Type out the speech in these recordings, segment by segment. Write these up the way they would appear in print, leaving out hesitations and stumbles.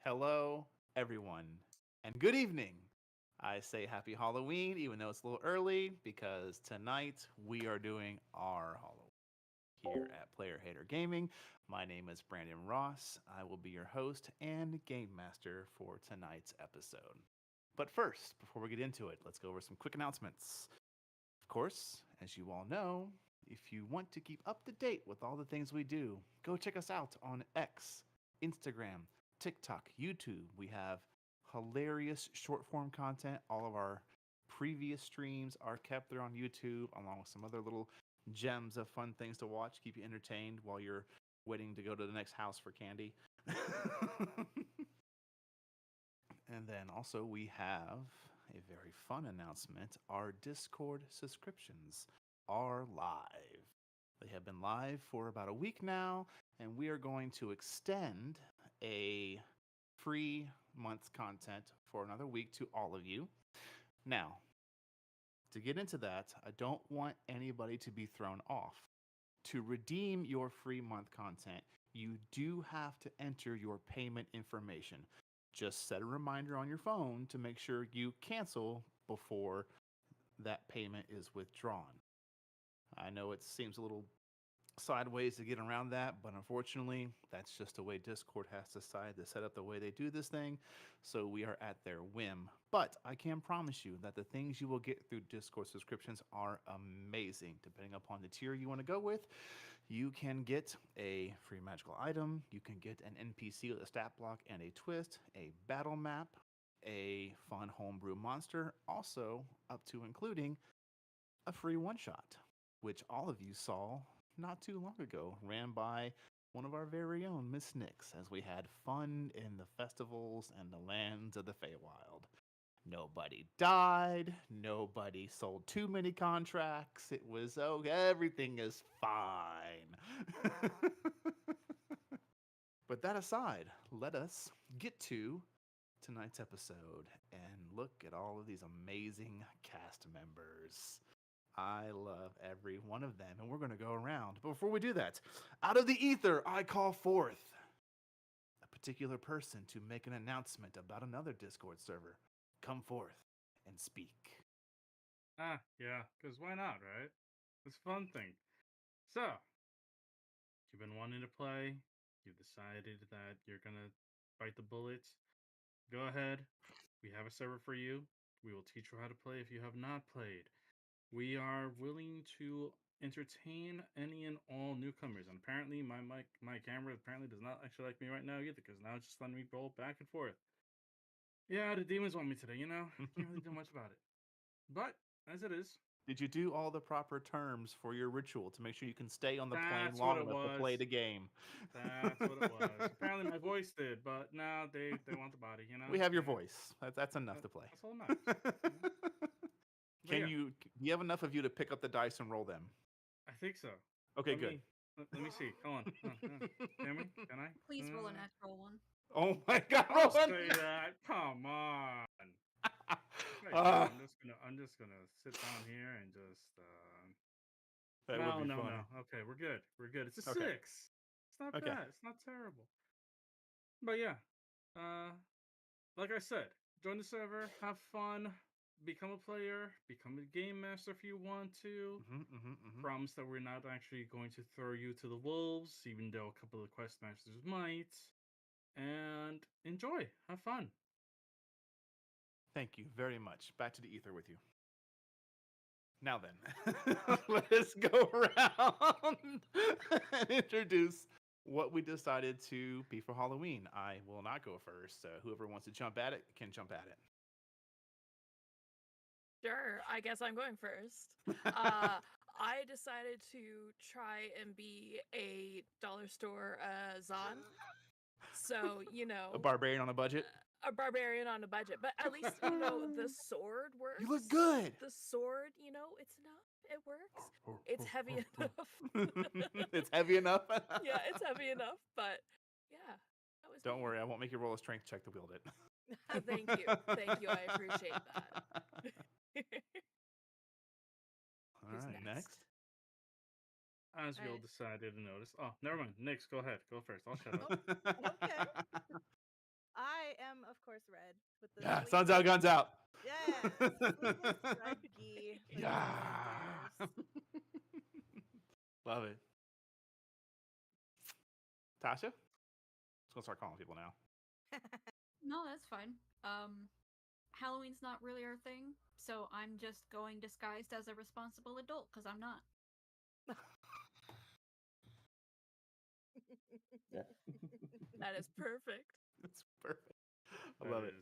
Hello, everyone, and good evening. I say happy Halloween, even though it's a little early, because tonight we are doing our Halloween here at Player Hater Gaming. My name is Brandon Ross. I will be your host and game master for tonight's episode. But first, before we get into it, let's go over some quick announcements. Of course, as you all know, if you want to keep up to date with all the things we do, go check us out on X, Instagram, TikTok, YouTube. We have hilarious short form content. All of our previous streams are kept there on YouTube, along with some other little gems of fun things to watch, keep you entertained while you're waiting to go to the next house for candy. And then also, we have a very fun announcement. Our Discord subscriptions are live. They have been live for about a week now, and we are going to extend a free month's content for another week to all of you. Now, to get into that, I don't want anybody to be thrown off. To redeem your free month content, you do have to enter your payment information. Just set a reminder on your phone to make sure you cancel before that payment is withdrawn. I know it seems a little sideways to get around that, but unfortunately, that's just the way Discord has decided to set up the way they do this thing. So we are at their whim. But I can promise you that the things you will get through Discord subscriptions are amazing. Depending upon the tier you want to go with, you can get a free magical item, you can get an NPC with a stat block and a twist, a battle map, a fun homebrew monster, also up to including a free one shot, which all of you saw not too long ago, ran by one of our very own Miss Nix, as we had fun in the festivals and the lands of the Feywild. Nobody died. Nobody sold too many contracts. It was, oh, everything is fine. But that aside, let us get to tonight's episode and look at all of these amazing cast members. I love every one of them, and we're going to go around. But before we do that, out of the ether, I call forth a particular person to make an announcement about another Discord server. Come forth and speak. Yeah, because why not, right? It's a fun thing. So, you've been wanting to play, you've decided that you're gonna bite the bullets. Go ahead. We have a server for you. We will teach you how to play if you have not played. We are willing to entertain any and all newcomers. And apparently, my camera apparently does not actually like me right now either, because now it's just letting me roll back and forth. Yeah, the demons want me today. Can't really do much about it. But as it is, Did you do all the proper terms for your ritual to make sure you can stay on the plane that's what long it enough to was. play the game? That's what it was. Apparently, my voice did, but now they want the body. We have your Yeah, voice. That's enough to play. that's all that matters. You know? But Can yeah, you? Do you have enough of you to pick up the dice and roll them? I think so. Okay, Let good. me let me see. Come on. Can we? Can I? Please roll a natural one. Oh my God, Don't Roland! say that. Come on. Right, Ah, I'm just gonna sit down here and just that would no be no funny. no. Okay, we're good. We're good. It's a Okay. 6. It's not Okay. bad. It's not terrible. But yeah, uh, like I said, join the server, have fun, become a player, become a game master if you want to. Promise that we're not actually going to throw you to the wolves, even though a couple of quest masters might. And enjoy, have fun. Thank you very much. Back to the ether with you. Now then, let us go around and introduce what we decided to be for Halloween. I will not go first. Whoever wants to jump at it can jump at Sure, I guess I'm going first. it. I decided to try and be a dollar store Zon. So, A barbarian on a budget. a barbarian on a budget. But at least, the sword works. You look good. The sword, it's enough. It works. It's heavy enough. It's heavy enough. Yeah, it's heavy enough. But yeah, that was Don't me. worry, I won't make you roll a strength check to wield it. Thank you. Thank you. I appreciate that. All Who's right, next. As we all Alright. decided to notice. Oh, never mind. Nix, go ahead. Go first. I'll shut up. Okay. I am, of course, red with the Yeah, sun's out, guns out. Yes, sleeveless striped gi for the Yeah. Commanders. Love it. Tasha? Let's go start calling people now. No, that's fine. Halloween's not really our thing, so I'm just going disguised as a responsible adult because I'm not. Yeah. That is perfect. It's perfect. I love it.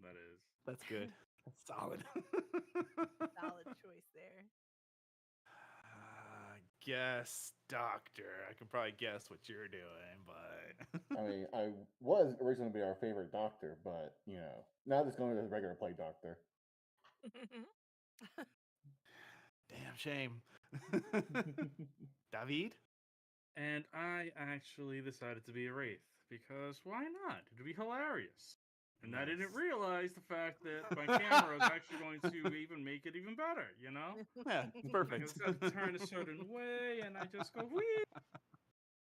That is. That's good. That's solid. Solid choice there. Guess doctor. I can probably guess what you're doing, but I mean, I was originally be our favorite doctor, but now just going to the regular play doctor. damn shame. David? And I actually decided to be a wraith because why not? It'd be hilarious. And I didn't Nice. realize the fact that my camera is actually going to even make it even better, you know? Yeah, it's perfect. Because I turn a certain way and I just go, wee.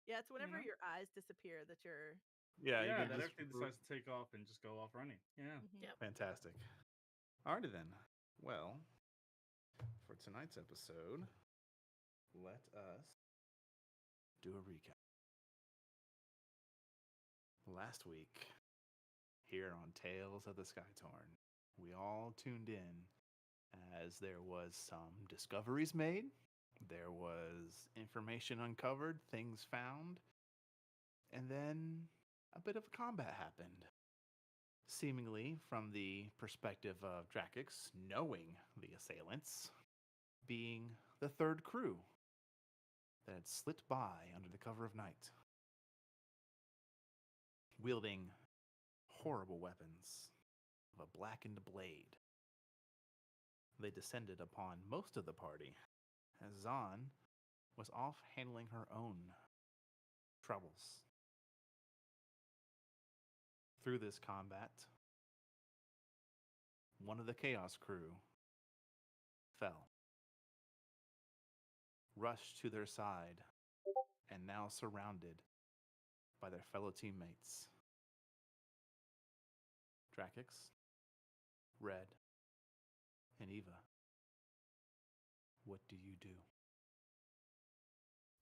Yeah, it's whenever know? your eyes disappear that you're. Yeah, you Yeah, can that just everything decides to take off and just go off running. Yeah. Mhm. Yep. fantastic. Alrighty then. Well, for tonight's episode, let us do a recap. Last week, here on Tales of the Skytorn, we all tuned in as there was some discoveries made, there was information uncovered, things found, and then a bit of combat happened. Seemingly from the perspective of Drakkix, knowing the assailants, being the third crew that had slipped by under the cover of night, wielding horrible weapons of a blackened blade. They descended upon most of the party, as Zahn was off handling her own troubles. Through this combat, one of the Chaos crew fell, rushed to their side, and now surrounded by their fellow teammates. Drakkix, Red, and Eva. What do you do?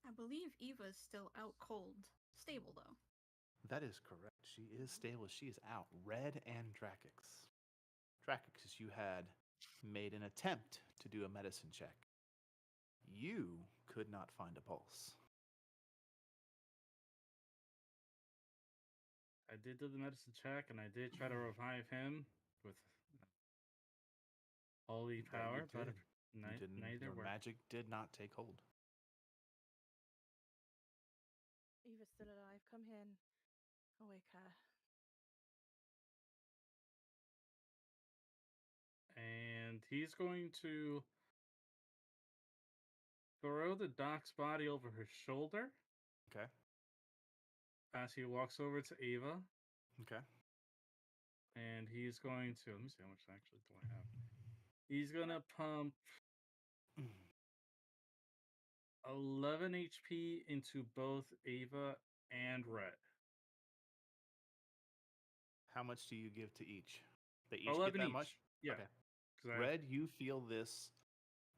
I believe Eva's still out cold. Stable, though. That is correct. She is stable. She is out. Red and Drakkix. Drakkix, you had made an attempt to do a medicine check. You could not find a pulse. I did do the medicine check and I did try to revive him with holy That you power, but did. You didn't. neither Your worked. magic did not take hold. Eva's still alive. Come in. Awake her. And he's going to throw the doc's body over his shoulder Okay. as he walks over to Ava. Okay. And he's going to, let me see how much actually do I have. He's going to pump 11 HP into both Ava and Red. How much do you give to each? They each 11 get that each. much? Yeah. Okay. 'Cause I- Red, you feel this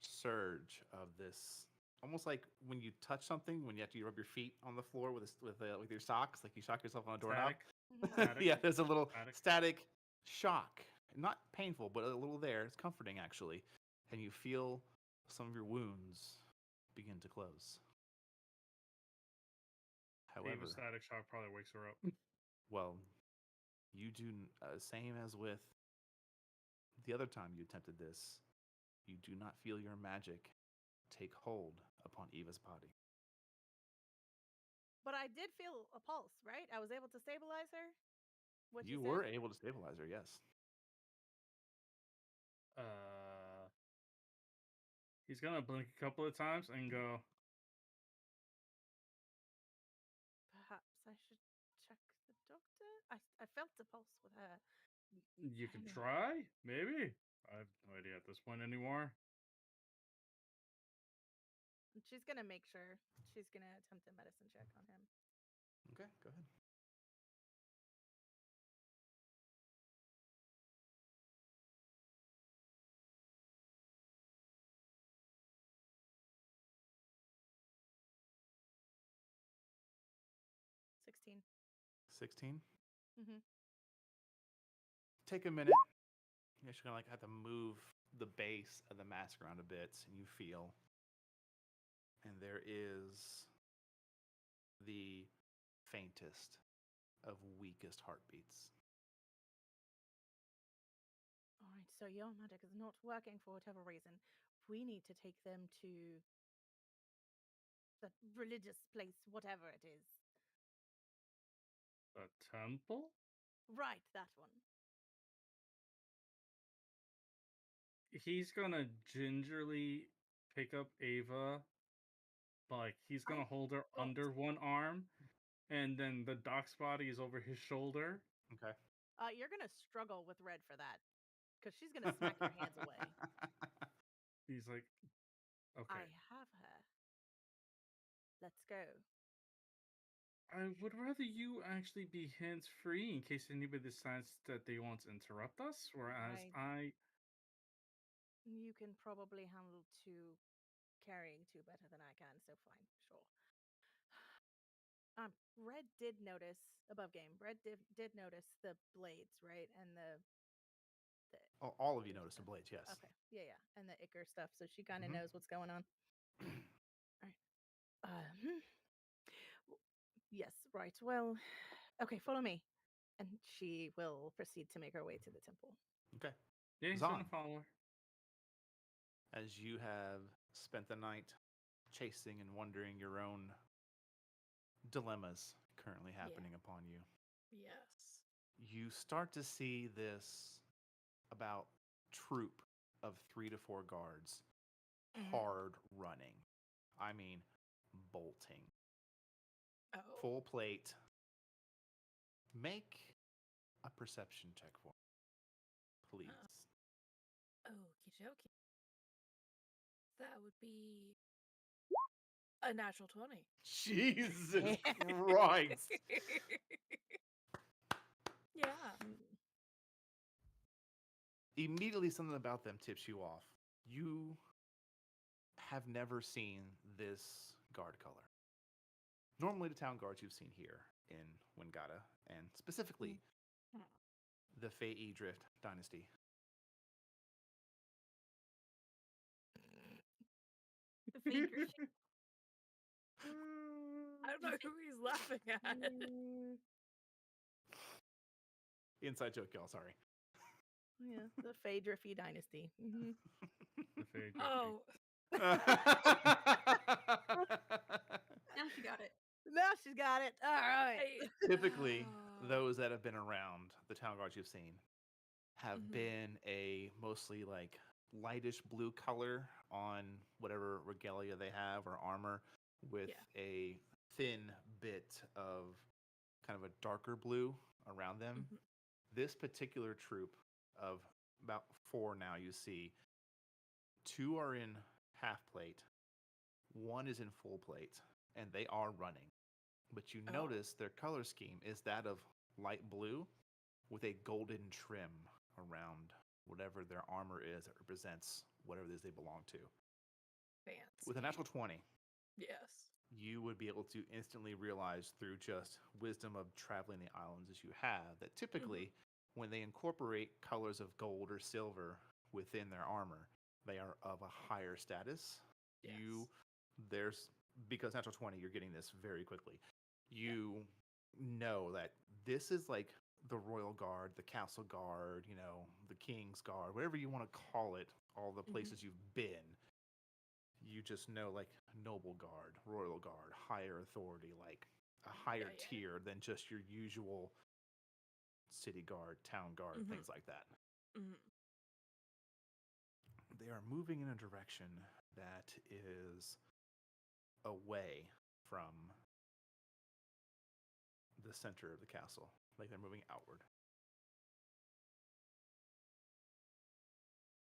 surge of this, almost like when you touch something, when you have to rub your feet on the floor with with your socks, like you shock yourself on a doorknob. Static. Static. Yeah, there's a little Static. static shock. Not painful, but a little there. It's comforting, actually. And you feel some of your wounds begin to close. However, Ava's static shock probably wakes her up. well, you do same as with the other time you attempted this. You do not feel your magic take hold upon Eva's body. But I did feel a pulse, right? I was able to stabilize her. What You said? were able to stabilize her, yes. He's gonna blink a couple of times and go, Perhaps I should check the doctor. I felt a pulse with her. you can I know. try? Maybe. I have no idea at this point anymore. And she's gonna make sure. She's gonna attempt a medicine check on him. Okay, go ahead. 16. 16. Mm-hmm. Take a minute. You actually kind of like have to move the base of the mask around a bit, and you feel. And there is the faintest of weakest heartbeats. All right, so your magic is not working for whatever reason. We need to take them to the religious place, whatever it is. A temple? Right, that one. He's gonna gingerly pick up Ava, like he's gonna hold her thought- under one arm, and then the doc's body is over his shoulder. Okay. You're gonna struggle with Red for that, because she's gonna smack your hands away. He's like, okay. I have her. Let's go. I would rather you actually be hands-free in case anybody decides that they want to interrupt us, whereas You can probably handle carrying two better than I can, so fine, sure. Red did notice above game. Red did notice the blades, right, and the All of you noticed the blades, yes. okay, yeah, and the ichor stuff, so she kind of Mhm. knows what's going on. All right. Yes, right. Well, okay, follow me, and she will proceed to make her way to the temple. Okay. yeah, he's Zahn. gonna follow her. As you have spent the night chasing and wondering your own dilemmas currently happening upon you, Yes. you start to see this about troop of 3 to 4 guards hard running. I mean, bolting. Oh. Full plate. Make a perception check for me, please. Okie dokie. That would be a natural 20. Jesus Christ. Yeah. Immediately, something about them tips you off. You have never seen this guard color. Normally, the town guards you've seen here in Wingata, and specifically the Fey Drift dynasty. The finger. I don't know who he's laughing at. Inside joke, y'all. Sorry. Yeah, the Fey Driffy dynasty. Mm-hmm. The fade Oh, Now she got it. Now she's got it. All right. Typically, Oh. those that have been around the town guards you've seen have Mhm. been a mostly like lightish blue color on whatever regalia they have or armor, with Yeah. a thin bit of kind of a darker blue around them. Mhm. This particular troop of about 4 now you see, 2 are in half plate, 1 is in full plate, and they are running. But you Oh. notice their color scheme is that of light blue with a golden trim around whatever their armor is that represents whatever it is they belong to. Fancy. With a natural 20, Yes. you would be able to instantly realize through just wisdom of traveling the islands as you have that typically when they incorporate colors of gold or silver within their armor, they are of a higher status. Yes. Because natural 20, you're getting this very quickly. You know that this is like the royal guard, the castle guard, the king's guard, whatever you want to call it, all the places you've been. You just know like noble guard, royal guard, higher authority, like a higher Yeah. tier than just your usual city guard, town guard, things like that. Mhm. They are moving in a direction that is away from the center of the castle. Like they're moving outward.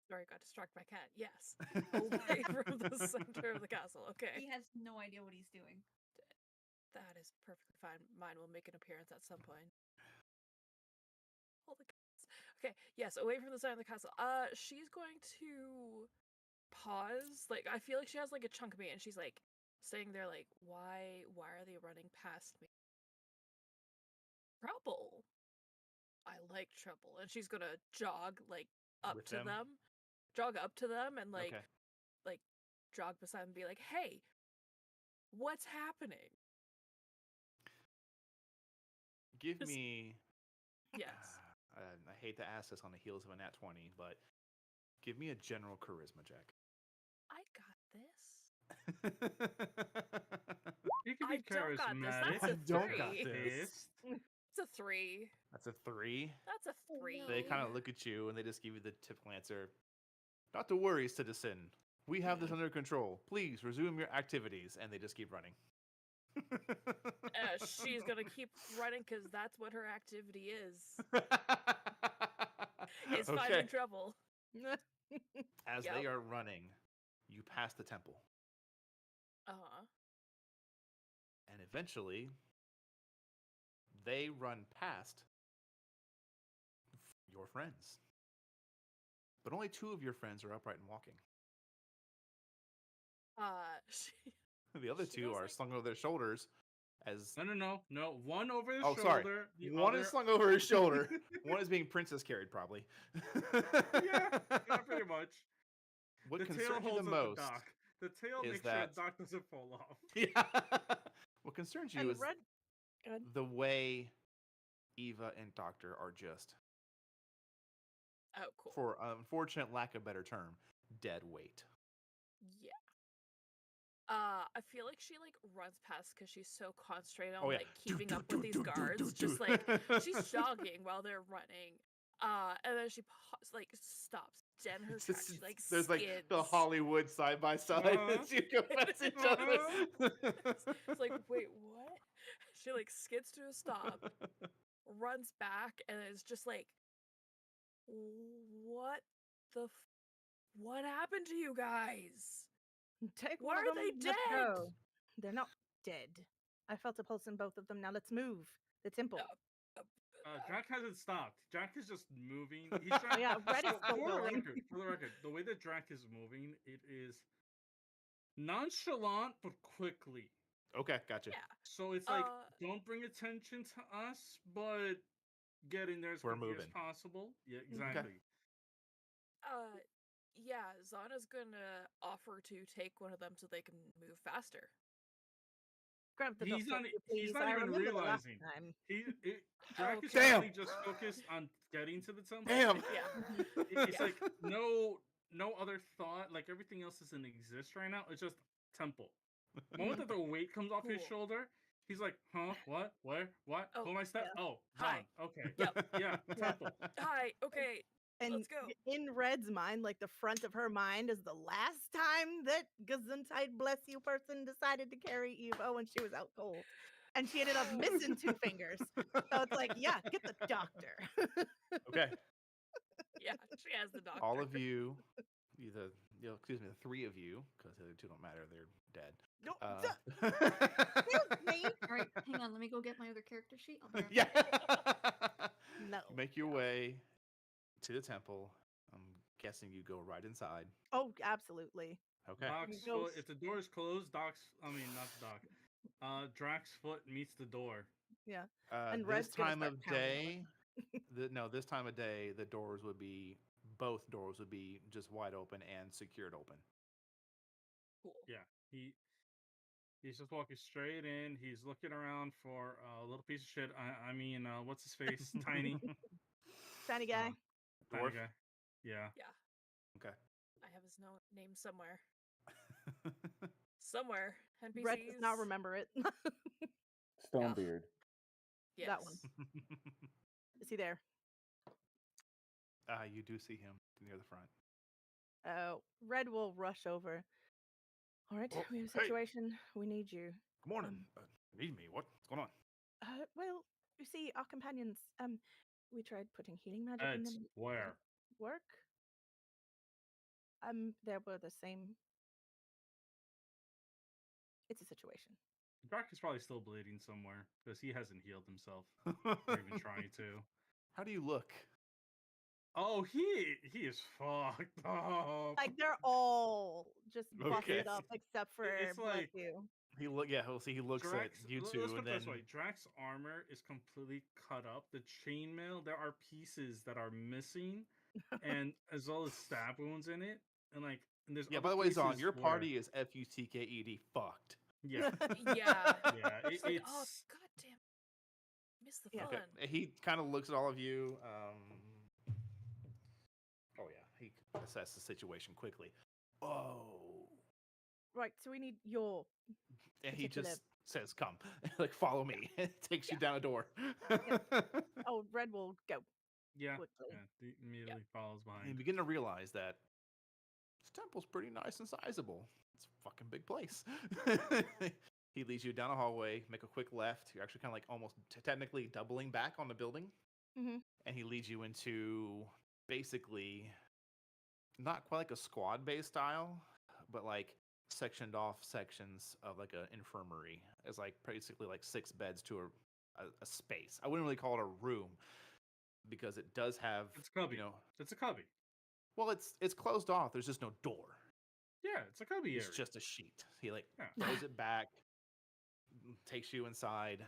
Sorry, got distracted by cat. Yes. Away from the center of the castle. Okay. He has no idea what he's doing. That is perfectly fine. Mine will make an appearance at some point. Holy cats. Okay, yes, away from the side of the castle. She's going to pause. Like, I feel like she has like a chunk of me, and she's like sitting there, like, why are they running past me? trouble. I like trouble. And she's gonna jog like up With to them? them. Jog up to them and like Okay. like jog beside them and be like, hey, what's happening? Give Just- me. Yes. I hate to ask this on the heels of a nat 20, but give me a general charisma check. I got this. You can I be don't got this. charismatic. That's a I don't got three. this. It's a 3. That's a 3. That's a Oh, 3. no. They kind of look at you and they just give you the typical answer. Not to worry, citizen. We have this under control. Please resume your activities. And they just keep running. She's gonna keep running because that's what her activity is. Is Okay. finding trouble. As Yep. they are running, you pass the temple. Uh-huh. And eventually, they run past your friends. But only 2 of your friends are upright and walking. She, The other She 2 goes are like- slung over their shoulders as... No. One over the Oh, shoulder. sorry. The One other... is slung over his shoulder. One is being princess carried, probably. yeah, pretty much. What The tail concerns you holds the up most the dock. The tail is makes sure that- the dock doesn't fall off. Yeah. What concerns you And is Red, good. the way Eva and Doctor are just, oh, cool. for unfortunate lack of a better term, dead weight. Yeah. I feel like she like runs past because she's so concentrated on Oh, yeah. like keeping up with these guards. Just like she's jogging while they're running. And then she like stops dead in her It's tracks. just- She like There's like the skids. Hollywood side by side Uh-huh. as you go past each other. It's like, wait, what? She like skids to a stop, runs back, and is just like, what what happened to you guys? Take Why one of are them. they let's dead? go. They're not dead. I felt a pulse in both of them. Now let's move. The temple. Jack hasn't stopped. Jack is just moving. He's trying. yeah, Red is still for going. for the record, the way that Drac is moving, it is nonchalant but quickly. Okay, gotcha. Yeah. So it's like, don't bring attention to us, but get in there as We're quickly as moving. possible. Yeah, exactly. Yeah, Zana's gonna offer to take one of them so they can move faster. Grab the He's doctor, not. please. He's not I even remember the last realizing. time. Drac is Damn! probably just focused on getting to the temple. Damn. Yeah. It's like no other thought. Like everything else doesn't exist right now. It's just temple. The moment that the weight comes off his Cool. shoulder, he's like, huh? What? Where? What? Oh, Who am I step? yeah. Oh, Hi. John. Okay. Yep. Yeah, temple. Hi. Okay. And Let's go. in Red's mind, like the front of her mind is the last time that Gesundheit bless you person decided to carry Evo when she was out cold. And she ended up missing 2 fingers. So it's like, yeah, get the doctor. Okay. Yeah, she has the doctor. All of you, excuse me, the 3 of you, because the other 2 don't matter, they're dead. No, Uh, me. All right, hang on. Let me go get my other character sheet. I'll be right yeah. back. No. You make your way to the temple. I'm guessing you go right inside. Oh, absolutely. Okay. Doc's Goes- foot. If the door is closed, not Doc. Drac's foot meets the door. Yeah. This And Red's gonna time start of pounding on day, this time of day, both doors would be just wide open and secured open. Cool. Yeah, he's just walking straight in. He's looking around for a little piece of shit. I mean, what's his face? Tiny. Tiny guy. Tiny Dwarf? guy. Yeah. Yeah. Okay. I have his name somewhere. Somewhere. NPCs. Red does not remember it. Stonebeard. Yes. that one. Is he there? You do see him near the front. Red will rush over. All right, Oh, we have a hey. situation. We need you. Good morning. Need me? What's going on? Well, you see, our companions. We tried putting healing magic in It's them. where? Work. They were the same. It's a situation. Drac is probably still bleeding somewhere because he hasn't healed himself or even trying to. How do you look? Oh, he is fucked up. Like they're all just busted Okay. up except for It's Bless like You. He looks at Drax. you Let's two, put and it this then way: Drax's armor is completely cut up. The chainmail, there are pieces that are missing, and as well as stab wounds in it, and there's yeah. other By the way, Zon, places your where party is FUCKED fucked. yeah, Yeah. yeah, It's like, oh it's goddamn, missed the Yeah. fun. Okay. He kind of looks at all of you. Oh yeah, he assesses the situation quickly. Oh, Right, so we need your and he particular. just says, "Come, like follow me." Takes you down a door. Oh, Red will go yeah, quickly. yeah. He immediately follows And you behind. begin to realize that this temple's pretty nice and sizable. It's a fucking big place. He leads you down a hallway, make a quick left. You're actually kind of like almost technically doubling back on the building. Mm-hmm. And he leads you into basically not quite like a squad based style, but like sectioned off sections of like an infirmary. It's like basically like 6 beds to a space. I wouldn't really call it a room because it does have, It's a cubby. you know, It's a cubby. well, it's closed off. There's just no door. Yeah, it's a cubby It's area. just a sheet. He like Yeah. throws it back, takes you inside.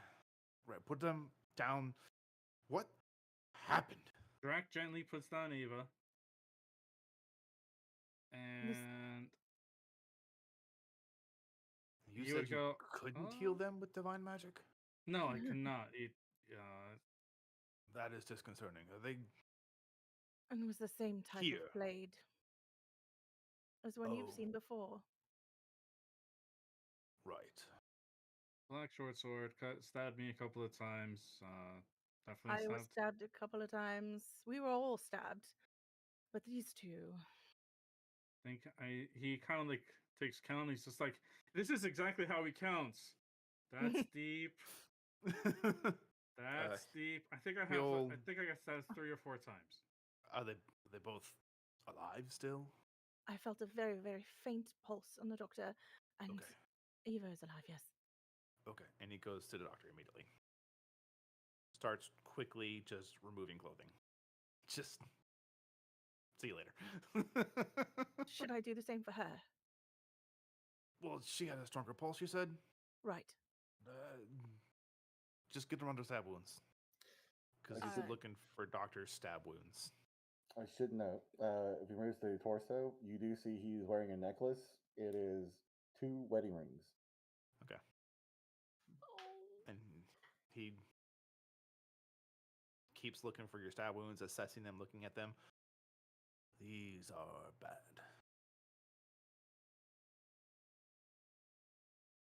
Right, put them down. What happened? Drac gently puts down Ava, This- and You You said would you go, couldn't heal "Oh." them with divine magic? no, I cannot. That is disconcerting. Are they And was the same type here? of blade as one you've Oh. seen before. Right. Black short sword stabbed me a couple of times. Definitely I was stabbed. stabbed a couple of times. We were all stabbed, but these two. He kind of like takes count. He's just like, this is exactly how he counts. That's deep. That's deep. I think I got stabbed 3 or 4 times. Are they both alive still? I felt a very, very faint pulse on the doctor, and Okay. Eva is alive, yes. Okay. And he goes to the doctor immediately. Starts quickly just removing clothing. Just see you later. Should I do the same for her? Well, she had a stronger pulse, you said? Right. Uh, just get them under stab wounds. Because he's Alright. looking for doctor's stab wounds. I should note, if he moves the torso, you do see he's wearing a necklace. It is 2 wedding rings. Okay. And he keeps looking for your stab wounds, assessing them, looking at them. These are bad.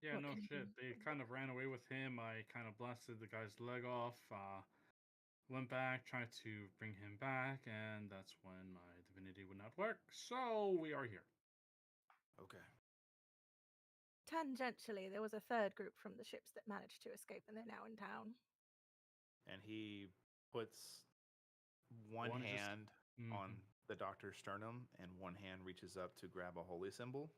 Yeah, What no can you shit. do? They kind of ran away with him. I kind of blasted the guy's leg off. Went back, tried to bring him back, and that's when my divinity would not work. So we are here. Okay. Tangentially, there was a third group from the ships that managed to escape, and they're now in town. And he puts one One is just- hand on the doctor's sternum, and one hand reaches up to grab a holy symbol.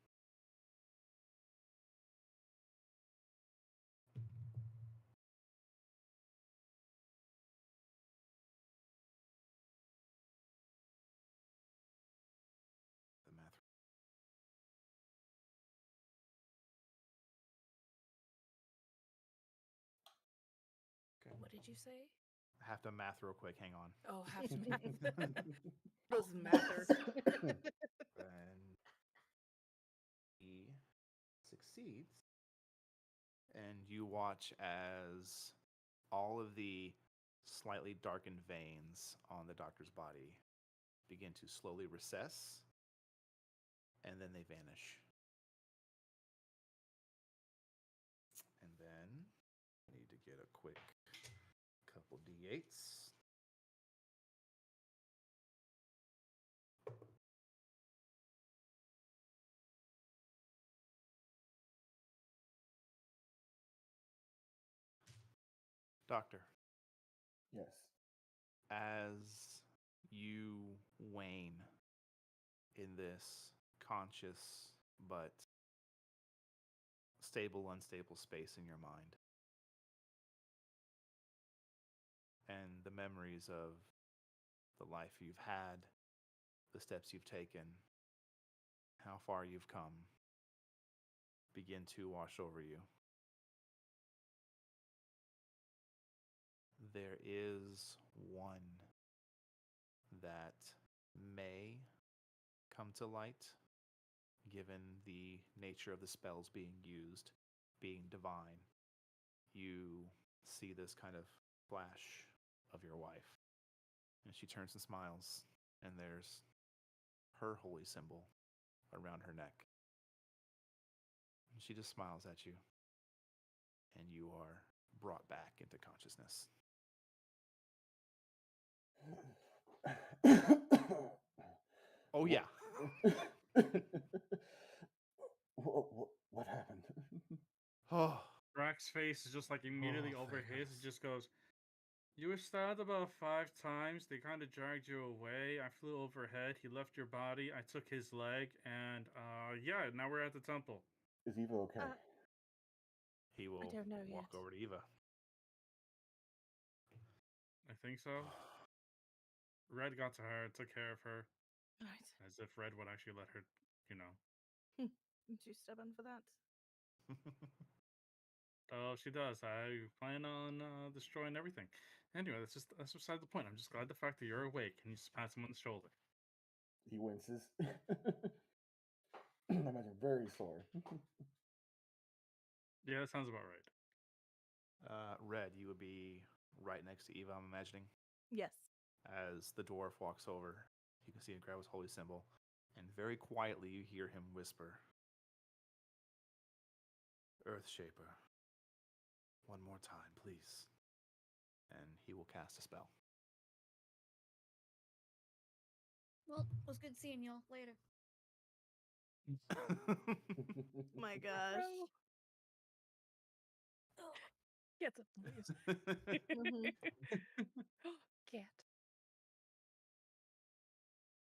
The math. Okay. What did you say? I have to math real quick. Hang on. Oh, have to. Those matter. And he succeeds. And you watch as all of the slightly darkened veins on the doctor's body begin to slowly recess, and then they vanish. And then I need to get a quick couple d8s. Doctor, Yes. as you wane in this conscious but stable, unstable space in your mind, and the memories of the life you've had, the steps you've taken, how far you've come begin to wash over you. There is one that may come to light, given the nature of the spells being used, being divine. You see this kind of flash of your wife, and she turns and smiles, and there's her holy symbol around her neck. And she just smiles at you, and you are brought back into consciousness. Oh, yeah. What happened? Oh, Drax's face is just like immediately Oh, over thank his. goodness. It just goes, "You were stabbed about 5 times. They kind of dragged you away. I flew overhead. He left your body. I took his leg. And, yeah, now we're at the temple." Is Eva okay? he will don't know walk yet. over to Eva. I think so. Red got to her, took care of her, Right. as if Red would actually let her, you know. I'm too stubborn for that. Oh, she does. I plan on destroying everything. Anyway, that's beside the point. I'm just glad the fact that you're awake and you just pat him on the shoulder. He winces. I imagine very sore. Yeah, that sounds about right. Red, you would be right next to Eva, I'm imagining. Yes. As the dwarf walks over, you can see him grab his holy symbol, and very quietly you hear him whisper, "Earthshaper, one more time, please." And he will cast a spell. Well, it was good seeing y'all. Later. My gosh. Get the please. Mhm. Cat.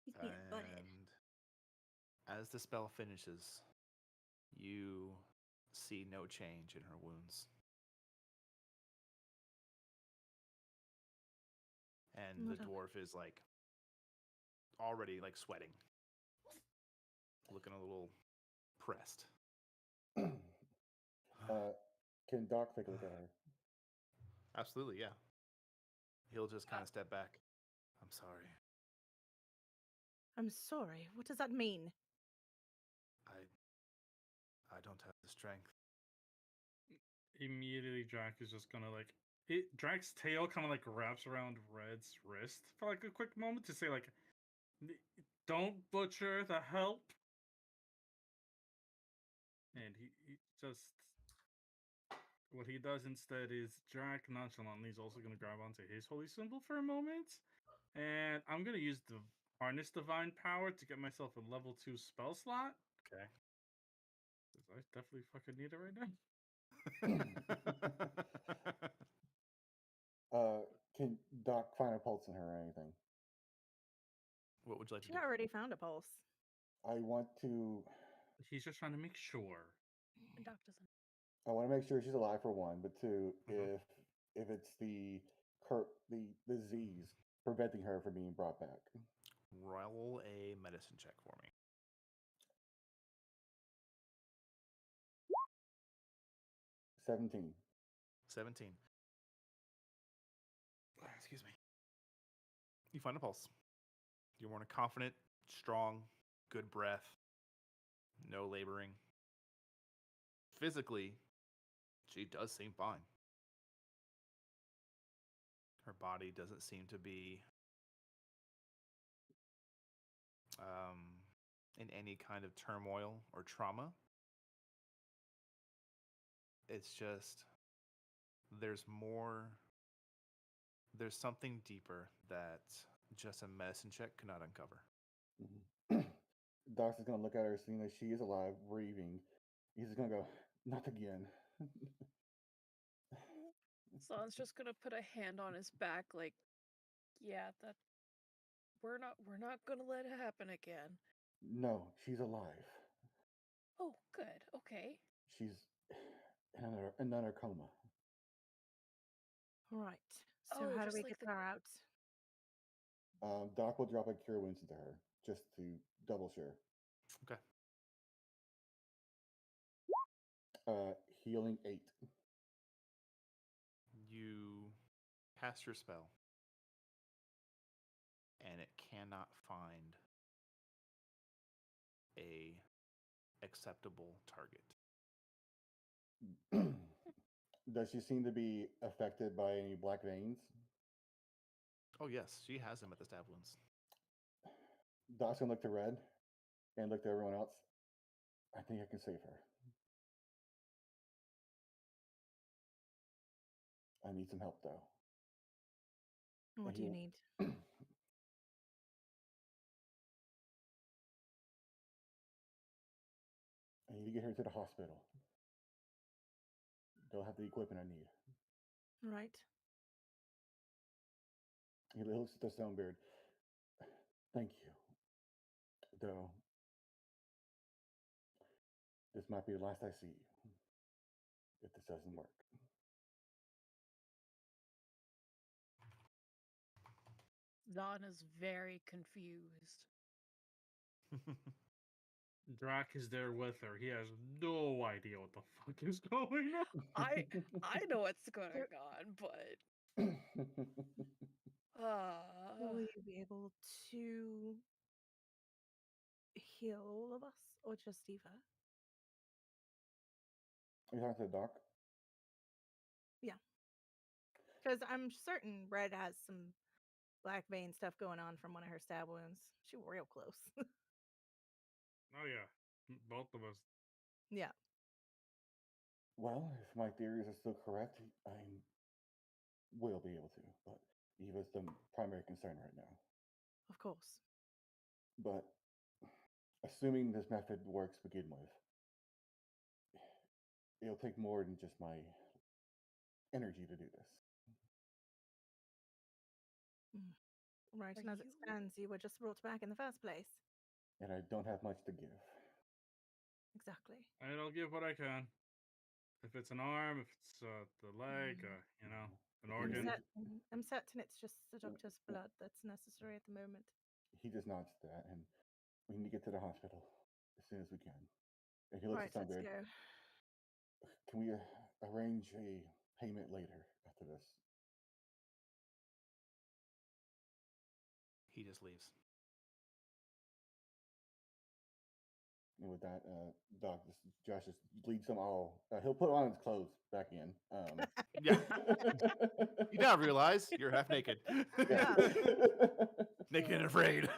He's being a butthead. And as the spell finishes, you see no change in her wounds. And the dwarf is like already like sweating, looking a little pressed. Can Doc take a look at her? Absolutely, yeah. He'll just kind of step back. "I'm sorry. I'm sorry. What does that mean? I don't have the strength." Immediately, Drax is just gonna like Drax's tail kind of like wraps around Red's wrist for like a quick moment to say like, "Don't butcher the help." And he just what he does instead is Drax nonchalantly is also gonna grab onto his holy symbol for a moment, and I'm gonna use the harness divine power to get myself a level 2 spell slot. Okay. Because I definitely fucking need it right now. Can Doc find a pulse in her or anything? What would you like to She do? already found a pulse. I want to. He's just trying to make sure. Doc doesn't. I want to make sure she's alive for one, but two, Mhm. if it's the disease preventing her from being brought back. Roll a medicine check for me. 17. 17. Excuse me. You find a pulse. You're more confident, strong, good breath, no laboring. Physically, she does seem fine. Her body doesn't seem to be in any kind of turmoil or trauma. It's just there's more, there's something deeper that just a medicine check could not uncover. Mhm. Doc's is going to look at her, seeing that she is alive, breathing. He's just going to go, not again. Son's just gonna put a hand on his back, like, yeah, that we're not gonna let it happen again. No, she's alive. Oh, good. Okay. She's in another coma. Right. So Oh, how do just we like get the her out? Doc will drop a cure wounds into her just to double sure. Okay. Healing 8. You cast your spell, and it cannot find a acceptable target. Does she seem to be affected by any black veins? Oh yes, she has them at the stab wounds. Doc's gonna look to Red and look to everyone else. I think I can save her. I need some help though. What do you need? I need to get her to the hospital. They'll have the equipment I need. Right. He looks at the Stonebeard. Thank you. Though, this might be the last I see you if this doesn't work. Zahn is very confused. Drac is there with her. He has no idea what the fuck is going on. I know what's going on, but Will you be able to heal all of us, or just Eva? You talking to the doc? Because I'm certain Red has some black vein stuff going on from one of her stab wounds. She was real close. Oh yeah, both of us. Yeah, Well, if my theories are still correct, I will be able to. But Eva's the primary concern right now. of course. But assuming this method works to begin with, it'll take more than just my energy to do this. Right, Are and as it you- stands, you were just brought back in the first place. And I don't have much to give. Exactly. And I'll give what I can. If it's an arm, if it's the leg, you know, an I'm organ. I'm certain it's just the doctor's blood that's necessary at the moment. He just nods to that, and we need to get to the hospital as soon as we can. And he looks Right, at let's Sunbeard. go. Can we arrange a payment later after this? He just leaves. And with that, Josh just leads them all. He'll put on his clothes back in. Yeah. You now realize you're half naked. Yeah. Naked and afraid.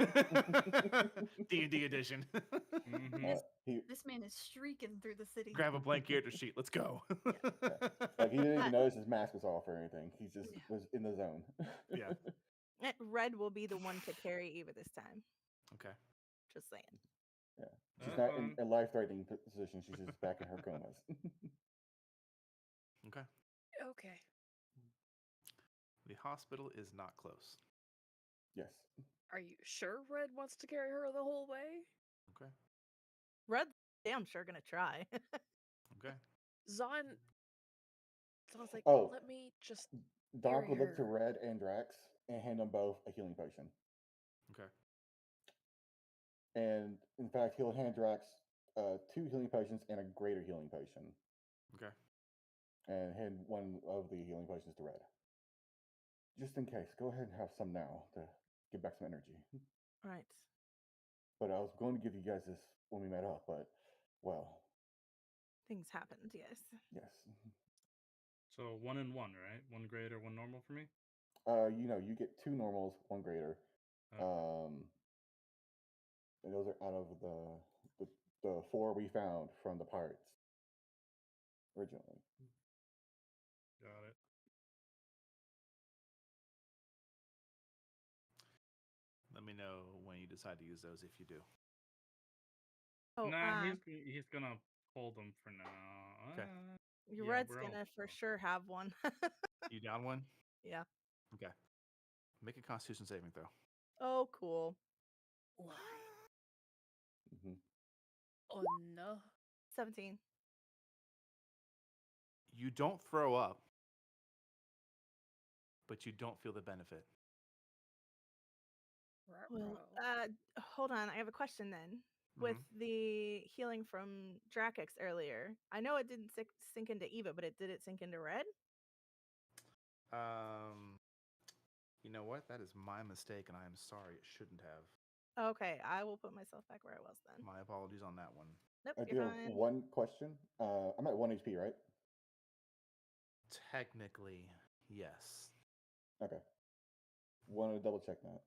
D&D edition. Mhm. This man is streaking through the city. Grab a blank character sheet. Let's go. Like he didn't even notice his mask was off or anything. He just was in the zone. Yeah. Red will be the one to carry Eva this time. Okay. Just saying. Yeah. She's not in fun. a life-threatening position. She's just back in her comas. Okay. Okay. The hospital is not close. Yes. Are you sure Red wants to carry her the whole way? Okay. Red's damn sure gonna try. Okay. Zahn's like, Oh. let me just Doc carry would look to her. Red and Drax and hand them both a healing potion. Okay. And in fact, he'll hand Drax 2 healing potions and a greater healing potion. Okay. And hand one of the healing potions to Red. Just in case, go ahead and have some now to get back some energy. Right. But I was going to give you guys this when we met up, but, well, Things happened, yes. yes. So 1 and 1, right? 1 greater, 1 normal for me. You get 2 normals, 1 greater. And those are out of the 4 we found from the pirates originally. Got it. Let me know when you decide to use those if you do. Oh, Nah, he's gonna hold them for now. Okay. Yeah, Red's we're all gonna for cool. sure have one. You down one? Yeah. Okay. Make a Constitution saving throw. Oh, cool. Why? Hmm. Oh no. 17. You don't throw up, but you don't feel the benefit. Well, hold on. I have a question then. With the healing from Drakex earlier, I know it didn't sink into Eva, but did it sink into Red? You know what? That is my mistake, and I am sorry. It shouldn't have. Okay, I will put myself back where I was then. My apologies on that one. Nope, I do you're have fine. one question. I'm at 1 HP, right? Technically, yes. Okay. Wanted to double check that.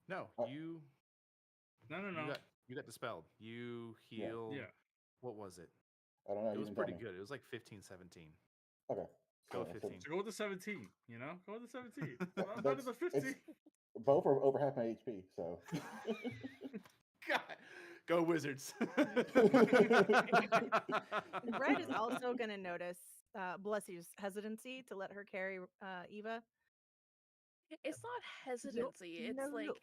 No, Uh, you No. you got dispelled. You Yeah. healed. Yeah. What was it? I don't know. It You was didn't tell pretty me. good. It was like 15, 17. Okay. Go So- 15. So go with the 17, you know? Go with the 17. so Well, better than that's- 15. it's- both are over half my HP, so. God, go Wizards. Red is also going to notice Blessy's hesitancy to let her carry Eva. It's not hesitancy. It's no, like no.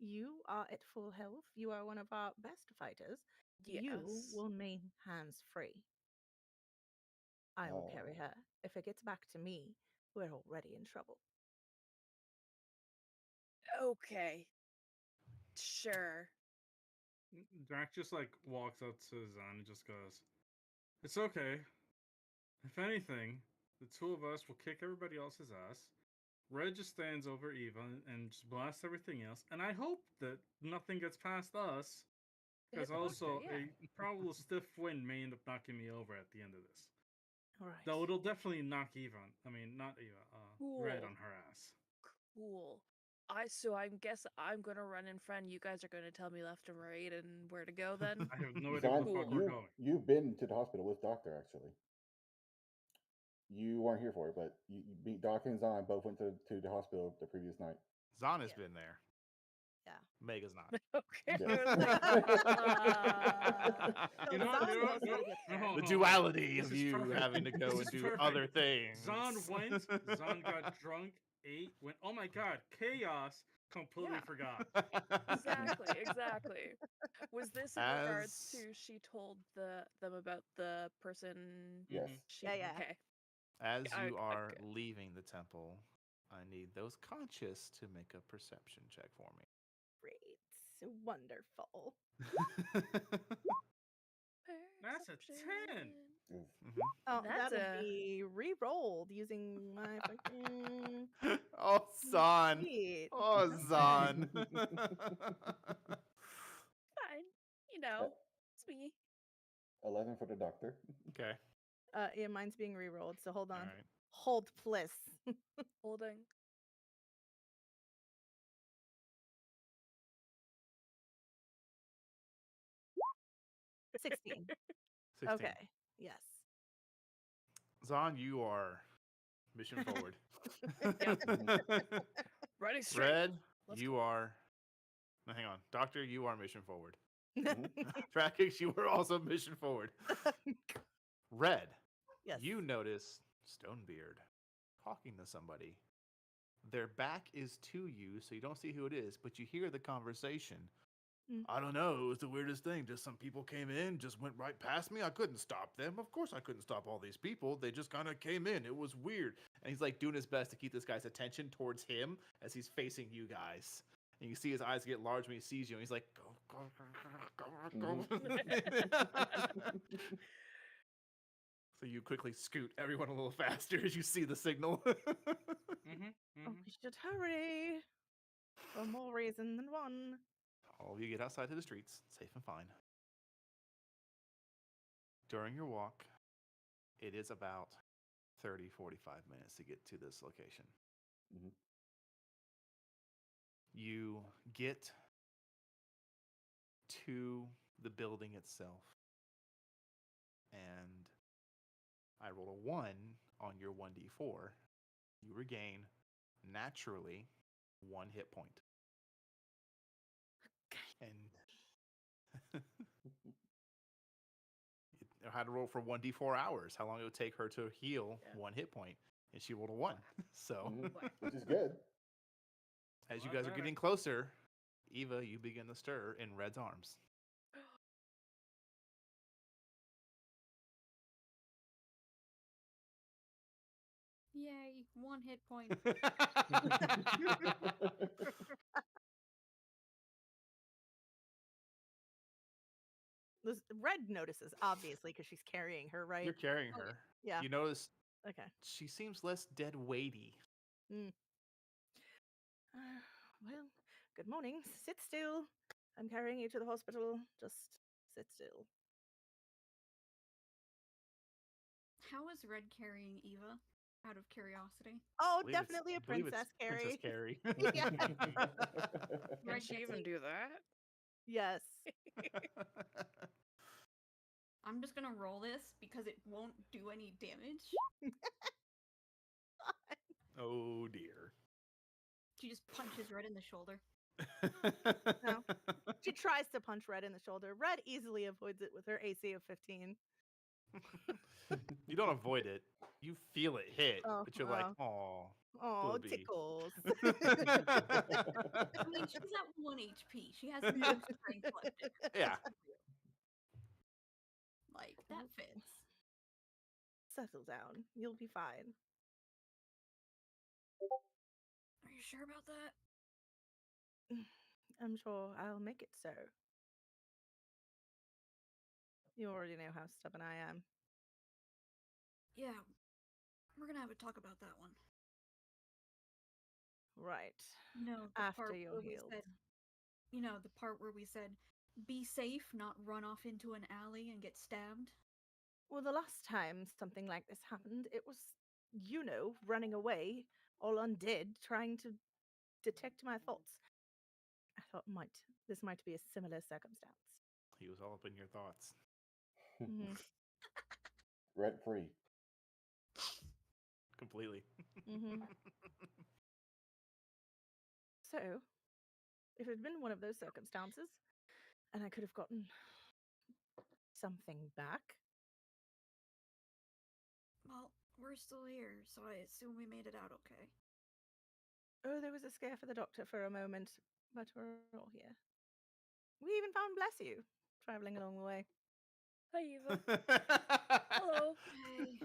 You are at full health. You are one of our best fighters. You yes. will remain hands free. I will carry her. If it gets back to me, we're already in trouble. Okay. Sure. Drac just like walks up to Zan and just goes, "It's okay. If anything, the two of us will kick everybody else's ass. Red just stands over Eva and just blasts everything else. And I hope that nothing gets past us. Because also, yeah. a probable stiff wind may end up knocking me over at the end of this. All right. Though it'll definitely knock Eva. not Eva. Red Cool. on her ass. Cool. I guess I'm gonna run in front. You guys are gonna tell me left and right and where to go then. I have no idea where the Zan, fuck we're going. you've been to the hospital with Doctor, actually. You weren't here for it, but you beat Doc and Zan both went to the hospital the previous night. Zahn has Yeah. been there. Yeah. Mega's not. Okay. Yeah. I was like, You know Zan what? knows how to get there. No, The no, duality this of is you perfect. having to go This and is do perfect. other things. Zan went. Zan got drunk, ate, went. Oh my god, chaos! Completely Yeah. forgot. Exactly. Was this in regards As- to she told them about the person Yes. she Yeah. okay. As you Okay, are good. leaving the temple, I need those conscious to make a perception check for me. Great. Wonderful. That's a 10. Oof. Oh, That's that'll a- be re-rolled using my fucking Oh, Zahn. sheet. Oh, Okay. Zahn. Fine. You know, it's me. 11 for the Doctor. Okay. Yeah, mine's being re-rolled, so hold on. All right. Hold, please. Holding. $16. 16. Okay. Yes. Zahn, you are mission forward. Running straight. Red, Let's you are. No, hang on. Doctor, you are mission forward. Mhm. Trackix, you are also mission forward. Red, Yes. you notice Stonebeard talking to somebody. Their back is to you, so you don't see who it is, but you hear the conversation. Mm. I don't know. It was the weirdest thing. Just some people came in, just went right past me. I couldn't stop them. Of course, I couldn't stop all these people. They just kind of came in. It was weird. And he's like doing his best to keep this guy's attention towards him as he's facing you guys. And you see his eyes get large when he sees you. And he's like, go. So you quickly scoot everyone a little faster as you see the signal. Oh, we should hurry. For more reason than one. All of you get outside to the streets, safe and fine. During your walk, it is about 30, 45 minutes to get to this location. Mhm. You get to the building itself, and I rolled a 1 on your 1d4. You regain naturally 1 hit point. And I had to roll for 1d4 hours. How long it would take her to heal Yeah. 1 hit point, and she rolled a 1. So, Mhm. Which is good. as you Lot guys are better. getting closer, Eva, you begin to stir in Red's arms. Yay, 1 hit point. Red notices, obviously, because she's carrying her, right? You're carrying Oh, yeah. her. Yeah. You notice Okay. she seems less dead weighty. Well, good morning. Sit still. I'm carrying you to the hospital. Just sit still. How is Red carrying Eva? Out of curiosity. Oh, I believe it's- definitely I a believe it's Princess Carrie. Princess Carrie. Yeah. Can Red she gets even a- do that? Yes. I'm just gonna roll this because it won't do any damage. Oh dear. She just punches Red in the shoulder. No. She tries to punch Red in the shoulder. Red easily avoids it with her AC of 15. You don't avoid it. You feel it hit, Oh, but you're like, oh. Oh, Booby. tickles. I mean, she's at 1 HP. She has no strength left in her. Yeah. Like, that fits. Settle down. You'll be fine. Are you sure about that? I'm sure I'll make it so. You already know how stubborn I am. Yeah. We're gonna have a talk about that one. Right. No, the After part you're where we healed. said, the part where we said, be safe, not run off into an alley and get stabbed. Well, the last time something like this happened, it was, running away, all undead, trying to detect my thoughts. I thought this might be a similar circumstance. He was all up in your thoughts. Mhm. Rent free. Completely. Mhm. So, if it had been one of those circumstances, and I could have gotten something back, Well, we're still here, so I assume we made it out okay. oh, there was a scare for the doctor for a moment, but we're all here. We even found Bless You, traveling along the way. Hi, Eva. Hello. Hey.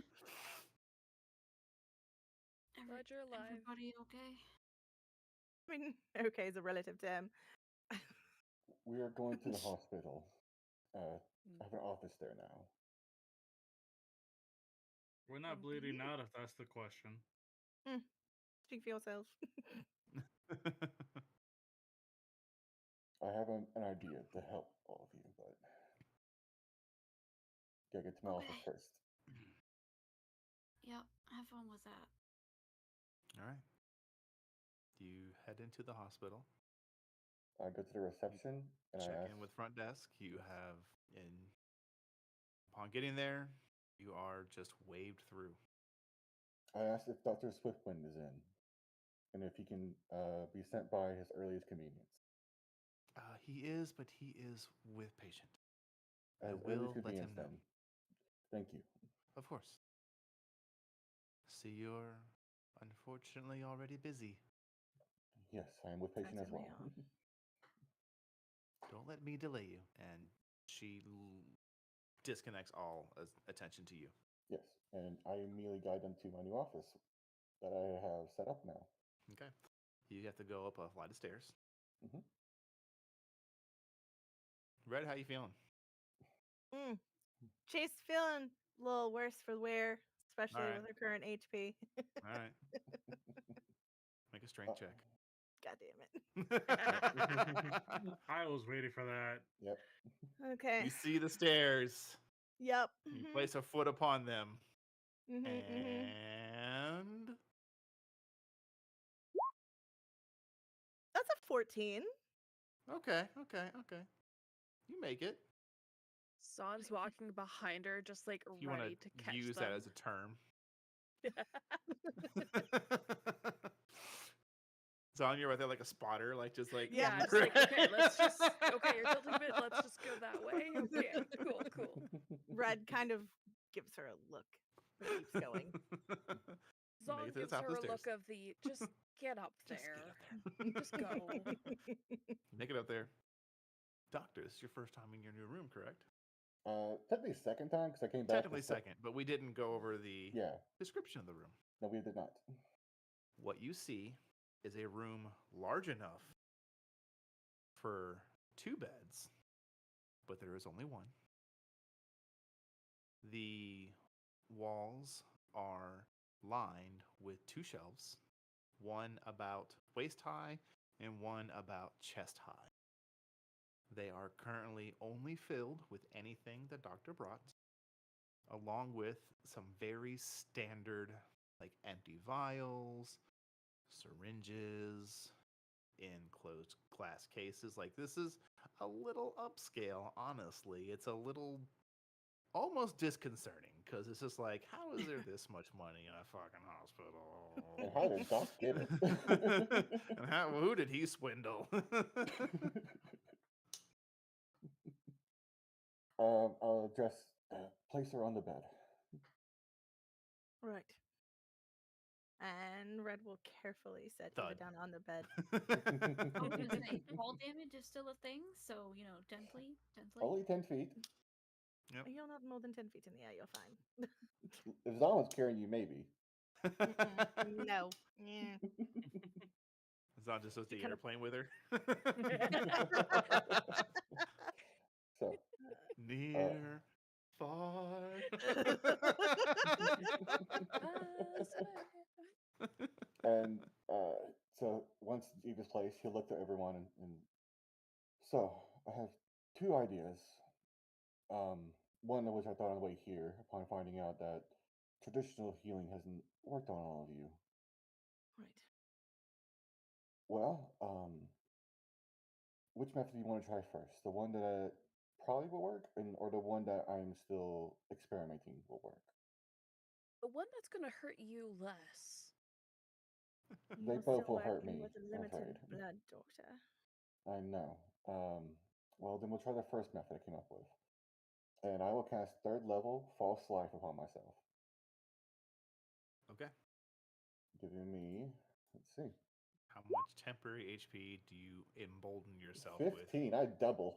Glad you're alive. Everybody okay? I mean, okay is a relative term. We are going to the hospital. I have an office there now. We're not bleeding out if that's the question. Speak for yourself. I have an idea to help all of you, but gotta get to my office Okay. first. Yep, have fun with that. All right. You head into the hospital. I go to the reception and Check I ask, in with front desk. Upon getting there, you are just waved through. if Dr. Swiftwind is in, and if he can be sent by his earliest convenience. He is, but he is with patient. I As will earliest let him convenience know. then. Thank you. Of course. See, you're unfortunately already busy. Yes, I am with patient as well. Certainly Don't let me delay you. And she disconnects all attention to you. Yes, and I immediately guide them to my new office that I have set up now. Okay. You have to go up a flight of stairs. Mhm. Red, how you feeling? She's feeling a little worse for wear, especially Alright. with her current HP. All right. Make a strength check. God damn it. I was waiting for that. Yep. Okay. You see the stairs. Yep. You place a foot upon them. Mhm. And That's a 14. okay. You make it. Zahn's walking behind her, just like If you want ready to catch use them. that as a term. Zon, you're right there like a spotter, like just like Yeah, just like, okay, let's just, okay, you're tilting a bit, let's just go that way. Okay, cool. Red kind of gives her a look and keeps going. Zon Make it to the gives top of her the a look stairs. of the, just get up Just there. get up there. Just go. Make it up there. Doctor, this is your first time in your new room, correct? Technically second time because I came back. Technically second, but we didn't go over the description of the room. No, we did not. What you see is a room large enough for 2 beds, but there is only one. The walls are lined with 2 shelves, one about waist high and one about chest high. They are currently only filled with anything the doctor brought, along with some very standard, like empty vials, syringes, in closed glass cases. Like, this is a little upscale, honestly. It's a little almost disconcerting because it's just like, how is there this much money in a fucking hospital? And how did Doc get it? And who did he swindle? I'll address. Place her on the bed. Right. And Red will carefully set Eva Thud. down on the bed. I was gonna say, fall damage is still a thing, so gently. Only 10 feet. Yep. You're not more than 10 feet in the air. You're fine. If Zama's carrying you, maybe. No. Yeah. It's not just supposed to She be kinda- airplane with her. So, Near, far. and so once Eva's placed, he'll look at everyone and so I have 2 ideas. One of which I thought on the way here upon finding out that traditional healing hasn't worked on all of you. Right. Well, which method do you want to try first? The one that probably will work, or the one that I'm still experimenting will work? The one that's gonna hurt you less. They You're both still will hurt working me, with a I'm limited afraid. blood, Doctor. I know. Well, then we'll try the first method I came up with. And I will cast 3rd level False Life upon myself. Okay. Giving me, let's see, How much temporary HP do you embolden yourself 15. I double.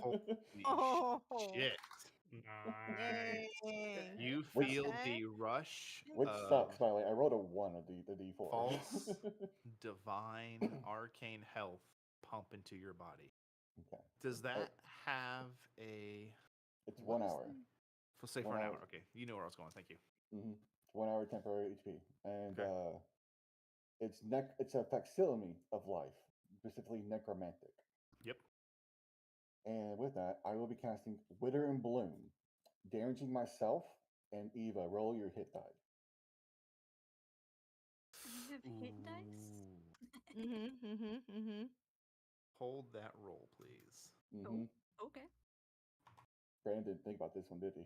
Holy Oh. shit. Nice. Dang. You Which- feel Okay. the rush Which of sucks, by the way. I rolled a 1 of the D4. false divine arcane health pump into your body. Okay. Does that have a... It's what 1 is hour. the- Say for 1 an hour. hour. Okay. You know where I was going. Thank you. 1 hour temporary HP. And Okay. it's a facsimile of life, specifically necromantic. Yep. And with that, I will be casting Wither and Bloom, damaging myself and Eva. Roll your hit die. You have hit dice? Hold that roll, please. Okay. Brandon didn't think about this one, did he?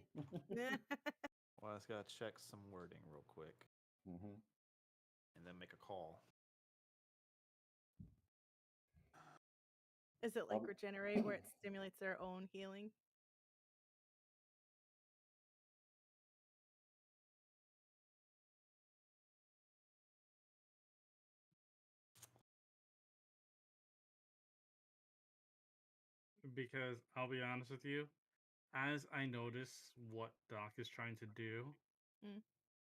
Well, I just got to check some wording real quick and then make a call. Is it like regenerate where it stimulates their own healing? Because I'll be honest with you, as I notice what Doc is trying to do,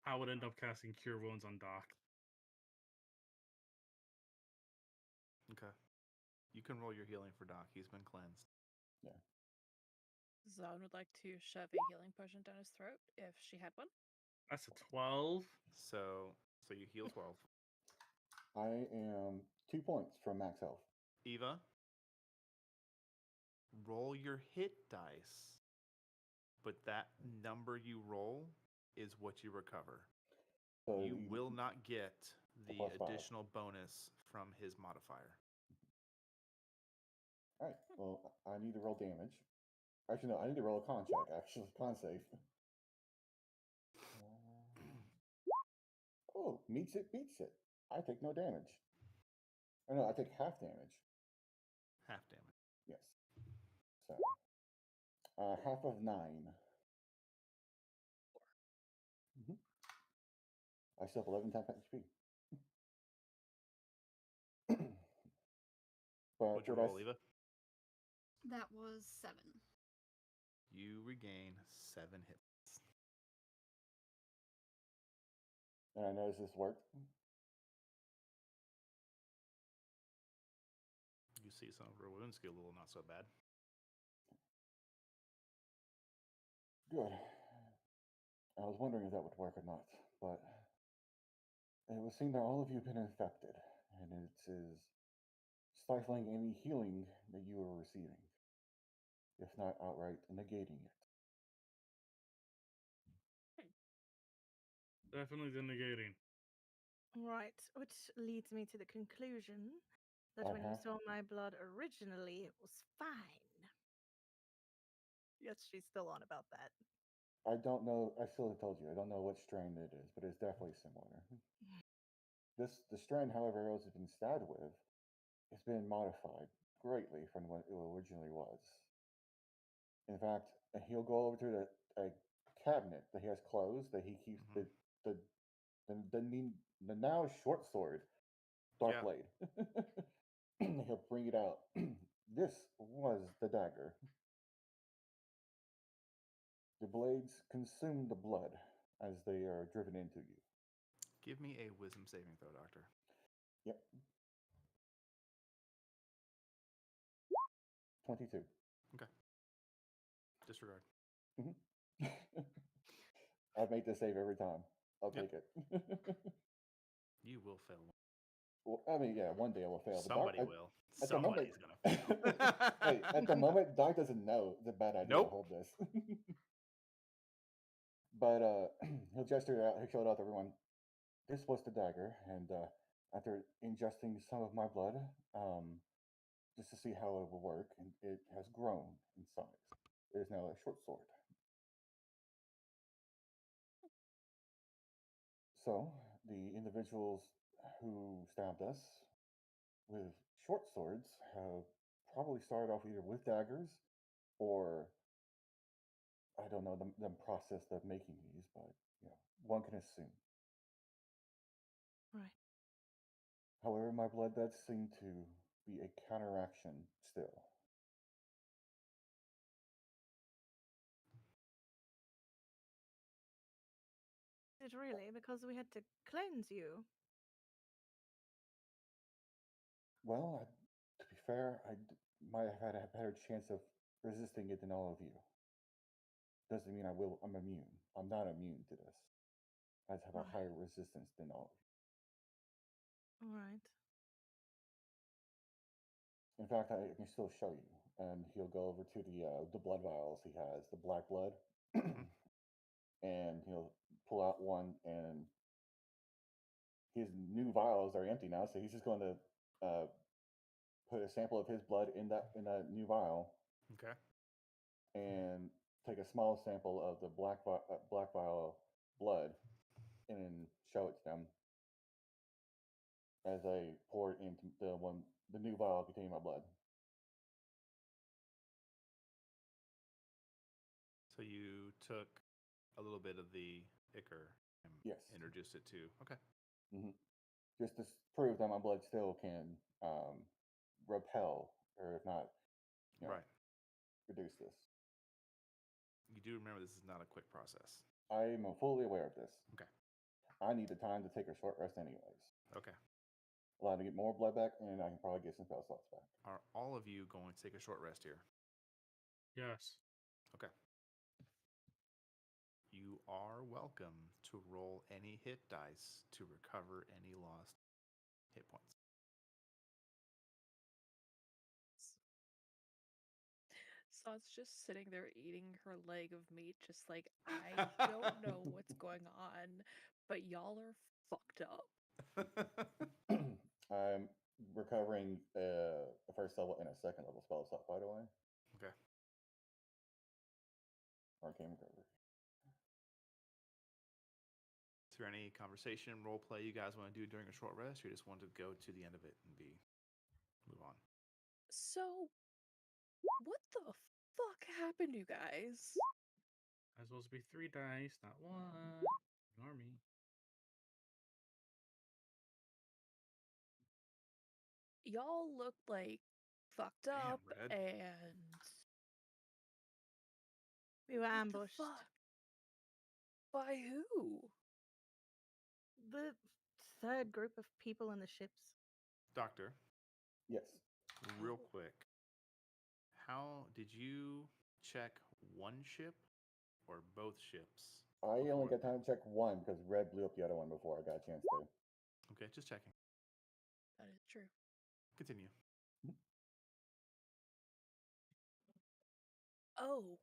I would end up casting Cure Wounds on Doc. Okay. You can roll your healing for Doc. He's been cleansed. Yeah. Zon would like to shove a healing potion down his throat if she had one. That's a 12. So you heal 12. I am 2 points from max health. Eva, roll your hit dice, but that number you roll is what you recover. So You will not get the +5. additional bonus from his modifier. All right. Well, I need to roll damage. Actually, no. I need to roll a con check. Actually, con save. Oh, meets it, beats it. I take no damage. Oh no, I take half damage. Half damage. Yes. So, half of 9. I still have 11 temp HP. But What'd you what I roll, Eva? That was 7. You regain 7 hit points. And I noticed this worked. You see some of her wounds get a little not so bad. Good. I was wondering if that would work or not, but it would seem that all of you have been infected, and it is stifling any healing that you are receiving, if not outright negating it. Definitely the negating. Right, which leads me to the conclusion that when you Uh-huh. saw my blood originally, it was fine. Yes, she's still on about that. I don't know. I still have told you. I don't know what strain it is, but it's definitely similar. The strain, however, Rose has been stabbed with, has been modified greatly from what it originally was. In fact, he'll go over to a cabinet that he has closed that he keeps Mhm. the now short sword, dark Yeah. blade. He'll bring it out. This was the dagger. The blades consume the blood as they are driven into you. Give me a wisdom saving throw, Doctor. Yep. 22. Okay. Disregard. I make the save every time. I'll Yep. take it. You will fail. Well, I mean, yeah, one day I will fail. But Somebody Doc, will. at the moment, Somebody's gonna fail. hey, at the moment, Doc doesn't know it's a bad idea Nope. to hold this. But he'll gesture it out. He'll show it out to everyone. This was the dagger, and after ingesting some of my blood, just to see how it will work, and it has grown in size. It is now a short sword. So the individuals who stabbed us with short swords have probably started off either with daggers or I don't know them process of making these, but you know, one can assume. Right. However, my blood does seem to be a counteraction still. Is it really? Because we had to cleanse you. Well, to be fair, might have had a better chance of resisting it than all of you. Doesn't mean I'm immune. I'm not immune to this. I just have a Right. higher resistance than all of you. Right. In fact, I can still show you. And he'll go over to the blood vials he has, the black blood, Mhm. and he'll pull out one. And his new vials are empty now, so he's just going to put a sample of his blood in that new vial, Okay. and take a small sample of the black vial blood, and show it to them as I pour it into the new vial containing my blood. So you took a little bit of the ichor and Yes. introduced it to. Okay. Just to prove that my blood still can repel, or if not, Right. reduce this. You do remember this is not a quick process. I am fully aware of this. Okay. I need the time to take a short rest anyways. Okay. Allow to get more blood back, and I can probably get some spell slots back. Are all of you going to take a short rest here? Yes. Okay. You are welcome to roll any hit dice to recover any lost hit points. Sa's just sitting there eating her leg of meat, just like, I don't know what's going on, but y'all are fucked up. I'm recovering a first level and a second level spell slot, by the way. Okay. Arcane recovery. Is there any conversation, role play you guys want to do during a short rest, or you just want to go to the end of it and move on? So, what the fuck happened, you guys? I'm supposed to be 3 dice, not 1. Ignore me. Y'all look like fucked Damn, up Red. and We were What the ambushed. fuck? By who? The third group of people in the ships. Doctor, Yes. real Oh. quick. How did you check one ship or both ships? I only before got time to check one because Red blew up the other one before I got a chance to. Okay, just checking. That is true. Continue. Oh,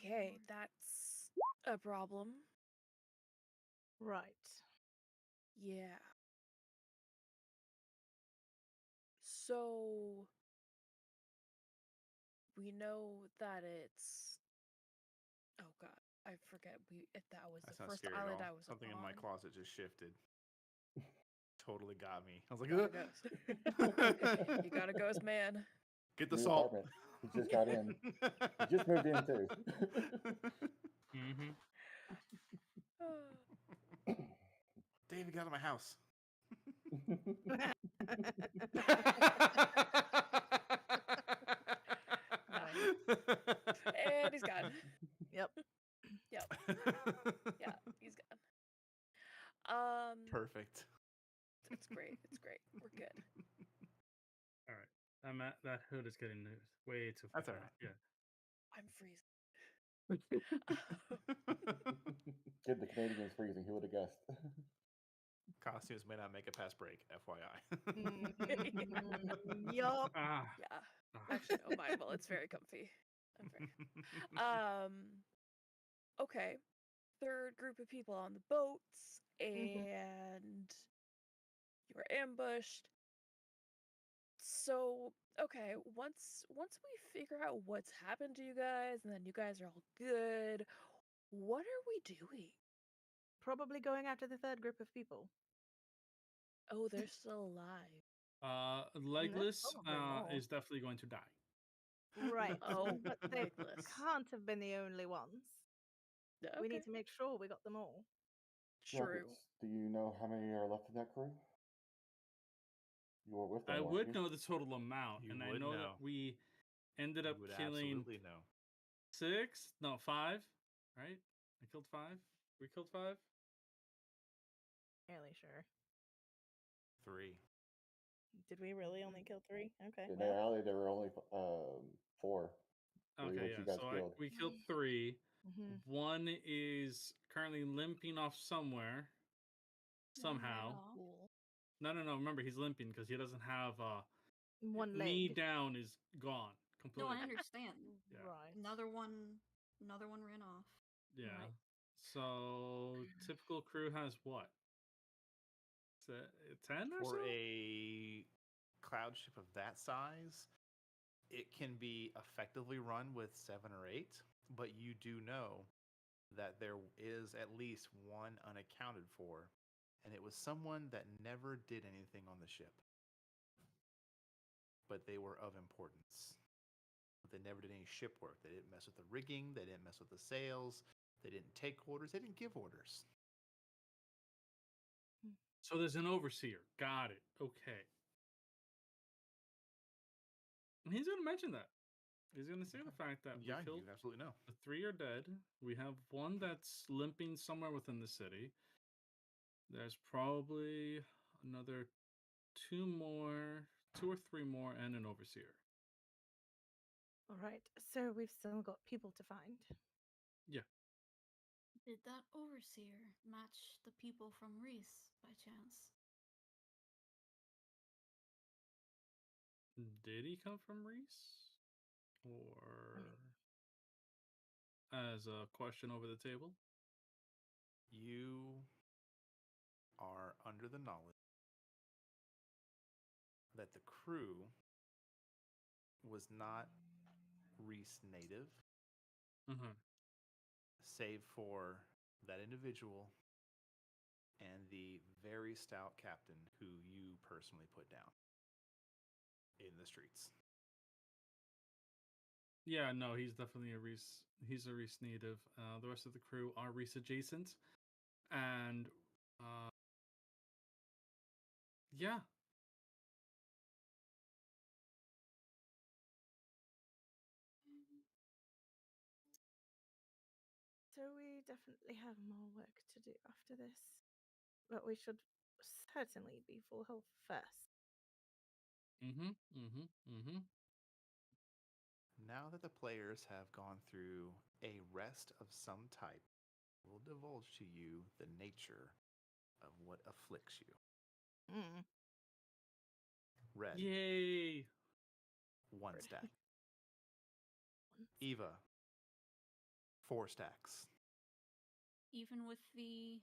okay. That's a problem. Right. Yeah. So we know that it's. Oh God, I forget. If that was That's the not first scary at island all. I was Something in my on. closet just shifted. Totally got me. I was like, Got a "Ugh." ghost. You got a ghost, man. Get the New salt. apartment. He just got in. He just moved in too. Mm-hmm. David, get out of my house. Nice. And he's gone. Yep. Yep. Yeah, he's gone. Perfect. It's great. It's great. We're good. All right. That hood is getting way too far. That's all right. Yeah. I'm freezing. Kid, the Canadian's freezing. Who would have guessed? Costumes may not make it past break, FYI. Yup. Ah. Yeah. ah. Actually, no, mine will. It's very comfy. I'm very. Okay. Third group of people on the boats, and you were ambushed. So, okay, once we figure out what's happened to you guys, and then you guys are all good, what are we doing? Probably going after the third group of people. Oh, they're still alive. Legless probably more. is definitely going to die. Right. Oh, but they Legless. can't have been the only ones. Okay. We need to make sure we got them all. True. Rockets, do you know how many are left in that crew? You were with them, I weren't would you? know the total amount, You and I would know know. that we ended You up would killing absolutely know. 5, right? I killed 5. We killed 5. Fairly sure. 3. Did we really only kill 3? Okay. In Well. reality, there were only 4. 3 Okay, which yeah. you guys So killed. we killed 3. Mhm. One is currently limping off somewhere. Somehow. Cool. No. Remember, he's limping because he doesn't have One knee leg. down is gone No, completely. I understand. Yeah. Right. Another one ran off. Yeah. Right. So typical crew has what? 10 or For so? a cloud ship of that size, it can be effectively run with 7 or 8, but you do know that there is at least one unaccounted for, and it was someone that never did anything on the ship. But they were of importance. They never did any ship work. They didn't mess with the rigging, they didn't mess with the sails, they didn't take orders, they didn't give orders. So there's an overseer. Got it. Okay. And he's going to mention that. He's going to say the fact that Yeah, we killed you absolutely know. the 3 are dead. We have one that's limping somewhere within the city. There's probably another 2 or 3 more, and an overseer. All right. So we've still got people to find. Yeah. Did that overseer match the people from Reese by chance? Did he come from Reese? Or as a question over the table? You are under the knowledge that the crew was not Reese native, Mm-hmm. save for that individual and the very stout captain who you personally put down in the streets. Yeah, no, he's definitely a Reese. He's a Reese native. The rest of the crew are Reese adjacent, and yeah. probably have more work to do after this, but we should certainly be full health first. Now that the players have gone through a rest of some type, we'll divulge to you the nature of what afflicts you. Mm. Red, Yay! 1 stack. Once. Eva, 4 stacks. Even with the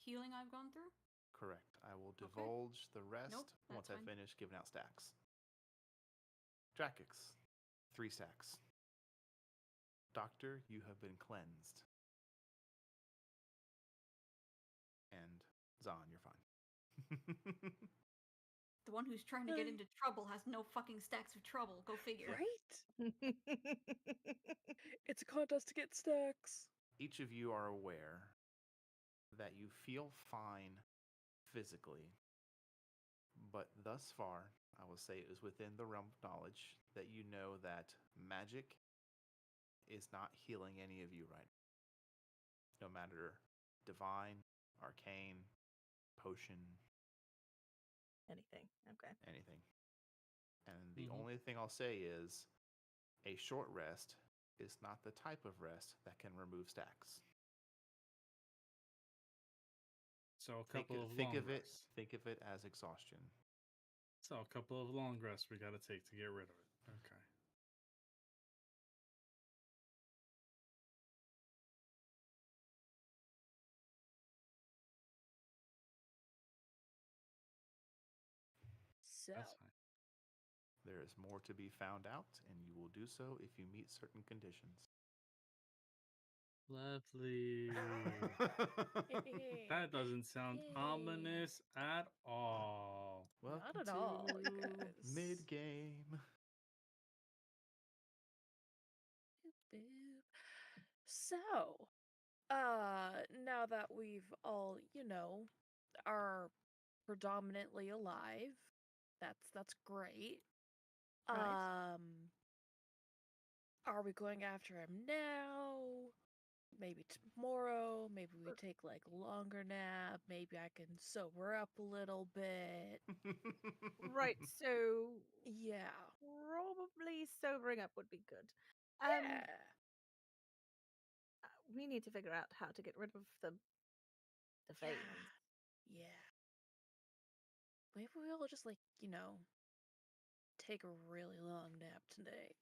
healing I've gone through? Correct. I will Okay. divulge the rest Nope, once that's I fine. finish giving out stacks. Drakix, 3 stacks. Doctor, you have been cleansed. And Zahn, you're fine. The one who's trying to get into trouble has no fucking stacks of trouble. Go figure. Right? It's a contest to get stacks. Each of you are aware that you feel fine physically, but thus far, I will say it is within the realm of knowledge that you know that magic is not healing any of you right now. No matter divine, arcane, potion, Anything. Okay. anything. And the only thing I'll say is a short rest is not the type of rest that can remove stacks. So a couple of long rests. Think of it as exhaustion. So a couple of long rests we got to take to get rid of it. Okay. So, That's fine. There is more to be found out, and you will do so if you meet certain conditions. Lovely. That doesn't sound ominous at all. Welcome not at all, you to guys. mid-game. Boop, boop. So, now that we've all, are predominantly alive, that's great. Right. Are we going after him now? Maybe tomorrow? Maybe we take like longer nap. Maybe I can sober up a little bit. Right. So Yeah. probably sobering up would be good. Yeah. We need to figure out how to get rid of the Yeah. veins. Yeah. Maybe we'll just take a really long nap today.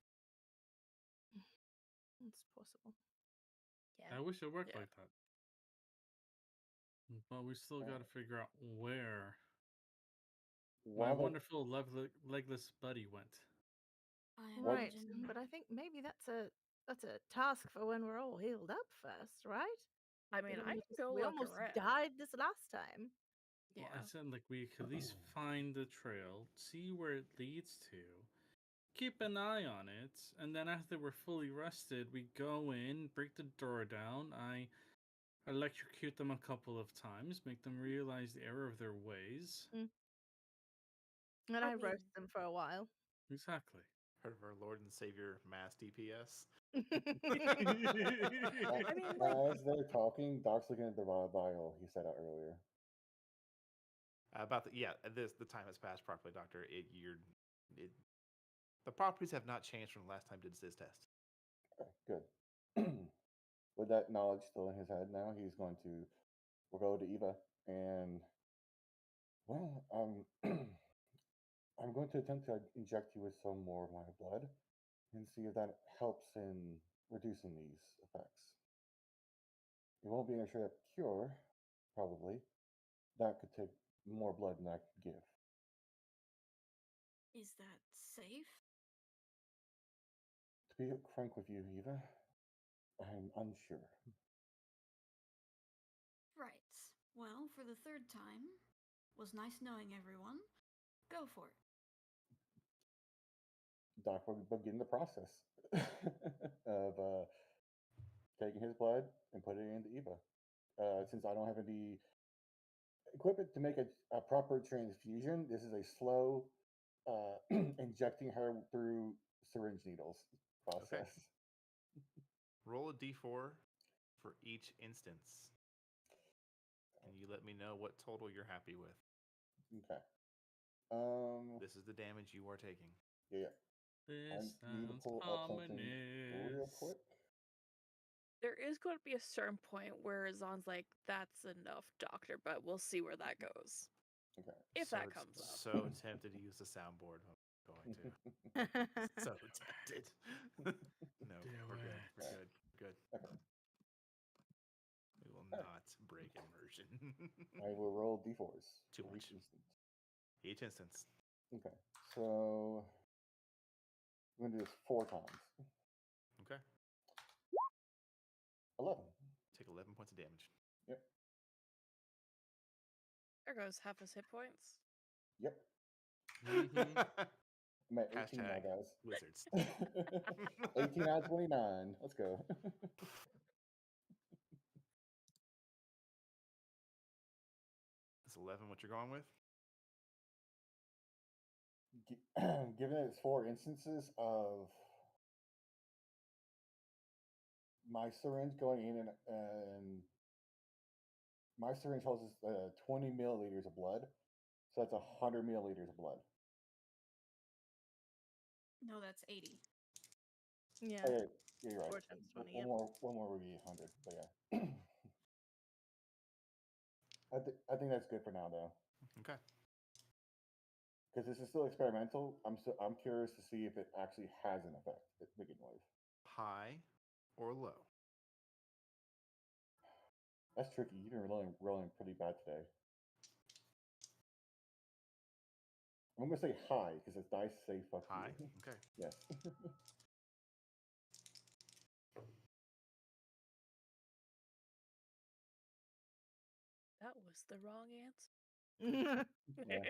It's possible. Yeah. I wish it worked Yeah. like that. But we still got to figure out where my While they're wonderful legless buddy went. I Right. imagine. But I think maybe that's a task for when we're all healed up first, right? I mean, I can go We look almost around. died this last time. Yeah. Well, I said like we could at least find the trail, see where it leads to, keep an eye on it, and then after we're fully rested, we go in, break the door down. I electrocute them a couple of times, make them realize the error of their ways. And I I mean- roast them for a while. Exactly. Heard of our Lord and Savior mass DPS? I mean, like, as they're talking, Doc's looking at the vial he set out earlier. The time has passed properly, Doctor. The properties have not changed from the last time did this test. Okay, good. With that knowledge still in his head now, we'll go to Eva and, well, I'm going to attempt to inject you with some more of my blood and see if that helps in reducing these effects. It won't be a straight up cure, probably. That could take more blood than I could give. Is that safe? To be frank with you, Eva, I'm unsure. Right. Well, for the third time, was nice knowing everyone. Go for it. Doc will begin the process of taking his blood and putting it into Eva. Since I don't have any equipment to make a proper transfusion, this is a slow injecting her through syringe needles process. Roll a d4 for each instance. And you let me know what total you're happy with. Okay. This is the damage you are taking. Yeah. I This need to sounds pull up something real ominous. quick. There is going to be a certain point where Zon's like, that's enough, doctor, but we'll see where that goes. Okay. If that it's comes up. So tempted to use the soundboard. I'm going to. So tempted. No, Do we're good. it. We're good. We're good. Okay. We will Alright. not break immersion. I will roll d4s. Too for much. each instance. Each instance. Okay. So I'm gonna do this 4 times. Okay. 11. Take 11 points of damage. Yep. There goes half his hit points. Yep. Mhm. I'm at 18 now, Hashtag guys. wizards. 18 out of 29. Let's go. Is 11 what you're going with? Given that it's 4 instances of my syringe going in and my syringe holds 20 milliliters of blood, so that's 100 milliliters of blood. No, that's 80. Yeah. Oh, yeah, you're right. 4 times 20, One yep. more would be 100, but yeah. I think that's good for now, though, Okay. because this is still experimental. I'm curious to see if it actually has an effect to begin with. High or low? That's tricky. You've been rolling pretty bad today. I'm gonna say high because it's dice say fuck High? you. Okay. Yes. That was the wrong answer. Yeah.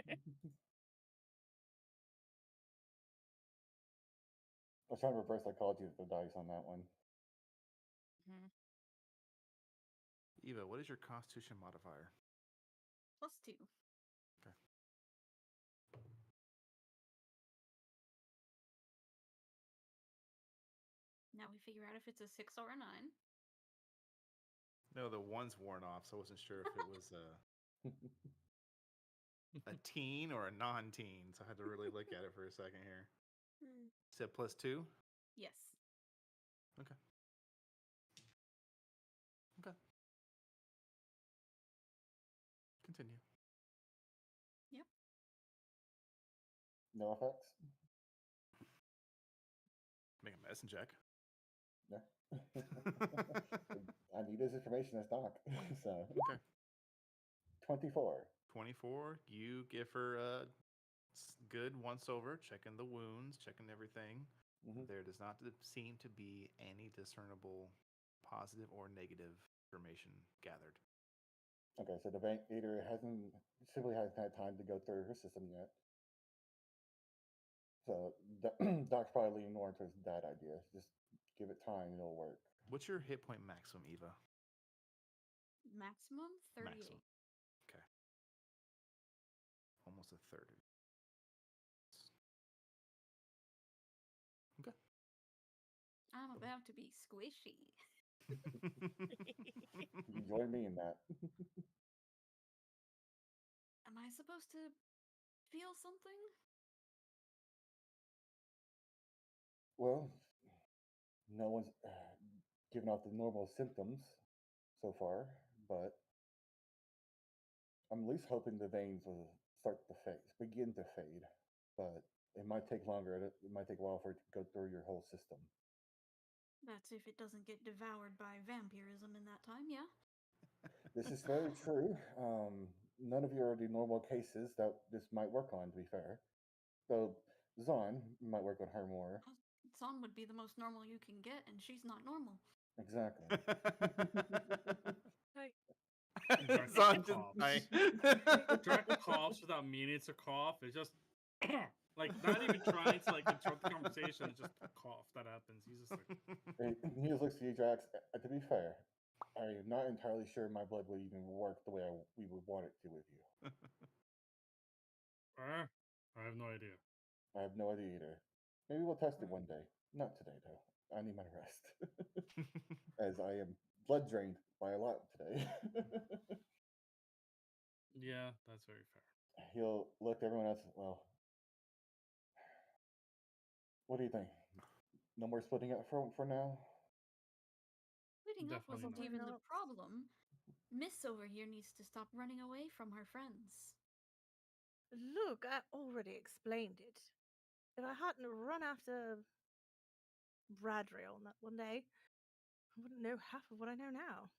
I was trying to reverse psychology of the dice on that one. Mhm. Eva, what is your constitution modifier? +2. Okay. Now we figure out if it's a 6 or a 9. No, the one's worn off, so I wasn't sure if it was a teen or a non-teen, so I had to really look at it for a second here. Hmm. Said +2? Yes. Okay. Okay. Continue. Yep. No effects. Make a medicine check. Yeah. I need this information as doc. So Okay. 24. 24. You give her a good once over, checking the wounds, checking everything. Mhm. There does not seem to be any discernible positive or negative information gathered. Okay, so the bank eater simply hasn't had time to go through her system yet. So doc's probably leaning more towards that idea. Just give it time, it'll work. What's your hit point maximum, Eva? Maximum 38. Maximum. Okay. Almost a third. Okay. I'm about to be squishy. You can join me in that. Am I supposed to feel something? Well, no one's given off the normal symptoms so far, but I'm at least hoping the veins will begin to fade. But it might take longer. It might take a while for it to go through your whole system. That's if it doesn't get devoured by vampirism in that time, yeah? This is very true. None of you are the normal cases that this might work on, to be fair. So Zon might work on her more. Son would be the most normal you can get, and she's not normal. Exactly. Hi. Zon just coughs. I Drac coughs without meaning to cough. It's just like not even trying to like interrupt the conversation. It's just a cough that happens. He's just like, He just looks at you, Drax. To be fair, I'm not entirely sure my blood would even work the way we would want it to with you. I have no idea. I have no idea either. Maybe we'll test it one day. Not today, though. I need my rest, as I am blood drained by a lot today. Yeah, that's very fair. He'll look at everyone else. Well, what do you think? No more splitting up for now. Splitting up Definitely wasn't not. even the Nope. problem. Miss over here needs to stop running away from her friends. Look, I already explained it. If I hadn't run after Bradriel on that one day, I wouldn't know half of what I know now.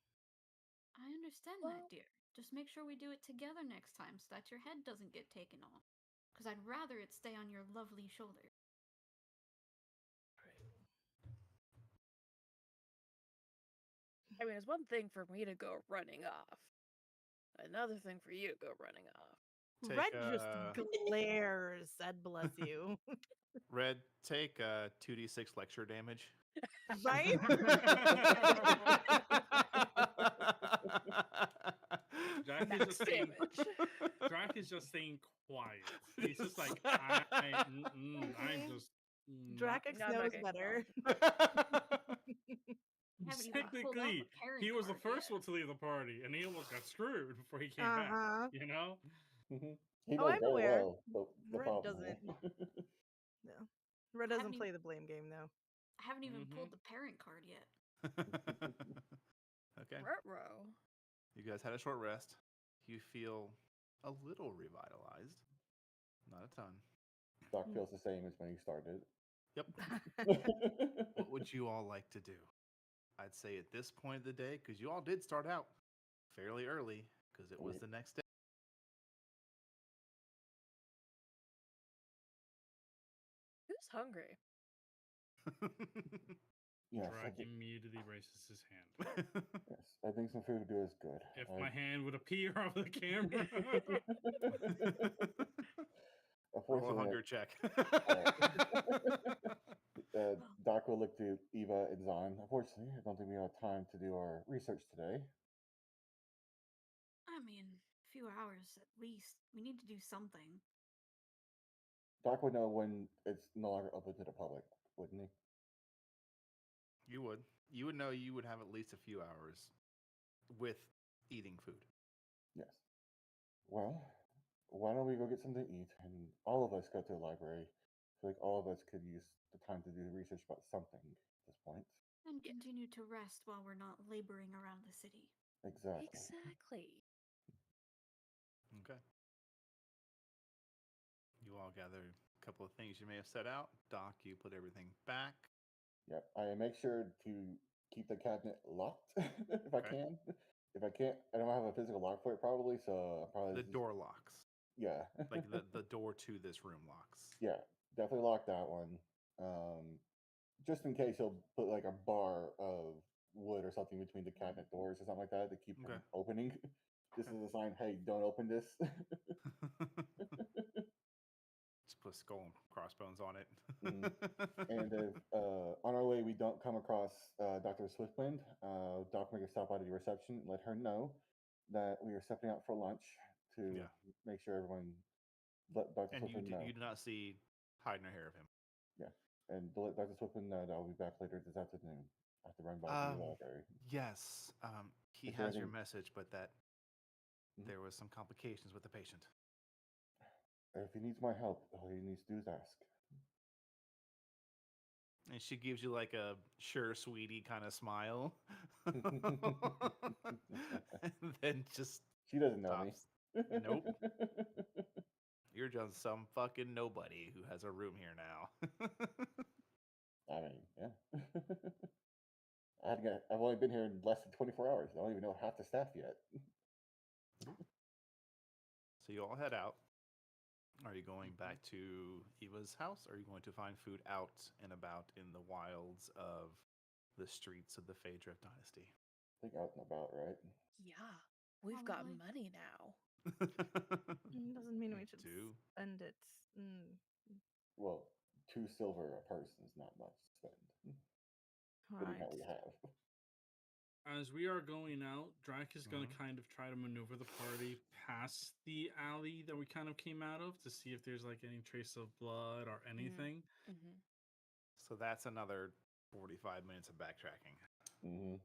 I understand Well- that, dear. Just make sure we do it together next time so that your head doesn't get taken off. Because I'd rather it stay on your lovely shoulder. I mean, it's one thing for me to go running off. Another thing for you to go running off. Take, Red just glares, said bless you. Red, take 2d6 lecture damage. Right? Drac is Max just staying. damage. Drac is just staying quiet. He's just like I'm just. Drakex I'm not knows getting better. I haven't even pulled out Technically, the parent he was the card first yet. one to leave the party, and he almost got screwed before he came back. Uh-huh. You know? He Oh, knows I'm very aware. well the Red problem. doesn't. No. Red I doesn't haven't play the blame game, though. I haven't even Mhm. pulled the parent card yet. Okay. Ruh-roh. You guys had a short rest. You feel a little revitalized. Not a ton. Doc feels the same as when he started. Yep. What would you all like to do? I'd say at this point of the day, because you all did start out fairly early, because it was the next day. Who's hungry? Yes, Drac immediately raises his hand. yes, I think some food to do is good. If my hand would appear over the camera. Roll a Unfortunately, hunger check. Doc will look to Eva and Zahn. Unfortunately, I don't think we have time to do our research today. I mean, a few hours at least. We need to do something. Doc would know when it's no longer open to the public, wouldn't he? You would. You would know you would have at least a few hours with eating food. Yes. Well, why don't we go get something to eat and all of us go to the library? I feel like all of us could use the time to do research about something at this point. And continue to rest while we're not laboring around the city. Exactly. Exactly. Okay. You all gathered a couple of things you may have set out. Doc, you put everything back. Yep. I make sure to keep the cabinet locked if I Okay. can. If I can't, I don't have a physical lock for it probably, so I'll probably The just- door locks. Yeah. Like the door to this room locks. Yeah, definitely lock that one. Just in case he'll put like a bar of wood or something between the cabinet doors or something like that to keep from Okay. opening. This Okay. is a sign, hey, don't open this. Just put skull and crossbones on it. And if on our way we don't come across Dr. Swiftwind, Doc make a stop out at the reception and let her know that we are stepping out for lunch to Yeah. make sure everyone let Dr. And Swiftwind know. you do not see hide nor hair of him. Yeah. And to let Dr. Swiftwind know that I'll be back later this afternoon. I have to run by the library. Yes. He Is there has your anything- message, but that Mhm. there was some complications with the patient. If he needs my help, all he needs to do is ask. And she gives you like a sure, sweetie kind of smile. And then just She doesn't know stops. me. Nope. You're just some fucking nobody who has a room here now. I mean, yeah. I've only been here in less than 24 hours. I don't even know half the staff yet. So you all head out. Are you going back to Eva's house? Or are you going to find food out and about in the wilds of the streets of the Phaedrift Dynasty? I think out and about, right? Yeah. We've got Probably. money now. Doesn't mean we You should do. spend it. Well, 2 silver a person is not much to spend. What do you Right. know we have? As we are going out, Drac is going to Mhm. kind of try to maneuver the party past the alley that we kind of came out of to see if there's like any trace of blood or anything. Mm-hmm. So that's another 45 minutes of backtracking. Mm-hmm.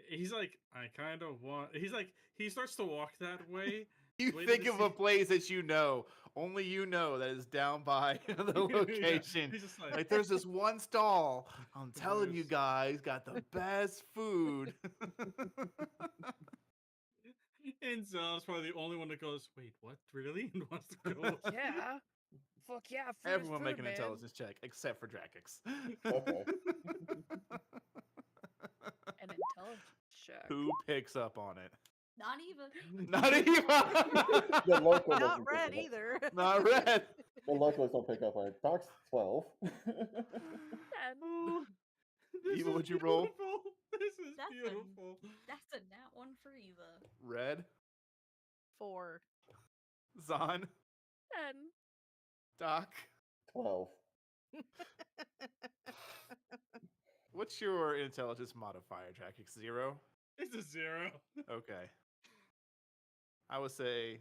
He's like, I kind of want. He's like, he starts to walk that way. You waiting think to of a see- place that you know, only you know, that is down by the Yeah, location. he's just Like, there's this one stall. I'm telling you There's- guys, got the best food. And Zell's probably the only one that goes, wait, what? Really? And wants to go. Yeah. Fuck yeah. Food Everyone is make food, an man. intelligence check, except for Drakix. Okay. An intelligence check. Who picks up on it? Not even. Not even. The local Not doesn't pick red it up. either. Not red. The locals don't pick up on it. Doc's 12. 10. This Eva, is what'd you roll? beautiful. This is That's beautiful. That's a nat one for Eva. Red. 4. Zahn. 10. Doc. 12. What's your intelligence modifier, Drakix? 0? It's a 0. Okay. I would say,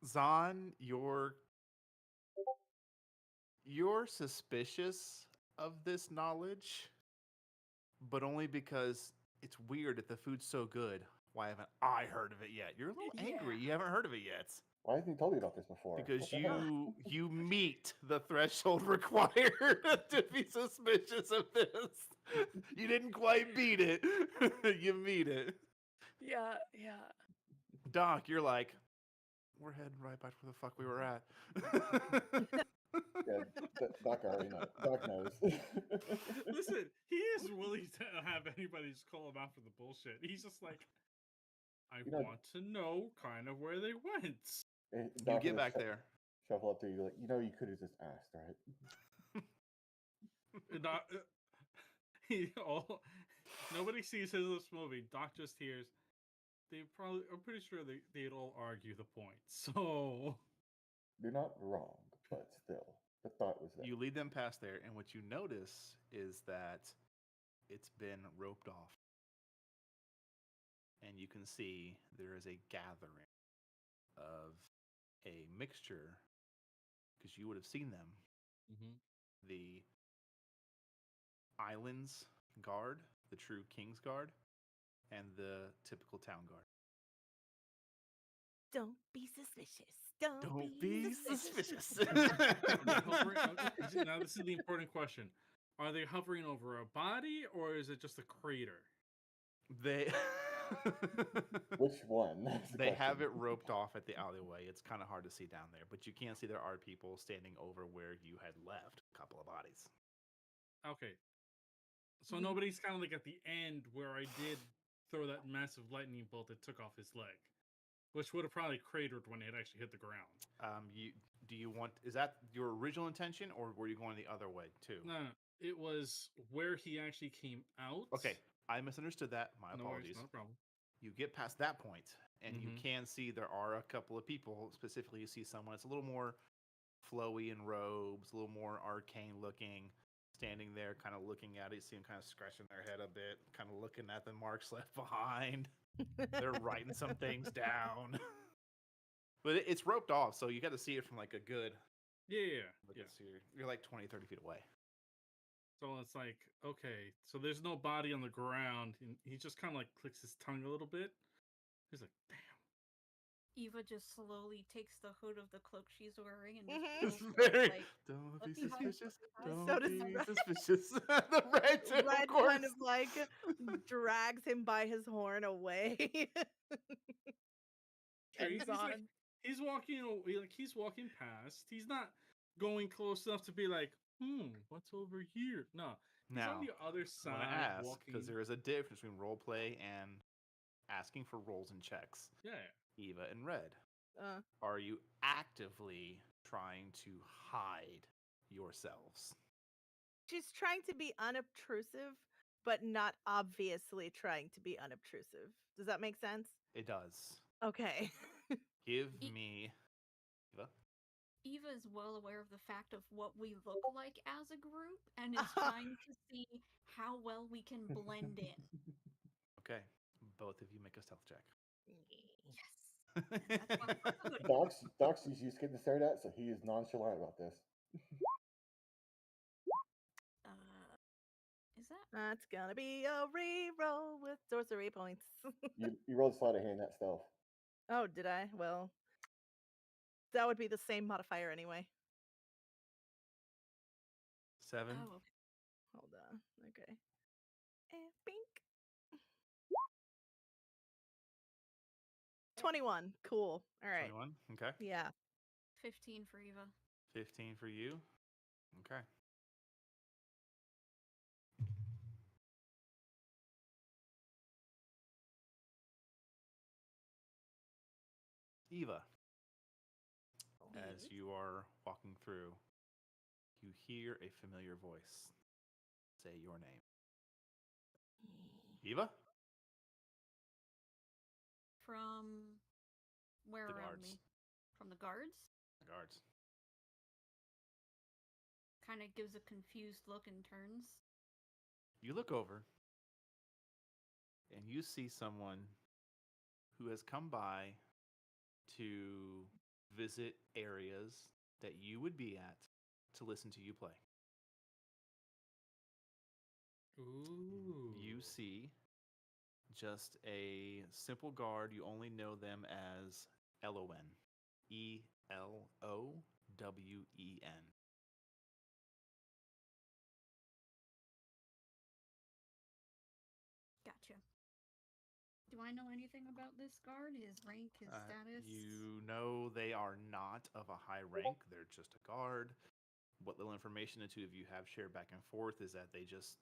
Zahn, you're suspicious of this knowledge, but only because it's weird that the food's so good. Why haven't I heard of it yet? You're a little angry. Yeah. You haven't heard of it yet. Why hasn't he told you about this before? Because What the hell? you meet the threshold required to be suspicious of this. You didn't quite beat it. You meet it. Yeah. Doc, you're like, we're heading right back where the fuck we were at. Yeah, Doc already knows. Doc knows. Listen, he is willing to have anybody just call him out for the bullshit. He's just like, I You know- want to know kind of where they went. You Doc get will back there. Shuffle up to you, like, you could have just asked, right? Not, nobody sees his this movie. Doc just hears. I'm pretty sure they'd all argue the point. So You're not wrong, but still, the thought was there. You lead them past there, and what you notice is that it's been roped off. And you can see there is a gathering of a mixture, because you would have seen them. The Islands Guard, the true King's Guard, and the typical town guard. Don't be suspicious. Don't be suspicious. Are they hovering, now this is the important question: are they hovering over a body, or is it just a crater? They Which one? That's the they have question. it roped off at the alleyway. It's kind of hard to see down there, but you can see there are people standing over where you had left a couple of bodies. Okay, so Mhm. nobody's kind of like at the end where I did throw that massive lightning bolt that took off his leg, which would have probably cratered when it actually hit the ground. Is that your original intention, or were you going the other way too? No, it was where he actually came out. Okay, I misunderstood that. My No worries, apologies. not a problem. You get past that point, and you Mhm. can see there are a couple of people. Specifically, you see someone that's a little more flowy in robes, a little more arcane looking, standing there, kind of looking at it. You see them kind of scratching their head a bit, kind of looking at the marks left behind. They're writing some things down. But it's roped off, so you got to see it from like a good. Yeah. You're like 20, 30 feet away. So it's like, okay, so there's no body on the ground, and he just kind of like clicks his tongue a little bit. He's like, damn. Eva just slowly takes the hood of the cloak she's wearing and Mhm. just It's pulls it, very. like, Don't look be behind suspicious. her. Don't So does be Red. suspicious. The red, too, Red of course. kind of like drags him by his horn away. Sure, And he's like, Zahn. he's walking past. He's not going close enough to be like, what's over here? No, he's Now, on the other I want side to ask, walking. because there is a difference between role play and asking for rolls and checks. Yeah. Eva and Red, Uh, are you actively trying to hide yourselves? she's trying to be unobtrusive, but not obviously trying to be unobtrusive. Does that make sense? It does. Okay. Give E- me, Eva. Eva is well aware of the fact of what we look like as a group and is trying to see how well we can blend in. Okay, both of you make a stealth check. Yes. That's why I put the hood on. Doc's used to getting stared at, so he is nonchalant about this. Is that That's gonna be a reroll with sorcery points. You rolled sleight of hand that stealth. Oh, did I? Well, that would be the same modifier anyway. 7. Oh, okay. Hold on. Okay. And bink. 21. Cool. All right. 21. Okay. Yeah. 15 for Eva. 15 for you. Okay. Eva, as Yes. you are walking through, you hear a familiar voice say your name. Eva? From where The around guards. me? From the guards? The guards. Kind of gives a confused look and turns. You look over and you see someone who has come by to visit areas that you would be at to listen to you play. Ooh. You see just a simple guard. You only know them as Elowen. Elowen. Gotcha. Do I know anything about this guard? His rank, his status? You know they are not of a high rank. They're just a guard. What little information the two of you have shared back and forth is that they just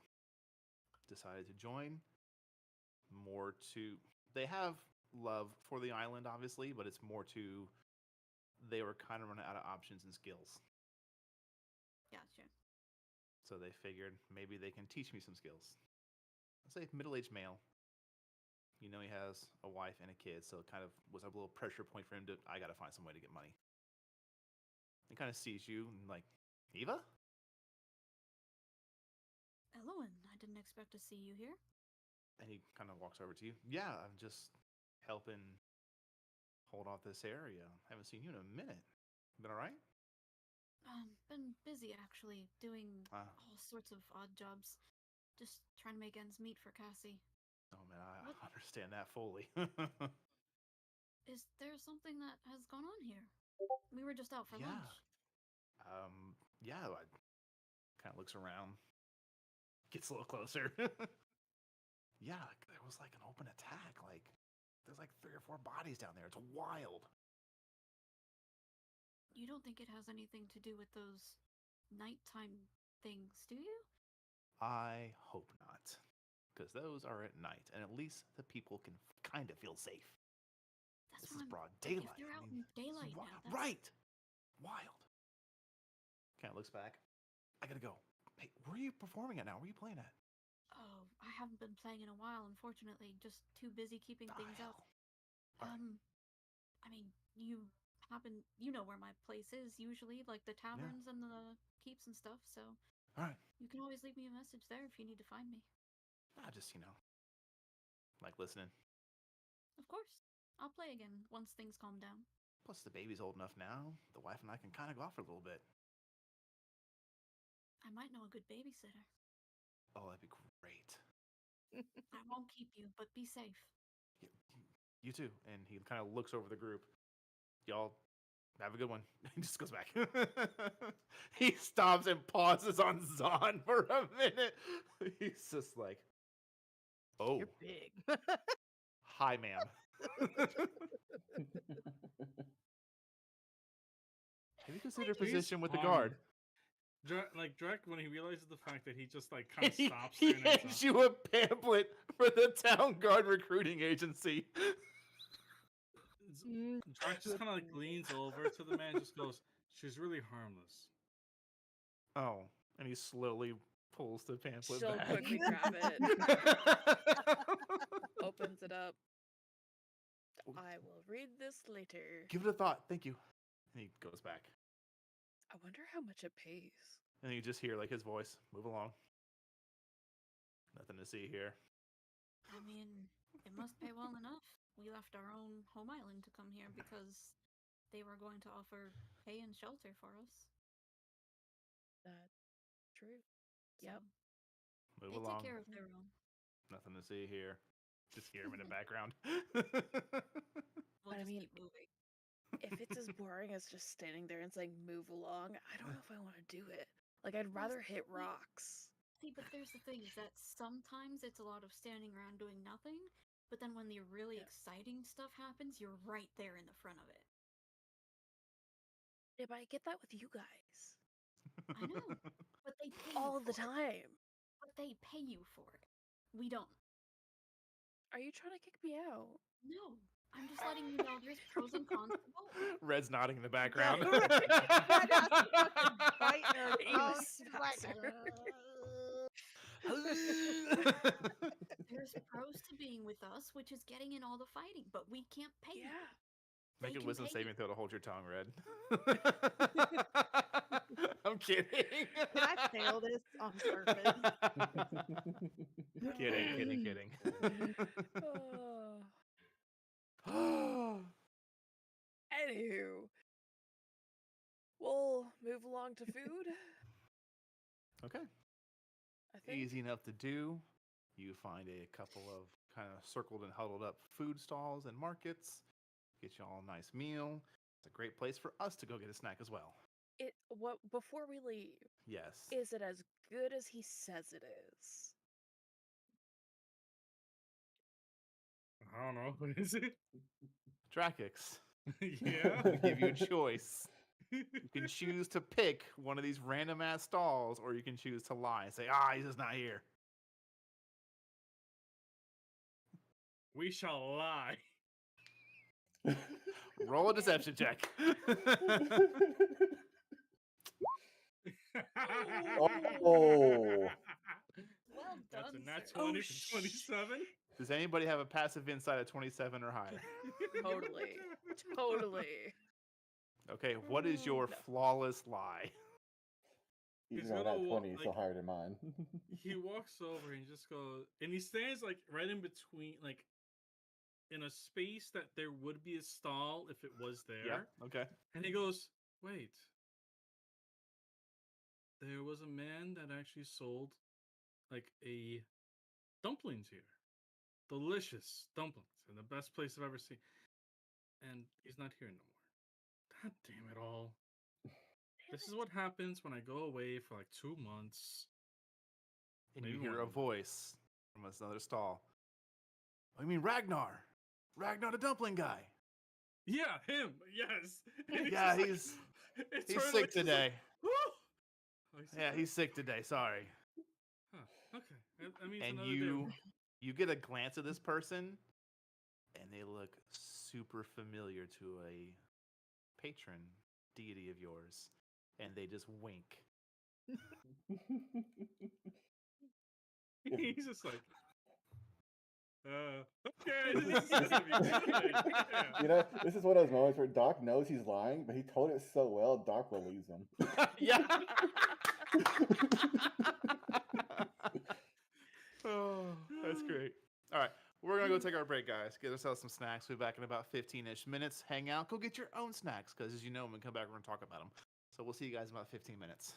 decided to join. More to, they have love for the island, obviously, but it's more to, they were kind of running out of options and skills. Gotcha. So they figured maybe they can teach me some skills. I'll say middle-aged male. You know he has a wife and a kid, so it kind of was a little pressure point for him to, I gotta find some way to get money. He kind of sees you and like, Eva? Elowen, I didn't expect to see you here. And he kind of walks over to you. Yeah, I'm just helping hold off this area. Haven't seen you in a minute. Been all right? Been busy actually, doing Ah. all sorts of odd jobs. Just trying to make ends meet for Cassie. Oh man, I What? understand that fully. Is there something that has gone on here? We were just out for Yeah. lunch. Yeah, I kind of looks around, gets a little closer. Yeah, there was like an open attack. Like, there's like 3 or 4 bodies down there. It's wild. You don't think it has anything to do with those nighttime things, do you? I hope not, because those are at night, and at least the people can kind of feel safe. That's This what is I'm. broad Like, daylight. if they're I out mean, in daylight now, that's... right? Wild. Kind of looks back. I gotta go. Hey, where are you performing at now? Where are you playing at? Oh, I haven't been playing in a while, unfortunately. Just too busy keeping things up. All right. I mean, you know where my place is usually, like the taverns and the keeps and stuff, so All right. you can always leave me a message there if you need to find me. I just, like listening. Of course. I'll play again once things calm down. Plus, the baby's old enough now. The wife and I can kind of go off for a little bit. I might know a good babysitter. Oh, that'd be great. I won't keep you, but be safe. You too. And he kind of looks over the group. Y'all have a good one. He just goes back. He stops and pauses on Zahn for a minute. He's just like, oh, You're big. hi, ma'am. Have you considered a He's position with the fun. guard? Drek, when he realizes the fact that he just like kind of He stops he there and it's hands you a pamphlet for the town guard recruiting agency. Drek just kind of like leans over to the man, and just goes, "She's really harmless." Oh, and he slowly pulls the pamphlet She'll back. quickly grab it, opens it up. I will read this later. Give it a thought. Thank you. And he goes back. I wonder how much it pays. And you just hear like his voice, move along. Nothing to see here. I mean, it must pay well enough. We left our own home island to come here because they were going to offer pay and shelter for us. That's true. So, Yep. Move They along. take care of their own. Nothing to see here. Just hear him in the background. We'll I just mean, keep moving. if it's as boring as just standing there and saying move along, I don't know if I want to do it. Like, I'd rather hit rocks. See, but there's the thing is that sometimes it's a lot of standing around doing nothing, but then when the really Yeah. exciting stuff happens, you're right there in the front of it. Yeah, but I get that with you guys. I know, but they pay you All the for it. time. But they pay you for it. We don't. Are you trying to kick me out? No, I'm just letting you know there's pros and cons to both. Red's nodding in the background. Red has to fucking bite her You tongue. She's like, There's pros to being with us, which is getting in all the fighting, but we can't pay you. Yeah. Make a They can wisdom pay saving you. throw to hold your tongue, Red. I'm kidding. Did I fail this on purpose? Kidding. Anywho, we'll move along to food. Okay. I think. Easy enough to do. You find a couple of kind of circled and huddled up food stalls and markets. Get you all a nice meal. It's a great place for us to go get a snack as well. Before we leave, Yes. is it as good as he says it is? I don't know. What is it? Drakix. Yeah. We give you a choice. You can choose to pick one of these random ass stalls, or you can choose to lie and say, he's just not here. We shall lie. Roll a deception check. Oh. Well That's a done, nat sir. 20 Oh, for 27. Does anybody have a passive insight of 27 or higher? Totally. Totally. Okay, what is your No. flawless lie? He's He's on gonna that walk, 20, so like- higher than mine. He walks over and just goes, and he stands like right in between, like in a space that there would be a stall if it was there. Yeah, okay. And he goes, wait. There was a man that actually sold like a dumplings here. Delicious dumplings. And the best place I've ever seen. And he's not here no more. God damn it all. This is what happens when I go away for like 2 months. And Maybe you hear more a than that. voice from another stall. Oh, you mean Ragnar? Ragnar the dumpling guy. Yeah, him. Yes. And Yeah, just like- it's he's sort of sick like- he's like, today. "Woo!" Oh, sick Yeah, today? he's sick today. Sorry. Huh. Okay. That means And another you get a glance at this person, and they look super familiar to a patron deity of yours, and they just wink. day. He's just like, okay. This is gonna be good. Yeah. You know, this is one of those moments where Doc knows he's lying, but he told it so well, Doc believes him. Yeah. Oh, that's great. All right, we're gonna go take our break, guys. Get ourselves some snacks. We'll be back in about 15-ish minutes. Hang out. Go get your own snacks, because as you know, when we come back, we're gonna talk about them. So we'll see you guys in about 15 minutes.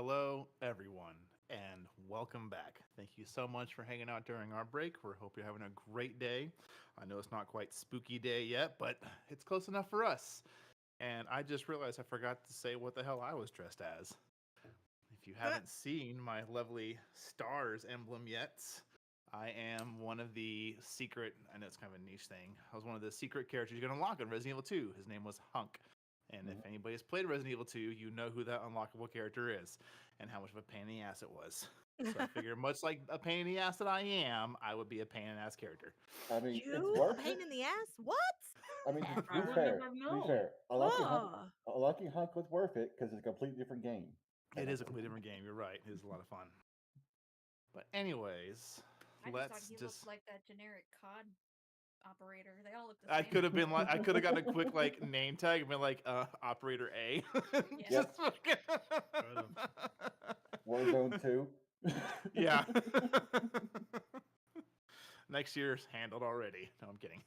Hello, everyone, and welcome back. Thank you so much for hanging out during our break. We hope you're having a great day. I know it's not quite spooky day yet, but it's close enough for us. And I just realized I forgot to say what the hell I was dressed as. If you haven't seen my lovely stars emblem yet, I am one of the secret, I know it's kind of a niche thing. I was one of the secret characters you're going to unlock in Resident Evil 2. His name was Hunk. And if anybody's played Resident Evil 2, you know who that unlockable character is and how much of a pain in the ass it was. So I figure, much like a pain in the ass that I am, I would be a pain in the ass character. I mean, it's You worth pain it. in the ass? What? I mean, to I be would fair, never have to be known. fair, Ugh. Unlocking Hunk was worth it because it's a completely different game. It is a completely different game. You're right. It is a lot of fun. But anyways, I just thought let's he just. looked like that generic COD operator. They all look the same. I could have been like, I could have gotten a quick like name tag and been like, Operator A. Yeah. Just fucking- Warzone 2. Yeah. Next year's handled already. No, I'm kidding.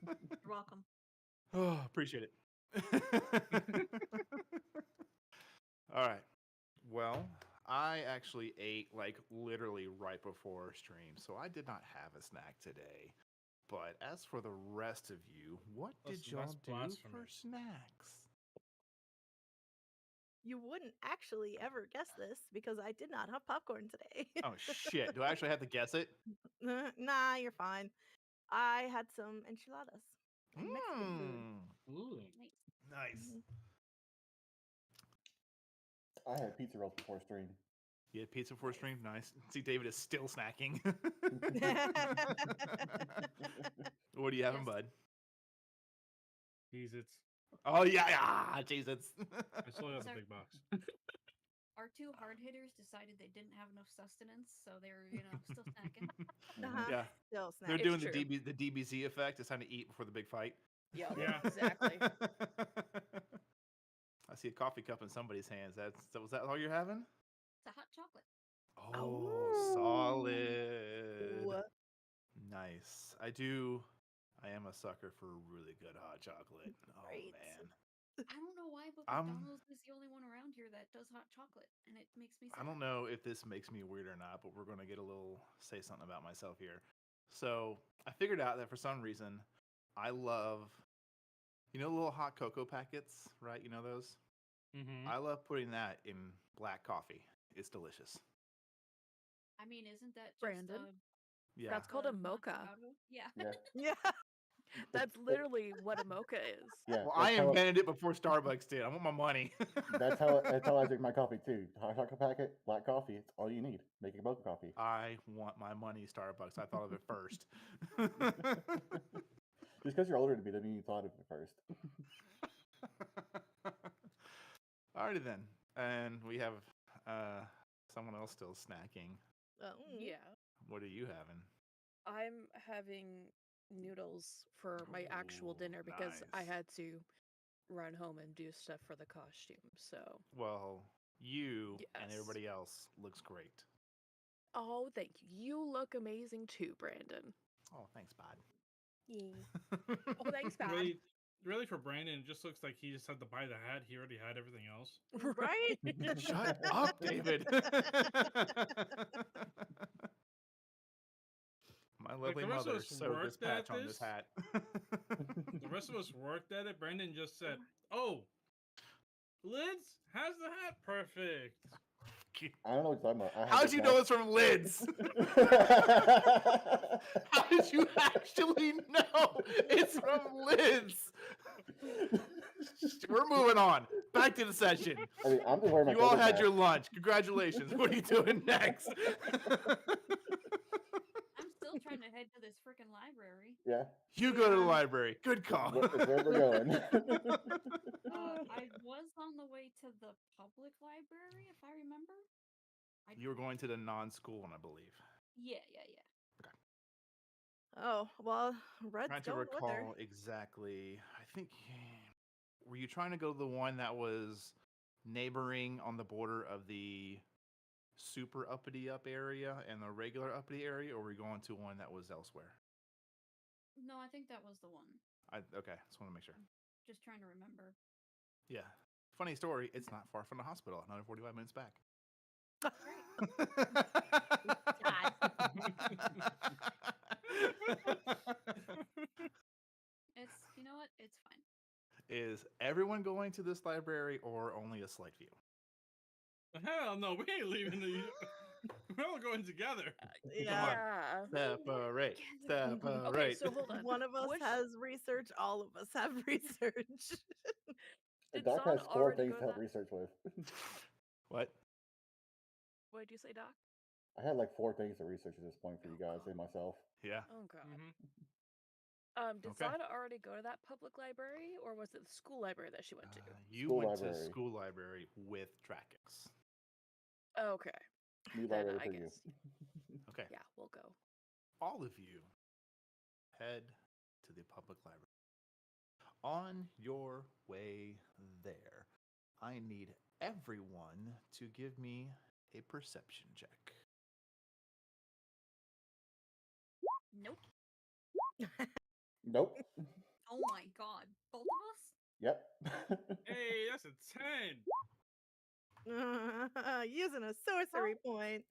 You're welcome. Oh, appreciate it. All right. Well, I actually ate like literally right before stream, so I did not have a snack today. But as for the rest of you, what did Listen, y'all that's do blasphemy. for snacks? You wouldn't actually ever guess this because I did not have popcorn today. Oh shit! Do I actually have to guess it? Nah, you're fine. I had some enchiladas and Mexican food. Ooh. Nice. Nice. I had pizza rolls before stream. You had pizza before stream? Nice. See, David is still snacking. What are you having, Yes. bud? Cheez-Its. Oh, yeah. Jesus. I still got the Sorry. big box. Our two hard hitters decided they didn't have enough sustenance, so they were, still snacking. Uh-huh. Yeah. Still They're snack. doing It's the the DBZ effect. It's time to eat before the big fight. Yeah, Yeah. exactly. I see a coffee cup in somebody's hands. Was that all you're having? It's a hot chocolate. Oh, solid. Ooh. Nice. I am a sucker for really good hot chocolate. Oh Great. man. I don't know why, but I'm- McDonald's is the only one around here that does hot chocolate, and it makes me sad. I don't know if this makes me weird or not, but we're going to get a little say something about myself here. So I figured out that for some reason, I love, little hot cocoa packets, right? You know those? Mm-hmm. I love putting that in black coffee. It's delicious. I mean, isn't that just Brandon? Yeah. That's called a the mocha. macchiato? Yeah. Yeah. Yeah. That's literally what a mocha is. Yeah. Well, I that's how- invented it before Starbucks did. I want my money. That's how I drink my coffee too. Hot chocolate packet, black coffee. It's all you need. Make a mocha coffee. I want my money, Starbucks. I thought of it first. Just because you're older than me doesn't mean you thought of it first. Alrighty then. And we have someone else still snacking. Yeah. What are you having? I'm having noodles for my actual Ooh, dinner because I nice. had to run home and do stuff for the costume. So, Well, you and Yes. everybody else looks great. oh, thank you. You look amazing too, Brandon. Oh, thanks, bud. Yeah. Oh, thanks, Bob. Really, for Brandon, it just looks like he just had to buy the hat. He already had everything else. Right? Shut up, David. My lovely the rest of mother us sewed this worked at patch on this this. hat. The rest of us worked at it. Brandon just said, "Oh, Lids has the hat perfect." I don't know what you're talking about. How did you know it's from Lids? How did you actually know it's from Lids? We're moving on. Back to the session. I mean, I'm just wearing my You all COVID had mask. your lunch. Congratulations. What are you doing next? I'm still trying to head to this freaking library. Yeah. You go to the library. Good call. It's where we're going. I was on the way to the public library, if I remember. You were going to the non-school one, I believe. Yeah. Oh, well, Red's Trying to going with her. recall exactly. I think. Were you trying to go to the one that was neighboring on the border of the super uppity up area and the regular uppity area, or were you going to one that was elsewhere? No, I think that was the one. Okay, just want to make sure. Just trying to remember. Yeah. funny story. It's not far from the hospital. Another 45 minutes back. It's, you know what? It's fine. Is everyone going to this library or only a slight few? Hell no, we ain't leaving the. We're all going together. Yeah. Separate. Together. Separate. Okay, so hold on. One of us Which- has research, all of us have research. Did Doc Zahn has 4 already things go to to help that? research with. What? What did you say, Doc? I had like 4 things to research at this point for you guys and myself. Yeah. Oh god. Did Okay. Zahn already go to that public library, or was it the school library that she went to? You School went to library. school library with Trackix. Okay. New Then library I for you. guess. Okay. Yeah, we'll go. All of you head to the public library. On your way there, I need everyone to give me a perception check. Nope. Nope. Oh my god. Both of us? Yep. Hey, that's a 10. Using a sorcery point.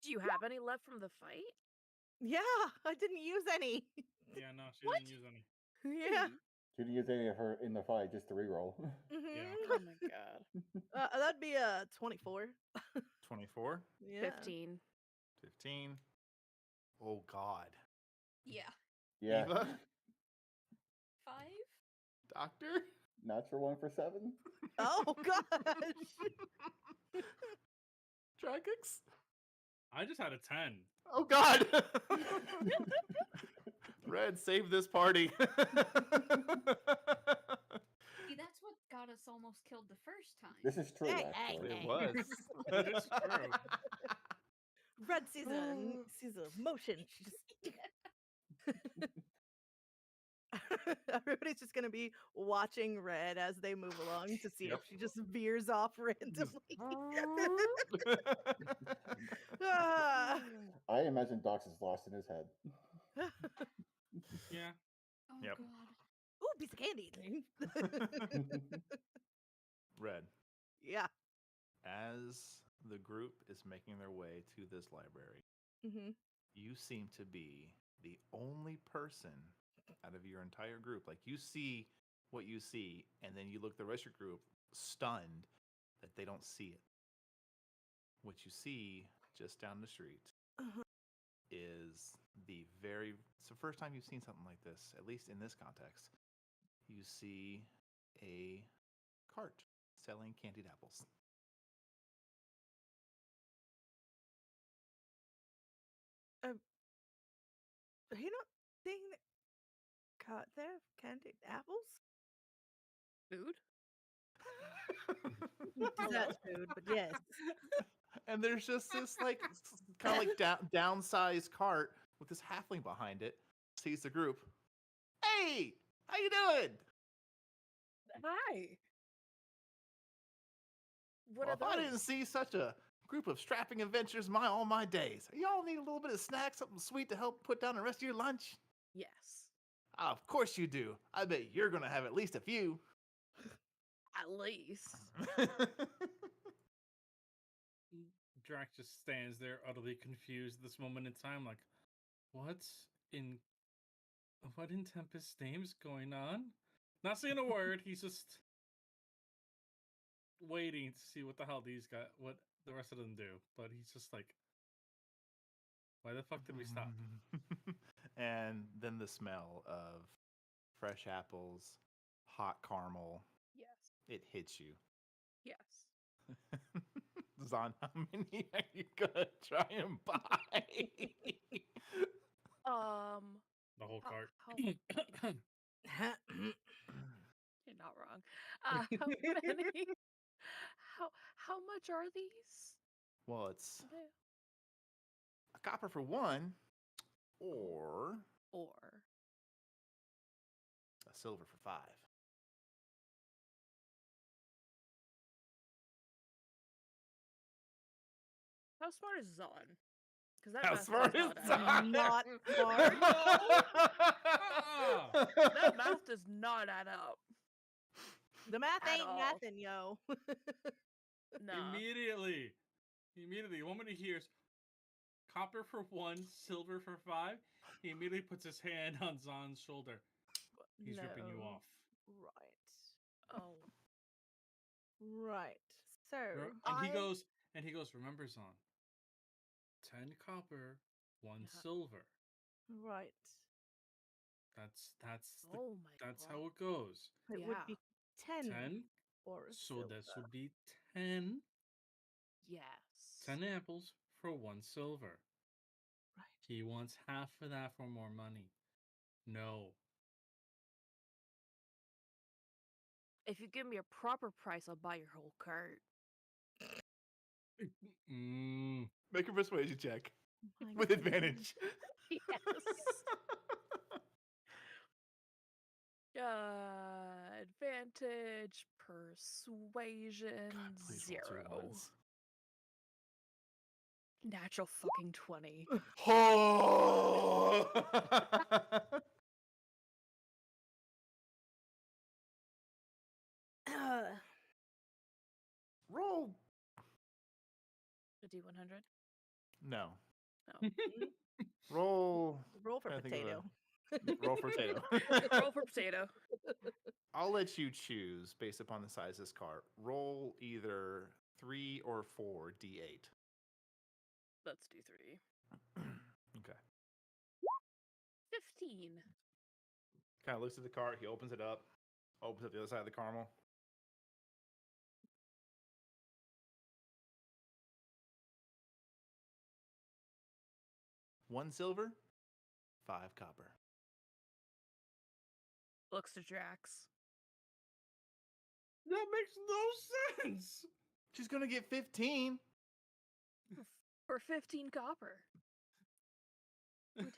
Do you have any left from the fight? Yeah, I didn't use any. Yeah, no, she What? didn't use any. Yeah. She didn't use any of her in the fight, just to reroll. Mhm. Yeah. Oh my god. That'd be a 24. 24, Yeah. 15. 15. Oh, God. Yeah. Yeah. Eva? 5? Doctor? Natural 1 for 7. Oh gosh. Trackix? I just had a 10. Oh, God. Red, save this party. See, that's what got us almost killed the first time. This is true, Hey, actually. It was. It is true. Red season motion. Everybody's just gonna be watching Red as they move along to see Yep. if she just veers off randomly. Ah. I imagine Dox is lost in his head. Yeah. Oh Yep. god. Ooh, piece of candy. Red, Yeah. as the group is making their way to this library, Hmm. you seem to be the only person out of your entire group. Like, you see what you see, and then you look at the rest of your group stunned that they don't see it. What you see just down the street is it's the first time you've seen something like this, at least in this context. You see a cart selling candied apples. Are you not seeing the cart there? Candied apples? Food? Dessert food, but yes. And there's just this like kind of like downsized cart with this halfling behind it. Sees the group. Hey, how you doing? Hi. What Well, are if I those? didn't see such a group of strapping adventurers all my days. Y'all need a little bit of snack, something sweet to help put down the rest of your lunch? Yes. Of course you do. I bet you're gonna have at least a few. At least. Drac just stands there utterly confused at this moment in time, like, what in Tempest's name's going on? Not saying a word, he's just waiting to see what the hell what the rest of them do. But he's just like, why the fuck did we stop? And then the smell of fresh apples, hot caramel, Yes. it hits you. Yes. Zahn, how many are you gonna try and buy? The whole How- cart. how- you're not wrong. How many? How much are these? Well, it's Okay. a copper for one, or Or a silver for 5. how smart is Zahn? Because that How math smart does is not add up. Zahn? Not smart. That math does does not add up. The math At ain't all. nothing, yo. No. Immediately, the moment he hears copper for 1, silver for 5, he immediately puts his hand on Zon's shoulder. He's ripping you No. off. Right. Oh. Right. So And he goes, remember, Zon, 10 copper, 1 Yeah. silver. Right. That's Oh my that's god. how it goes. It would be 10 10. or a So silver. this would be 10 Yes. apples for 1 silver. Right. He wants half of that for more money. No. If you give me a proper price, I'll buy your whole cart. Make a persuasion check My with goodness. advantage. Yes. Advantage, persuasion, God, please roll 2 0. ones. Natural fucking 20. Oh! Roll. A D100? No. No. Roll. Roll for Trying to think of potato. Roll for potato. Roll for potato. I'll let you choose based upon the size of this cart. Roll either 3 or 4 d8. Let's do 3. Okay. 15. Kind of looks at the cart. He opens it up. Opens up the other side of the caramel. One silver, 5 copper. Looks to Drax. That makes no sense. She's gonna get 15. For 15 copper. Ooh, Just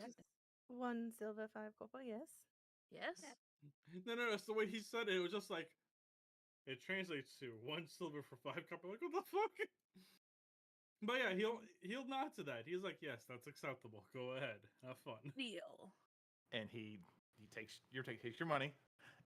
10. 1 silver, 5 copper, yes. Yes? No, it's the way he said it. It was just like, it translates to 1 silver for 5 copper. Like, what the fuck? But yeah, he'll nod to that. He's like, yes, that's acceptable. Go ahead, have fun. Deal. And he takes your money.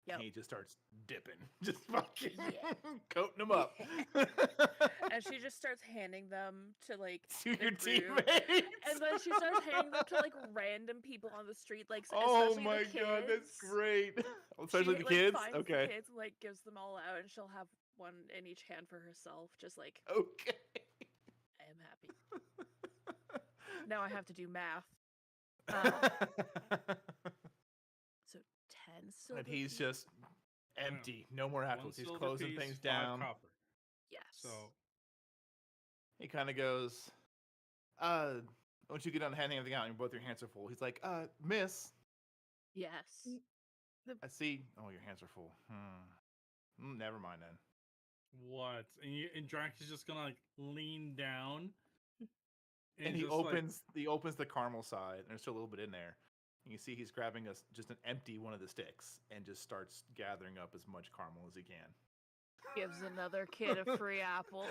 Yep. And he just starts dipping. Just fucking Yeah. coating them up. And she just starts handing them to like To the your group. teammates. And then she starts handing them to like random people on the street, like Oh especially my the kids. god, that's great. Especially She, the kids? Finds Okay. the kids and like gives them all out, and she'll have one in each hand for herself. Just like, Okay. I am happy. Now I have to do math. So 10 silver. And he's pieces. just empty. No more 1 apples. He's silver closing piece, things 5 down. copper. Yes. So He kind of goes, once you get done handing everything out and both your hands are full, he's like, miss, Yes. I see. Oh, your hands are full. Never mind then. what? And Drax is just gonna like lean down, And he just, opens the caramel side, and there's still a little bit in there. And you see he's grabbing just an empty one of the sticks and just starts gathering up as much caramel as he can. Gives another kid a free apple.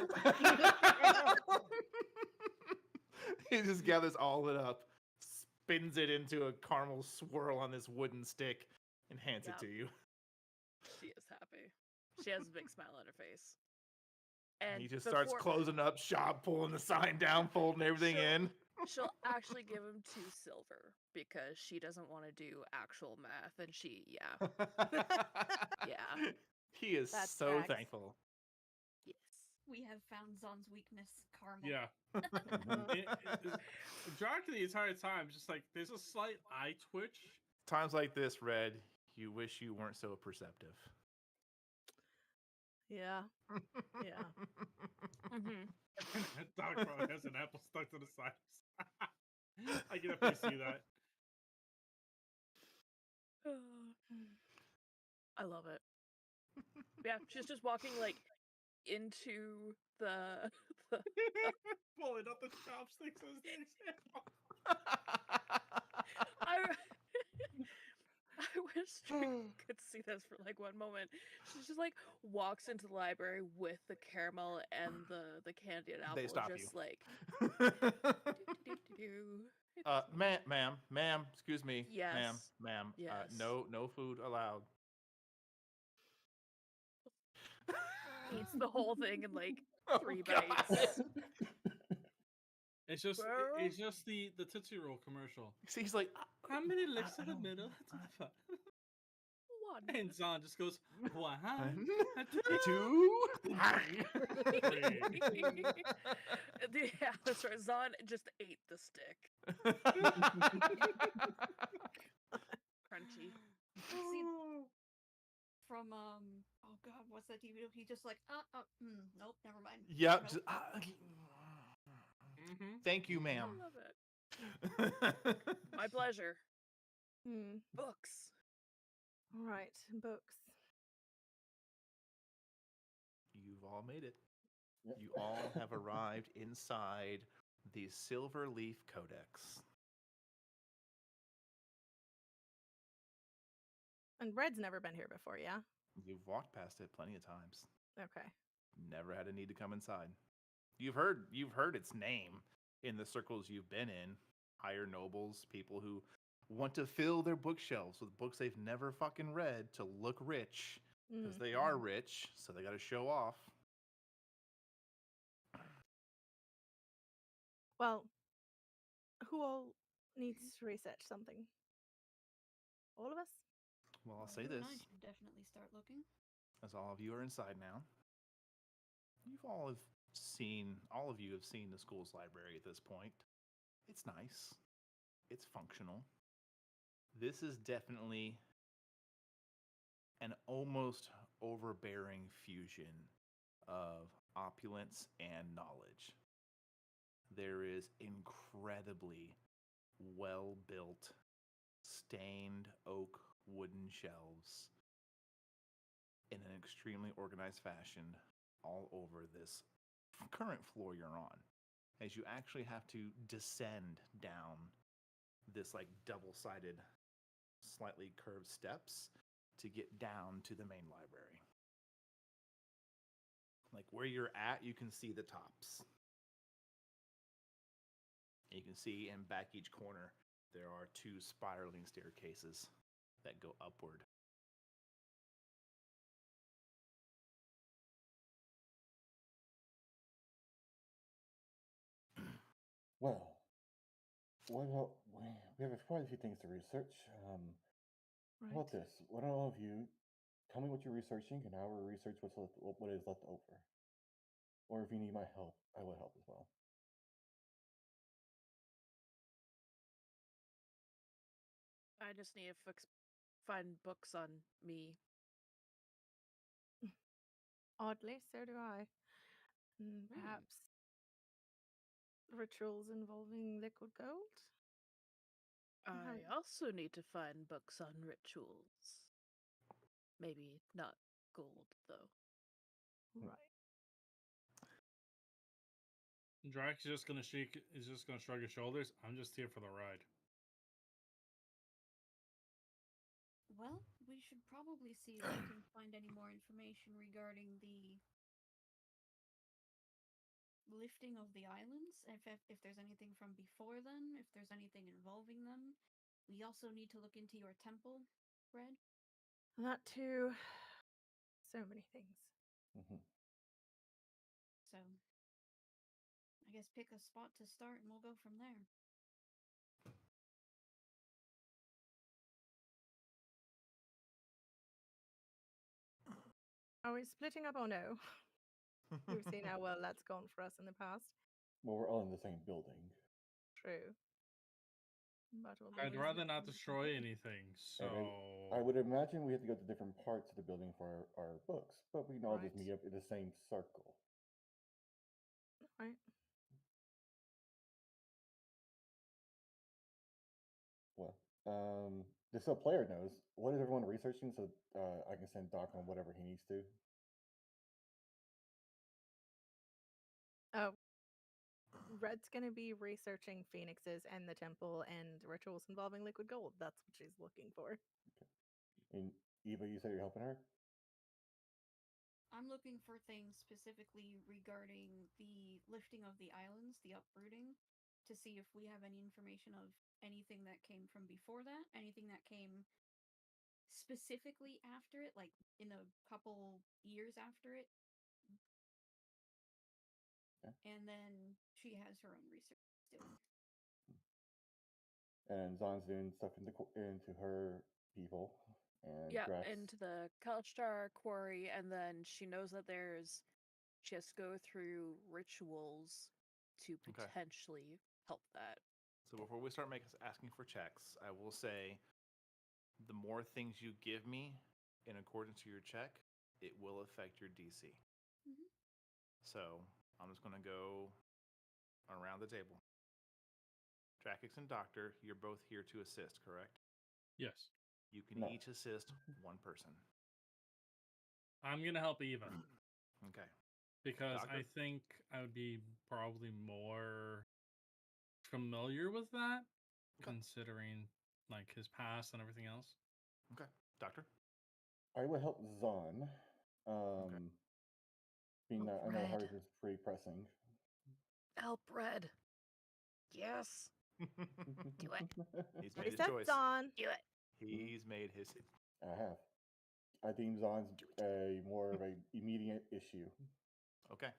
He just gathers all of it up, spins it into a caramel swirl on this wooden stick, and hands it to you. She is happy. She has a big smile on her face. And he just starts closing up shop, pulling the sign down, folding everything in. She'll actually give him 2 silver because she doesn't want to do actual math, and yeah. He is That's so Drax. thankful. Yes. We have found Zon's weakness, caramel. Yeah. Drax the entire time, just like there's a slight eye twitch. Times like this, Red, you wish you weren't so perceptive. Yeah. Yeah. Mm-hmm. Doc probably has an apple stuck to the side. I can definitely see that. I love it. Yeah, she's just walking like into the Pulling up the chopsticks as the example. I wish you could see this for like one moment. She just like walks into the library with the caramel and the candied apple. They stop just you. like Ma'am, excuse me. Yes. Ma'am. Yes. No food allowed. eats the whole thing in like Oh, 3 God. bites. It's just Well- it's just the Tootsie Roll commercial. See, he's like, How many licks to the don't- middle? One. And Zahn just goes, one, two. Yeah, that's right. Zahn just ate the stick. Crunchy. See, from oh god, what's that TV show? He's just like, nope, never mind. Yep. Nope. just- Mhm. Thank you, I ma'am. love it. My pleasure. Hmm. Books. All right, books. You've all made it. Yep. You all have arrived inside the Silverleaf Codex. And Red's never been here before, yeah? You've walked past it plenty of times. Okay. Never had a need to come inside. You've heard its name in the circles you've been in. Higher nobles, people who want to fill their bookshelves with books they've never fucking read to look rich. Because Mm. they are rich, so they got to show off. Well, who all needs to research something? All of us? Well, I'll Well, say you and this, I should definitely start looking. as all of you are inside now. All of you have seen the school's library at this point. It's nice. It's functional. This is definitely an almost overbearing fusion of opulence and knowledge. There is incredibly well built stained oak wooden shelves in an extremely organized fashion all over this current floor you're on, as you actually have to descend down this like double-sided slightly curved steps to get down to the main library. Like where you're at, you can see the tops. You can see in back each corner there are 2 spiraling staircases that go upward. Well, we have quite a few things to research. How Right. about this? Why don't all of you tell me what you're researching, and I will research what is left over. Or if you need my help, I will help as well. I just need to find books on me. Oddly, so do I. Perhaps rituals involving liquid gold? I also need to find books on rituals. Maybe not gold, though. Right. Drax is just gonna shrug his shoulders. I'm just here for the ride. Well, we should probably see if we can find any more information regarding the lifting of the islands. If there's anything from before then, if there's anything involving them. We also need to look into your temple, Red. That too. So many things. Mhm. So, I guess pick a spot to start and we'll go from there. Are we splitting up or no? We've seen how well that's gone for us in the past. Well, we're all in the same building. True. But we'll I'd be rather easier not to destroy find. anything, so And I would imagine we have to go to different parts of the building for our books, but we can all just Right. meet up in the same circle. Right. Well, just so player knows, what is everyone researching so I can send Doc on whatever he needs to? Oh. Red's going to be researching phoenixes and the temple and rituals involving liquid gold. That's what she's looking for. And Eva, you said you're helping her? I'm looking for things specifically regarding the lifting of the islands, the uprooting, to see if we have any information of anything that came from before that, anything that came specifically after it, like in a couple years after it, and then she has her own research doing. And Zon's doing stuff into her people. And Yeah, Drax. into the Kalstar quarry, and then she knows that she has to go through rituals to potentially help that. So before we start asking for checks, I will say the more things you give me in accordance to your check, it will affect your DC. Mm-hmm. So I'm just going to go around the table. Drakex and Doctor, you're both here to assist, correct? Yes. You can each assist one person. I'm going to help Eva. Okay. Because Doctor? I think I would be probably more familiar with that, considering like his past and everything else. Okay. Doctor? I would help Zon. Being that I know Red. hers is pretty pressing. Help, Red. Yes. Do it. He's Ready, made his set, choice. on. Do it. He's made his. I have. I deem Zon's a more of a immediate issue. Okay.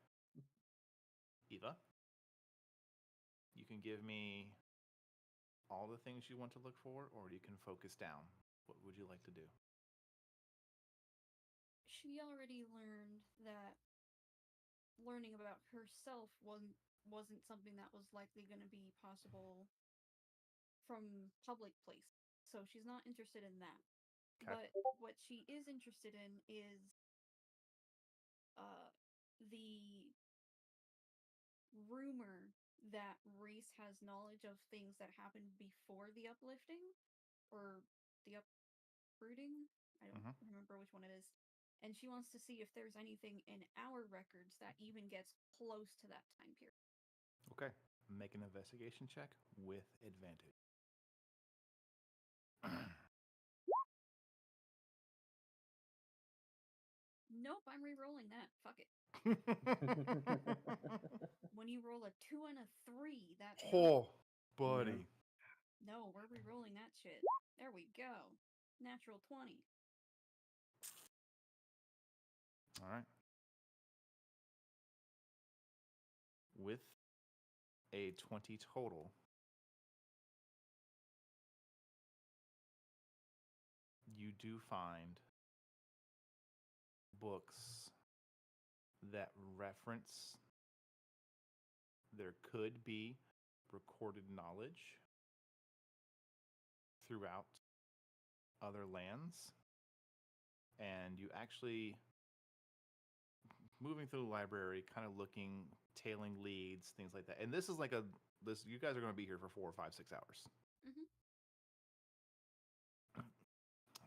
Eva, you can give me all the things you want to look for, or you can focus down. What would you like to do? She already learned that learning about herself wasn't something that was likely going to be possible from public places. So she's not interested in that. Okay. But what she is interested in is the rumor that Reese has knowledge of things that happened before the uplifting or the uprooting. I don't remember which one it is. And she wants to see if there's anything in our records that even gets close to that time period. Okay. Make an investigation check with advantage. Nope, I'm re-rolling that. Fuck it. When you roll a 2 and a 3, that's Oh, buddy. No, we're re-rolling that shit. There we go. Natural 20. All right. With a 20 total, you do find books that reference there could be recorded knowledge throughout other lands. And you actually, moving through the library, kind of looking, tailing leads, things like that. And this is like you guys are going to be here for 4, 5, 6 hours. Mm-hmm.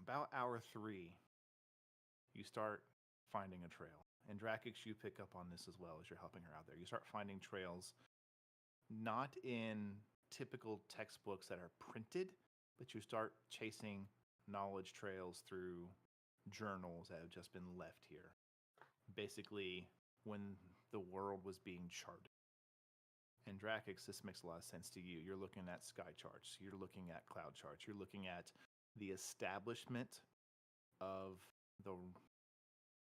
About hour 3, you start finding a trail. And Drakex, you pick up on this as well as you're helping her out there. You start finding trails, not in typical textbooks that are printed, but you start chasing knowledge trails through journals that have just been left here. Basically, when the world was being charted. And Drakex, this makes a lot of sense to you. You're looking at sky charts. You're looking at cloud charts. You're looking at the establishment of the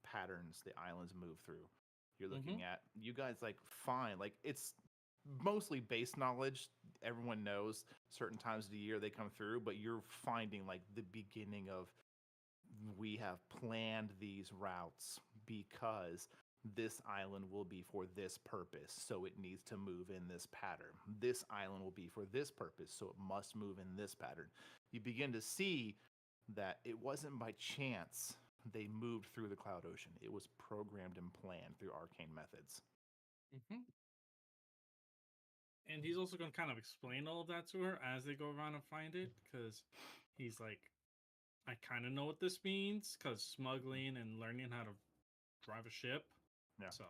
patterns the islands move through. You're looking at, you guys it's mostly base knowledge. Everyone knows certain times of the year they come through, but you're finding like the beginning of, we have planned these routes because this island will be for this purpose, so it needs to move in this pattern. This island will be for this purpose, so it must move in this pattern. You begin to see that it wasn't by chance they moved through the Cloud Ocean. It was programmed and planned through arcane methods. And he's also going to kind of explain all of that to her as they go around and find it, because he's like, I kind of know what this means, because smuggling and learning how to drive a ship. Yeah. So.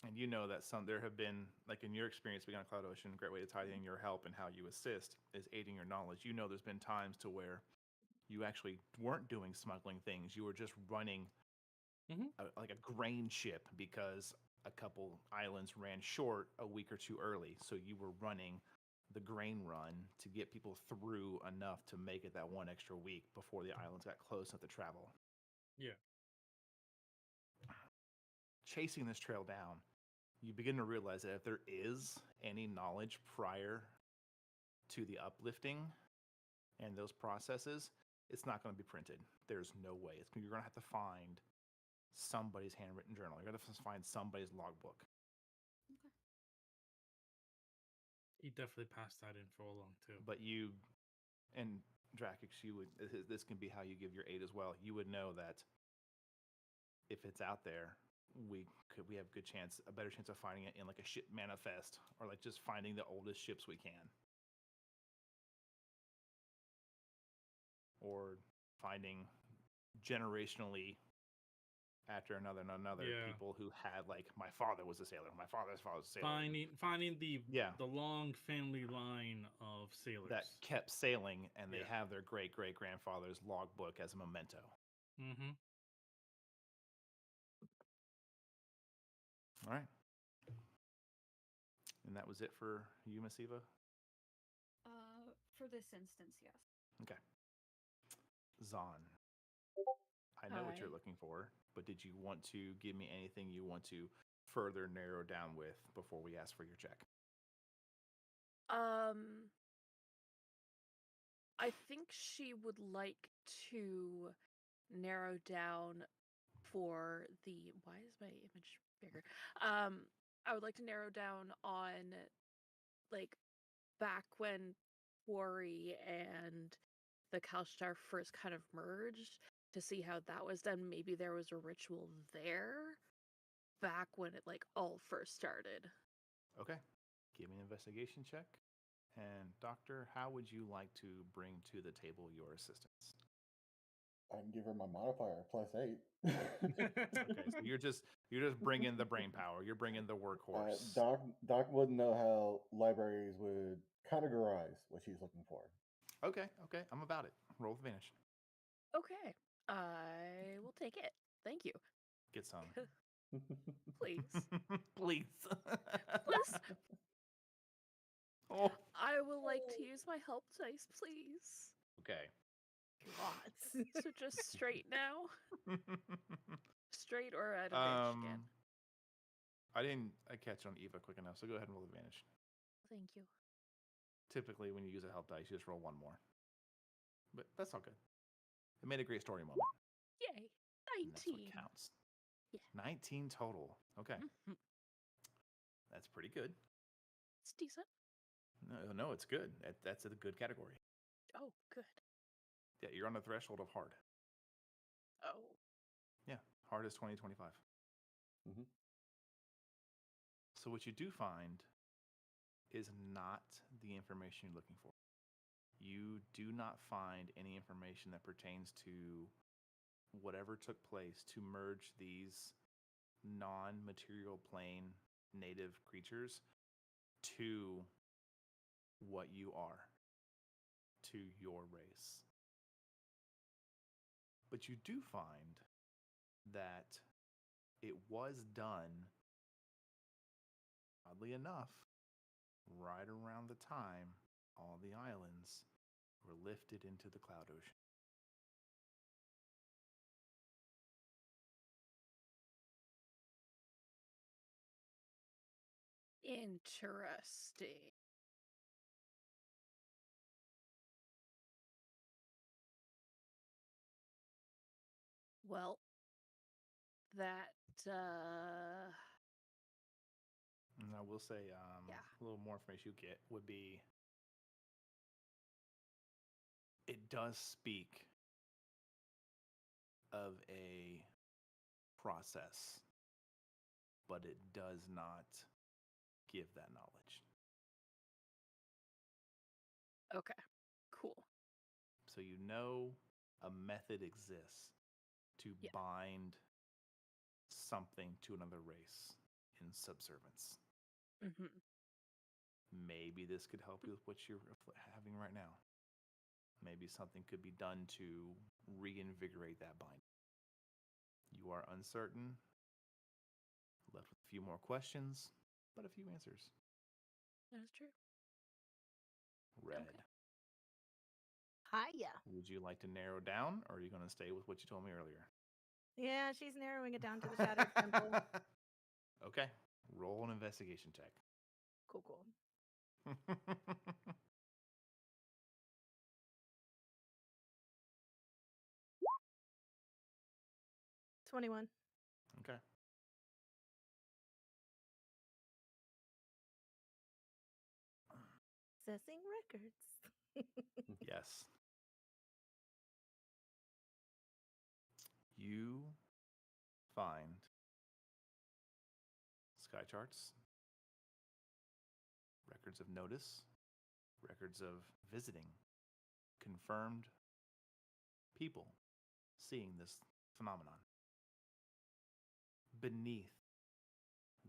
And you know that there have been, like in your experience being on Cloud Ocean, a great way to tie in your help and how you assist is aiding your knowledge. You know there's been times to where you actually weren't doing smuggling things. You were just running like a grain ship because a couple islands ran short a week or two early. So you were running the grain run to get people through enough to make it that one extra week before the islands got close enough to travel. Yeah. chasing this trail down, you begin to realize that if there is any knowledge prior to the uplifting and those processes, it's not going to be printed. There's no way. You're going to have to find somebody's handwritten journal. You're going to have to find somebody's logbook. Okay. He definitely passed that info along too. But you, and Drakix, you would. This can be how you give your aid as well. You would know that if it's out there, we have a better chance of finding it in like a ship manifest, or like just finding the oldest ships we can, or finding generationally after another Yeah. people who had like, my father was a sailor, my father's father was a sailor, Finding the Yeah. the long family line of sailors. that kept sailing, and they Yeah. have their great grandfather's logbook as a memento. Mm-hmm. All right. And that was it for you, Miss Eva? For this instance, yes. Okay. Zahn, I know what you're Hi. looking for, but did you want to give me anything you want to further narrow down with before we ask for your check? I think she would like to narrow down for the. Why is my image bigger? I would like to narrow down on, like, back when Quarry and the Kalstar first kind of merged, to see how that was done. Maybe there was a ritual there back when it like all first started. Okay. Give me an investigation check. And Doctor, how would you like to bring to the table your assistance? I can give her my modifier +8. Okay, so you're just bringing the brain power. You're bringing the workhorse. Doc wouldn't know how libraries would categorize what she's looking for. Okay, I'm about it. Roll with advantage. Okay, I will take it. Thank you. Get some. Please. Please. Please. Oh. I would like to use my help dice, please. Okay. Lots. So just straight now? Straight or at advantage again? I didn't catch on Eva quick enough, so go ahead and roll advantage. Thank you. Typically, when you use a help dice, you just roll one more. But that's all good. It made a great story moment. Yay. And that's what 19. counts. Yeah. 19 total. Okay. Mhm. That's pretty good. It's decent. No, it's good. That's a good category. Oh, good. Yeah, you're on the threshold of hard. Oh. Yeah, hard is 20, 25. Mm-hmm. So what you do find is not the information you're looking for. You do not find any information that pertains to whatever took place to merge these non-material plane native creatures to what you are, to your race. But you do find that it was done, oddly enough, right around the time all the islands were lifted into the cloud ocean. Interesting. Well, that, And I will say, Yeah. a little more information you get would be, it does speak of a process, but it does not give that knowledge. okay. Cool. So you know a method exists to Yeah. bind something to another race in subservience. Mm-hmm. Maybe this could help you with what you're having right now. Maybe something could be done to reinvigorate that binding. You are uncertain, left with a few more questions, but a few answers. That is true. Red. Okay. Hiya. Would you like to narrow down, or are you going to stay with what you told me earlier? Yeah, she's narrowing it down to the Shattered Temple. Okay. Roll an investigation check. Cool, cool. 21. Okay. Assessing records. Yes. You find sky charts, records of notice, records of visiting, confirmed people seeing this phenomenon. Beneath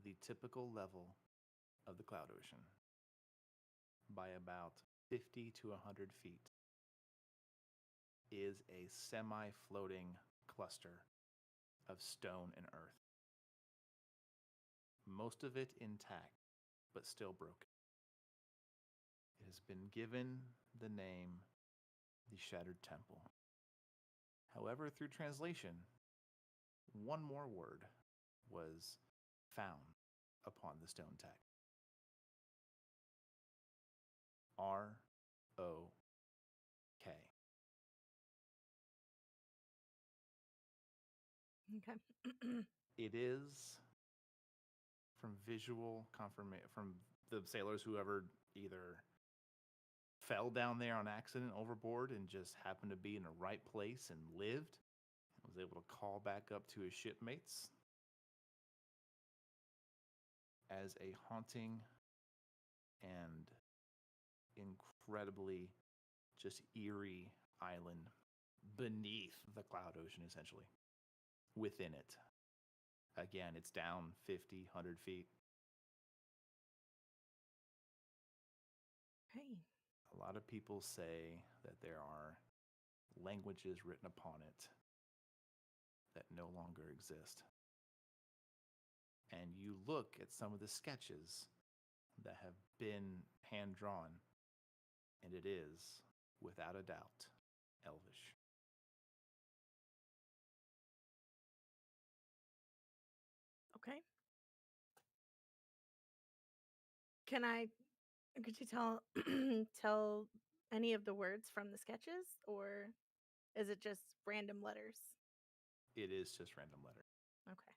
the typical level of the cloud ocean, by about 50 to 100 feet, is a semi floating cluster of stone and earth. Most of it intact, but still broken. It has been given the name the Shattered Temple. However, through translation, one more word was found upon the stone tag. R-O-K. Okay. It is from visual confirmation from the sailors who ever either fell down there on accident overboard and just happened to be in the right place and lived, was able to call back up to his shipmates as a haunting and incredibly just eerie island beneath the cloud ocean, essentially. Within it. Again, it's down 50, 100 feet. Hey. A lot of people say that there are languages written upon it that no longer exist. And you look at some of the sketches that have been hand drawn, and it is, without a doubt, Elvish. Okay. Could you tell any of the words from the sketches, or is it just random letters? It is just random letter. Okay.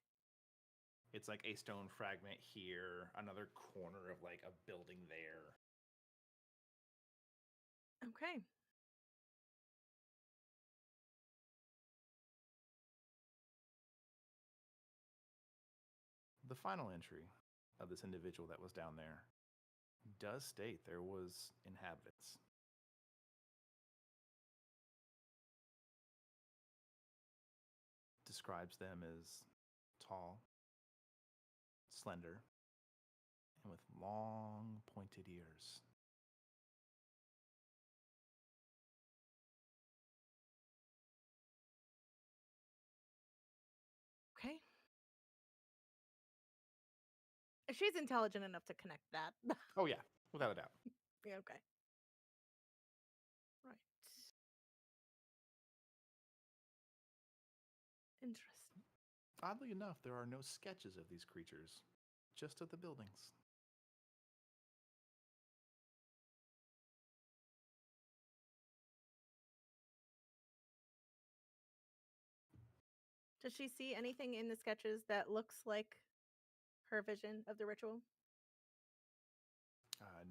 It's like a stone fragment here, another corner of like a building there. Okay. The final entry of this individual that was down there does state there was inhabitants. Describes them as tall, slender, and with long pointed ears. Okay. She's intelligent enough to connect that. Oh yeah, without a doubt. Yeah, okay. Right. Interesting. Oddly enough, there are no sketches of these creatures, just of the buildings. Does she see anything in the sketches that looks like her vision of the ritual?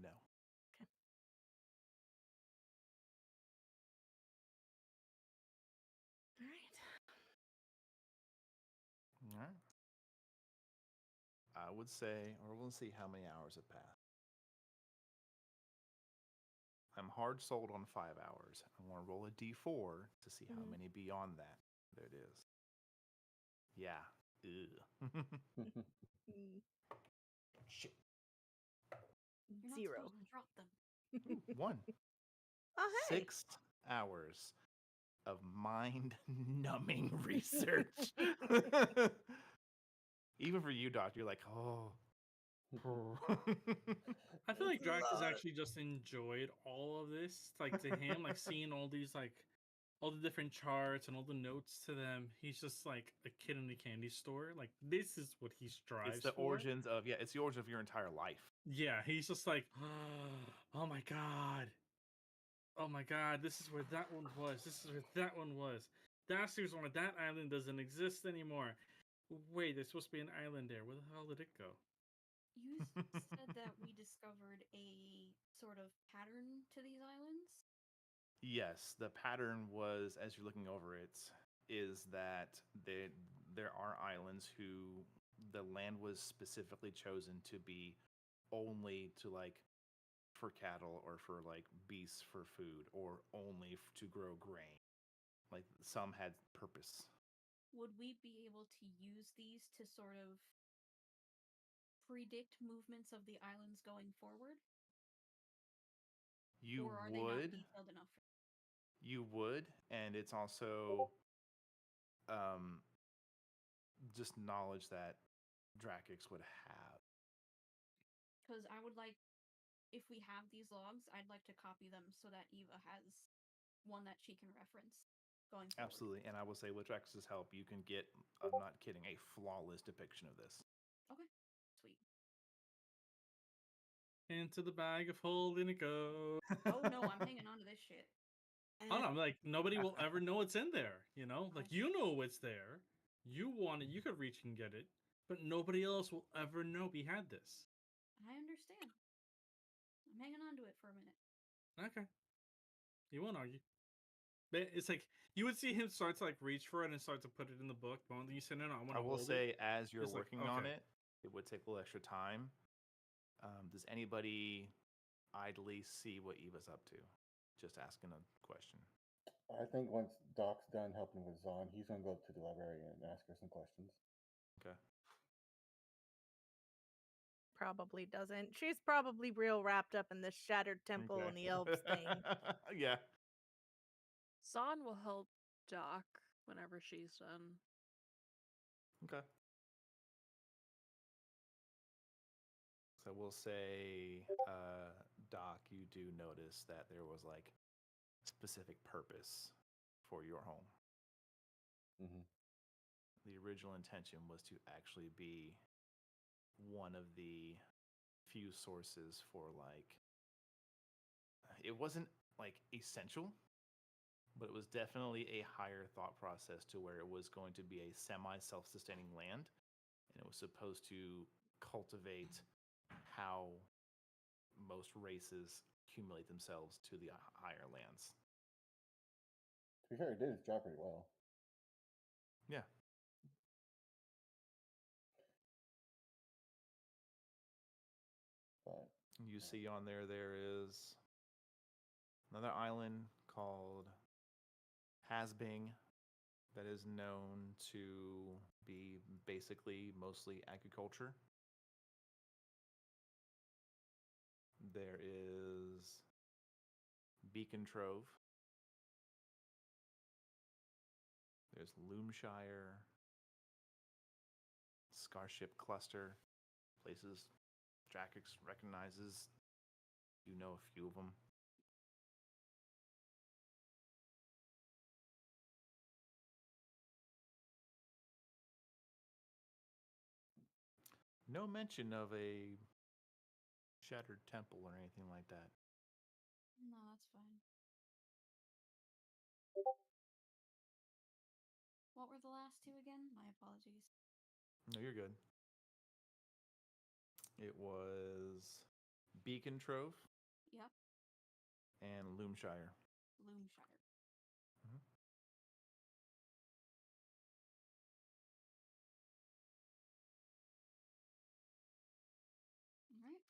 No. Okay. All right. All right. I would say, or we'll see how many hours have passed. I'm hard sold on 5 hours. I want to roll a d4 to see how Mhm. many beyond that. There it is. Yeah. Ugh. Mm, Shit. You're not 0. supposed to drop them. Ooh, 1. Oh, hey. 6 hours of mind-numbing research. Even for you, Doc, you're like, oh. I feel like That's a Drac has lot. actually just enjoyed all of this. Like to him, like seeing all these like all the different charts and all the notes to them. He's just like a kid in a candy store. Like this is what he strives It's the for. origins of it's the origin of your entire life. Yeah, he's just like, oh my god. Oh my god, this is where that one was. This is where that one was. That's the reason why that island doesn't exist anymore. Wait, there's supposed to be an island there. Where the hell did it go? You said that we discovered a sort of pattern to these islands. Yes, the pattern was, as you're looking over it, is that there are islands who the land was specifically chosen to be only to for cattle or for beasts for food or only to grow grain. Like some had purpose. Would we be able to use these to sort of predict movements of the islands going forward? You or are they not would, detailed enough? and it's also just knowledge that Drakics would have. Because I would like, if we have these logs, I'd like to copy them so that Eva has one that she can reference going forward. Absolutely, and I will say with Drax's help, you can get, I'm not kidding, a flawless depiction of this. Okay, sweet. Into the bag of holding it goes. Oh no, I'm hanging on to this shit. Oh no, I'm like, nobody will ever know it's in there, you know? Like, you know it's there. You want it, you could reach and get it, but nobody else will ever know we had this. I understand. I'm hanging on to it for a minute. Okay. He won't argue. But it's like, you would see him start to like reach for it and start to put it in the book, but when you say, no, I want to I will hold say, it. as you're It's like, working on okay. it would take a little extra time. Does anybody idly see what Eva's up to? Just asking a question. I think once Doc's done helping with Zahn, he's gonna go to the library and ask her some questions. Okay. Probably doesn't. She's probably real wrapped up in this shattered temple Okay. and the elves thing. Yeah. Zahn will help Doc whenever she's done. Okay. So we'll say, Doc, you do notice that there was like specific purpose for your home. Mm-hmm. The original intention was to actually be one of the few sources for it wasn't like essential, but it was definitely a higher thought process to where it was going to be a semi self-sustaining land, and it was supposed to cultivate how most races accumulate themselves to the higher lands. To be fair, it did its job pretty well. Yeah. But You see on there is another island called Hasbing that is known to be basically mostly agriculture. There is Beacon Trove. There's Loomshire, Scarship Cluster, places Drakex recognizes. You know a few of them. No mention of a shattered temple or anything like that. No, that's fine. What were the last two again? My apologies. No, you're good. It was Beacon Trove Yep, and Loomshire. Loomshire. Mhm. All right.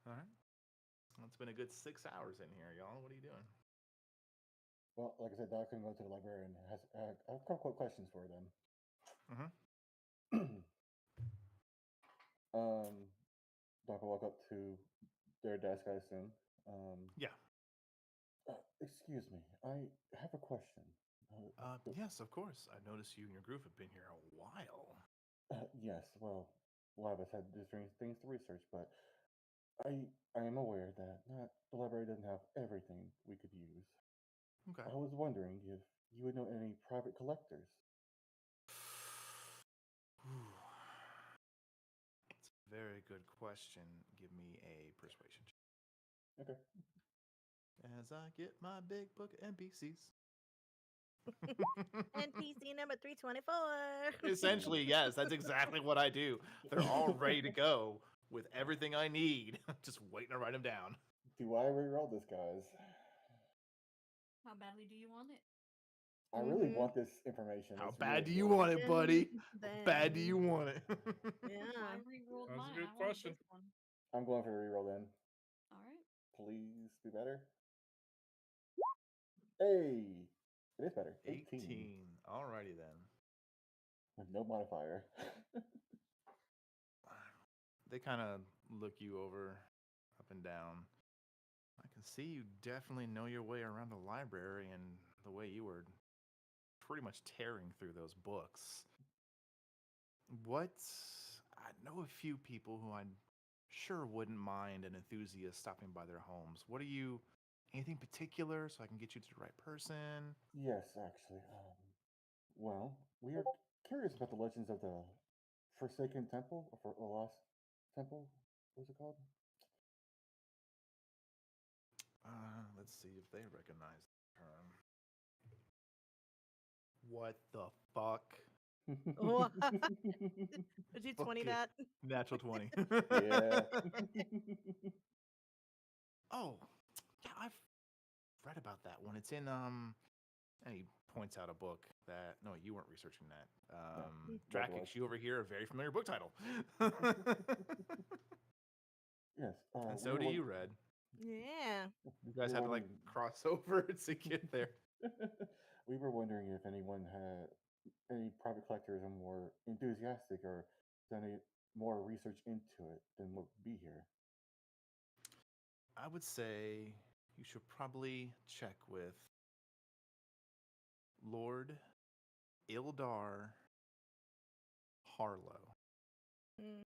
All right. Well, it's been a good 6 hours in here, y'all. What are you doing? well, like I said, Doc can go to the library and has I have a couple of questions for them. Doc will walk up to their desk, I assume. Yeah. Excuse me, I have a question. Yes, of course. I noticed you and your group have been here a while. Yes, well, a lot of us had different things to research, but I am aware that not the library doesn't have everything we could use. Okay. I was wondering if you would know any private collectors. It's a very good question. Give me a persuasion check. Okay. As I get my big book of NPCs. NPC number 324. Essentially, yes, that's exactly what I do. They're all ready to go with everything I need. Just waiting to write them down. Do I reroll this, guys? How badly do you want it? I really want this information. How It's bad really do you important. want it, buddy? Then- How bad do you want it? Yeah. I re-rolled That's a mine. good I wanted question. this one. I'm going for a reroll then. All right. Please be better. Hey, it is better. 18. Alrighty then. With no modifier. They kind of look you over, up and down. I can see you definitely know your way around a library and the way you were pretty much tearing through those books. I know a few people who I'm sure wouldn't mind an enthusiast stopping by their homes. Anything particular so I can get you to the right person? Yes, actually. Well, we are curious about the legends of the Forsaken Temple, or the Lost Temple. What's it called? Let's see if they recognize the term. What the fuck? What? Did you 20 Fuck it. that? Natural 20. Yeah. Oh, yeah, I've read about that one. It's in and he points out a book that no, you weren't researching that. that Drakic, was. you over here, a very familiar book title. Yes. And so do you, Red. Yeah. You guys we had were to like wondering- cross over to get there. we were wondering if anyone had any private collectors are more enthusiastic or done any more research into it than would be here. I would say you should probably check with Lord Ildar Harlow. Mm.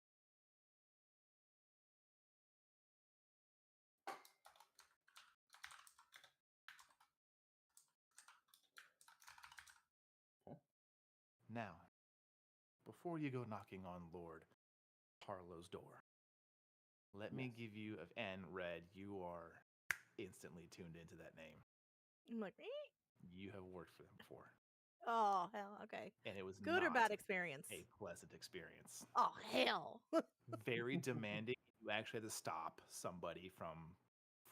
Now, before you go knocking on Lord Harlow's door, let me Yes. give you and Red, you are instantly tuned into that name. I'm like, You have worked for them before, oh, hell. Okay. and it was Good or not bad experience? a pleasant experience. Oh, hell. Very demanding. You actually had to stop somebody from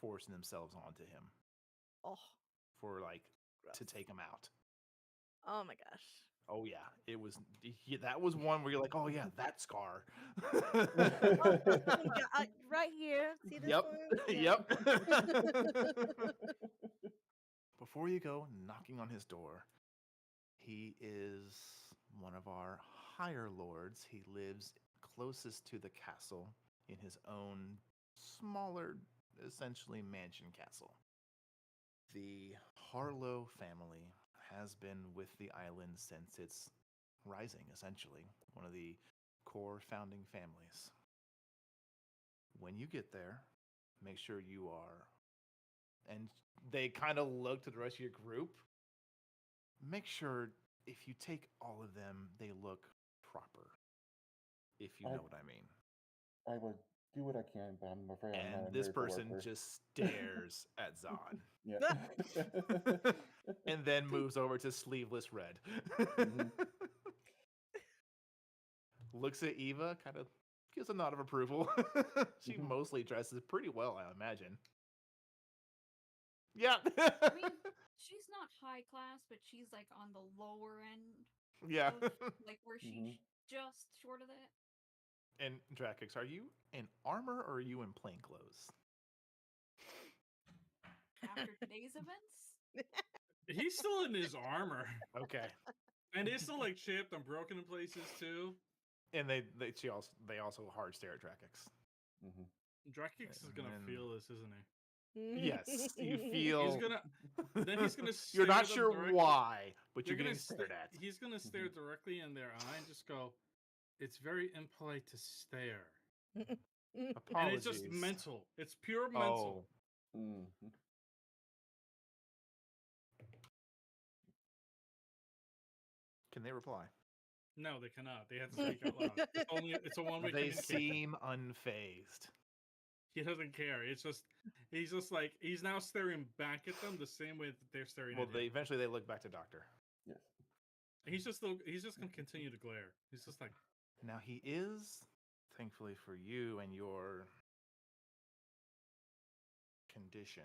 forcing themselves onto him Oh, for like to gross. take him out. Oh my gosh. Oh yeah, it was. That was one where you're like, oh yeah, that scar. Oh, right here. See this Yep. one? Yeah. Yep. Before you go knocking on his door, he is one of our higher lords. He lives closest to the castle in his own smaller, essentially mansion castle. The Harlow family has been with the island since its rising, essentially, one of the core founding families. When you get there, make sure you are, and they kind of look to the rest of your group, make sure if you take all of them, they look proper, if you know what I mean. I would do what I can, but I'm afraid I'm not And a this miracle person worker. just stares at Zod Yeah. and then moves over to sleeveless Red. Mhm. Looks at Eva, kind of gives a nod of approval. She Mhm. mostly dresses pretty well, I imagine. Yeah. I mean, she's not high class, but she's like on the lower end Yeah. of like where she's Mhm. just short of that. And Drakix, are you in armor or are you in plain clothes? After today's events, He's still in his armor, Okay. and it's still like chipped and broken in places too. And they also hard stare at Drakix. Mhm. Drakix is gonna And- feel this, isn't he? Yes, you feel. He's gonna. Then he's gonna. You're not stare them sure directly- why, but They're you're gonna getting stared at. He's gonna stare directly in their eye and just go, it's very impolite to stare. Apologies. And it's just mental. It's pure mental. Oh, Mhm. can they reply? No, they cannot. They have to speak out loud. It's a one-way They communication. seem unfazed. He doesn't care. He's just like he's now staring back at them the same way that they're staring Well, at him. eventually they look back to Doctor. Yes. He's just gonna continue to glare. He's just like, Now he is, thankfully for you and your condition.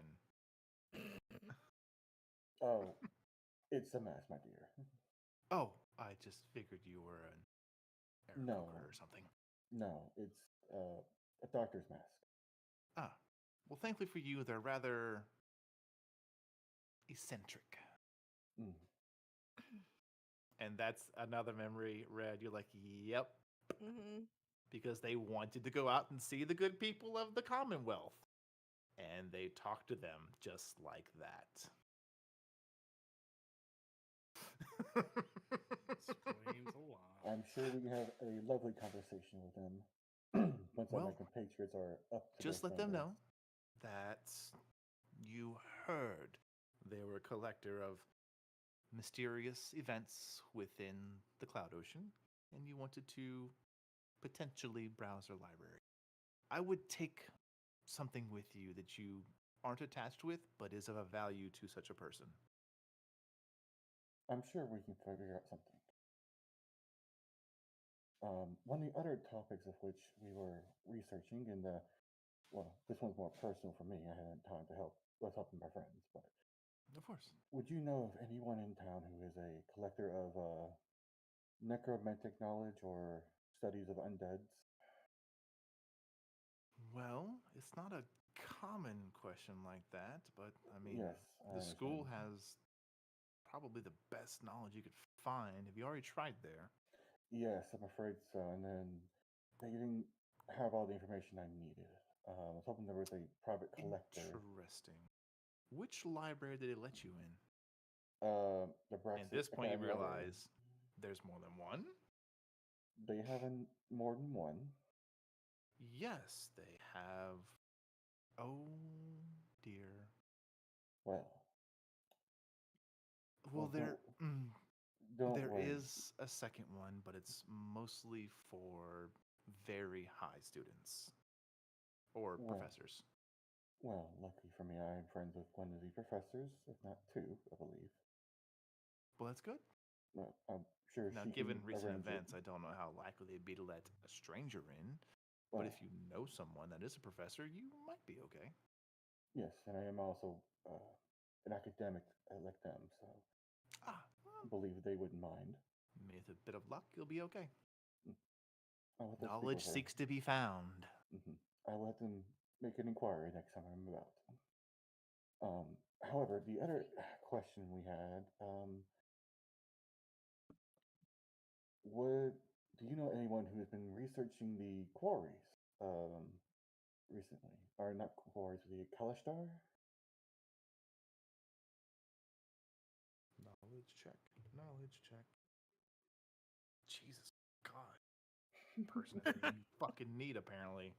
Oh, it's a mess, my dear. Oh, I just figured you were an air No. cooker or something. No, it's a doctor's mask. Ah, well, thankfully for you, they're rather eccentric. Mm. And that's another memory, Red. You're like, yep, Mhm. because they wanted to go out and see the good people of the Commonwealth. And they talked to them just like that. explains a lot. I'm sure we have a lovely conversation with them once Well, our compatriots are up to Just their let them know standards. that you heard they were a collector of mysterious events within the Cloud Ocean, and you wanted to potentially browse their library. I would take something with you that you aren't attached with, but is of a value to such a person. I'm sure we can figure out something. One of the other topics of which we were researching, and well, this one's more personal for me. I hadn't time to help. Was helping my friends, but Of course. would you know of anyone in town who is a collector of necromantic knowledge or studies of undeads? Well, it's not a common question like that, but I mean, Yes, I the school understand. has probably the best knowledge you could find. Have you already tried there? Yes, I'm afraid so. And then they didn't have all the information I needed. I was hoping there was a private collector. Interesting. Which library did it let you in? The At Brexit this point, you Academy Library. realize there's more than one? They have more than one. Yes, they have. Oh, dear. Well, Well, there, don't there worry. is a second one, but it's mostly for very high students or Well, professors. well, lucky for me, I am friends with one of the professors, if not two, I believe. Well, that's good. I'm sure Now, she given can recent arrange events, it. I don't know how likely they'd be to let a stranger in. But Well, if you know someone that is a professor, you might be okay. yes, and I am also an academic like them, so Ah, well, I believe they wouldn't mind. with a bit of luck, you'll be okay. I'll have to speak Knowledge with her. seeks to be found. I will have to make an inquiry next time I'm about. However, the other question we had, would do you know anyone who has been researching the quarries recently? Or not quarries, the Kalashtar? Knowledge check. Knowledge check. Jesus God. Person that you fucking need, apparently.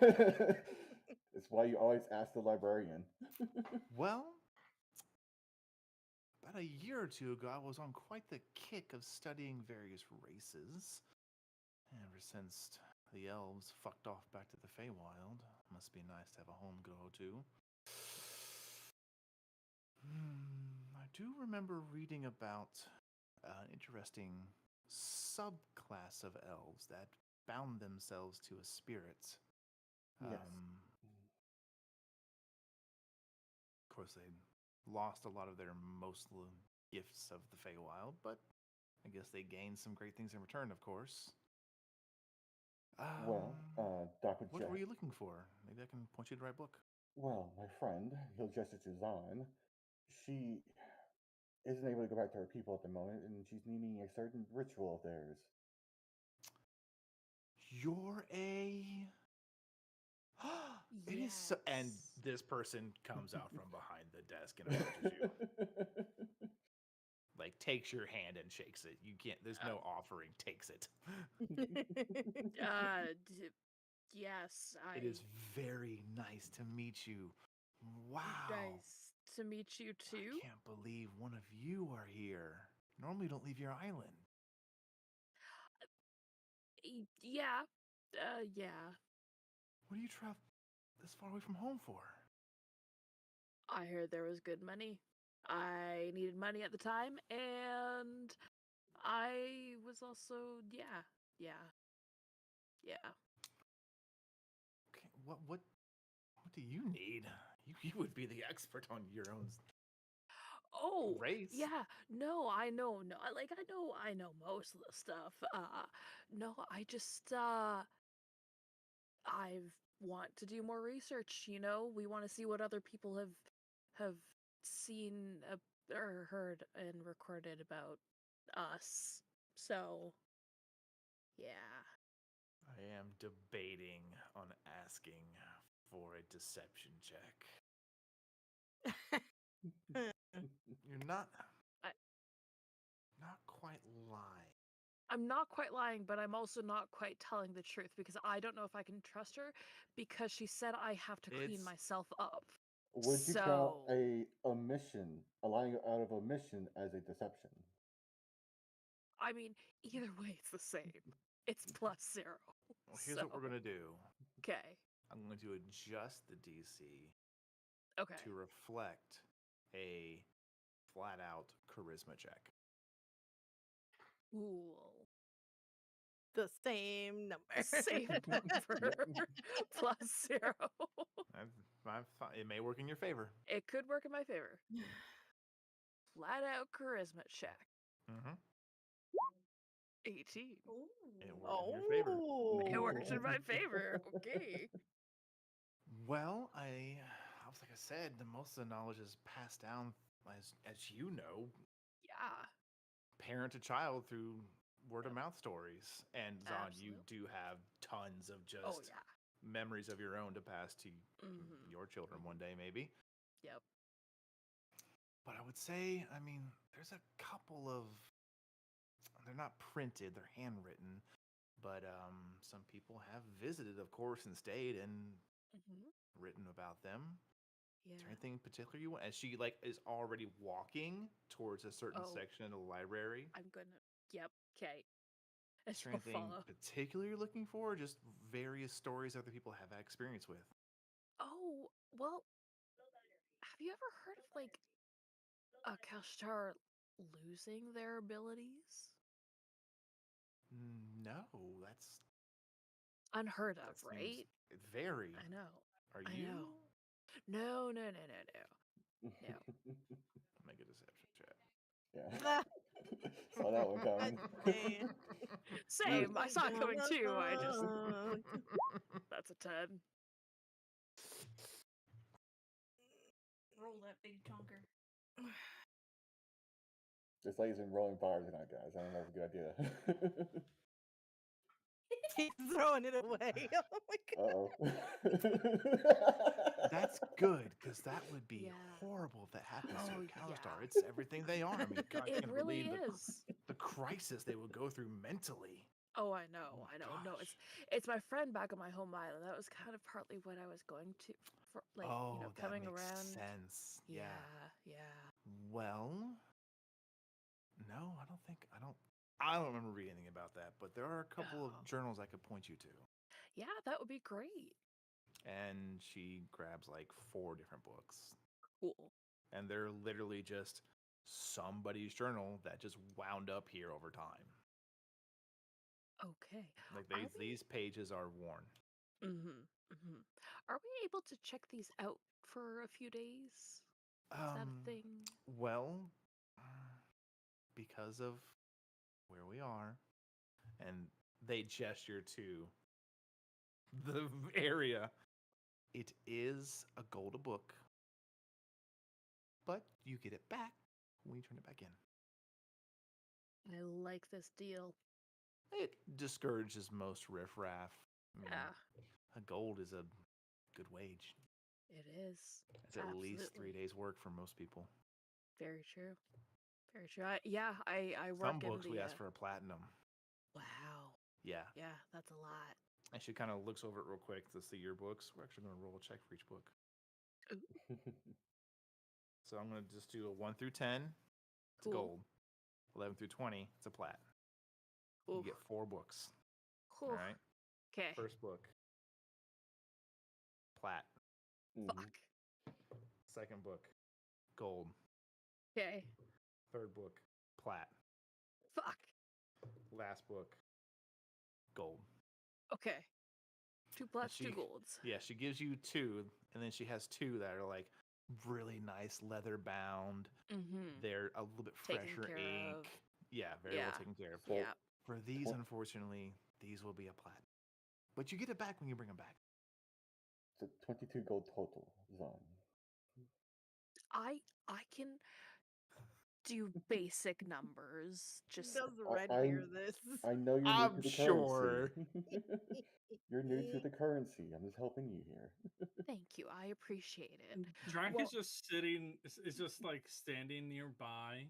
That's why you always ask the librarian. Well, about a year or two ago, I was on quite the kick of studying various races. Ever since the elves fucked off back to the Feywild, must be nice to have a home to go to. I do remember reading about an interesting subclass of elves that bound themselves to a spirit. Yes. Of course, they lost a lot of their most gifts of the Feywild, but I guess they gained some great things in return, of course. Well, Dr. What Jack. were you looking for? Maybe I can point you to the right book. Well, my friend, he'll gesture to Zahn. She isn't able to go back to her people at the moment, and she's needing a certain ritual of theirs. You're a. It is so. And this person comes out from behind the desk and approaches you. like takes your hand and shakes it. You can't. There's no offering. Takes it. Yes, It is very nice to meet you. Wow. Nice to meet you too. I can't believe one of you are here. Normally, you don't leave your island. Yeah, yeah. What do you travel this far away from home for? I heard there was good money. I needed money at the time, and I was also, yeah. Okay, what do you need? You would be the expert on your own Oh, race. yeah. No, I know. No, I know most of the stuff. No, I just, I want to do more research. We want to see what other people have seen or heard and recorded about us. So, yeah. I am debating on asking for a deception check. You're not I- not quite lying. I'm not quite lying, but I'm also not quite telling the truth because I don't know if I can trust her because she said I have to clean It's- myself up. Would you count So, a lying out of omission as a deception? I mean, either way, it's the same. It's +0. Well, here's what we're gonna do. Okay. I'm going to adjust the DC Okay. to reflect a flat out charisma check. Cool. The same number. Same number. +0. It may work in your favor. It could work in my favor. Flat out charisma check. Mm-hmm. 18. It worked in your favor. It works in my favor. Okay. Well, like I said, most of the knowledge is passed down, as you know, Yeah. parent to child through word of mouth stories. And Zon, you Absolutely. do have tons of just Oh, yeah. memories of your own to pass to Mhm. your children one day, maybe. Yep. But I would say, there's a couple of, they're not printed, they're handwritten, but some people have visited, of course, and stayed and Mhm. written about them. Yeah. Is there anything particular you want? As she is already walking towards a certain Oh. section of the library. I'm gonna. Yep. Okay. Is there anything particular you're looking for? Or just various stories other people have experience with? Oh, well, have you ever heard of a Kashtar losing their abilities? No, that's Unheard that of, seems right? very. I know. Are I you? know. No. No. Make a deception check. Yeah. Saw that one coming. Same. I saw it coming too. That's a 10. Roll that big chonker. This lady's been rolling fire tonight, guys. I don't know if it's a good idea. He's throwing it away. Oh my god. Uh-oh. That's good, because that would be Yeah. horrible if that happens to Oh, a counterstar. yeah. It's everything they are. God, I It can't really believe is. the crisis they would go through mentally. Oh, I know. Oh my I know. No, gosh. it's my friend back on my home island. That was kind of partly what I was going to for Oh, that coming makes around. sense. Yeah. Well, no, I don't remember reading anything about that, but there are a couple of Oh. journals I could point you to. Yeah, that would be great. And she grabs 4 different books. Cool. And they're literally just somebody's journal that just wound up here over time. Okay. These pages are worn. Are we able to check these out for a few days? Is that a thing? Well, because of where we are, and they gesture to the area, it is a gold a book, but you get it back when you turn it back in. I like this deal. It discourages most riffraff. Yeah. A gold is a good wage. It is. It's at least 3 days' work for most people. Very true. Very true. I work Some in books the. we ask for a platinum. Wow. Yeah. Yeah, that's a lot. And she kind of looks over it real quick to see your books. We're actually going to roll a check for each book. So I'm going to just do a 1 through 10. It's Cool. gold. 11 through 20. It's a plat. You Oof. get 4 books. Oof. All right. Okay. First book. Plat. Fuck. Second book. Gold. Okay. Third book. Plat. Fuck. Last book. Gold. Okay. 2 plats, 2 she- golds. Yeah, she gives you 2, and then she has 2 that are like really nice leather bound. Mm-hmm. They're a little bit Taken fresher care ink. of. Yeah, very well Yeah. taken care of. So- Yeah. For these, What- unfortunately, these will be a plat. But you get it back when you bring them back. So 22 gold total, Zon. I can do basic numbers. Just Does I- Red I'm- hear this? I know you're I'm new to the sure. currency. You're new to the currency. I'm just helping you here. thank you. I appreciate it. Drac Well- is just sitting, is just like standing nearby,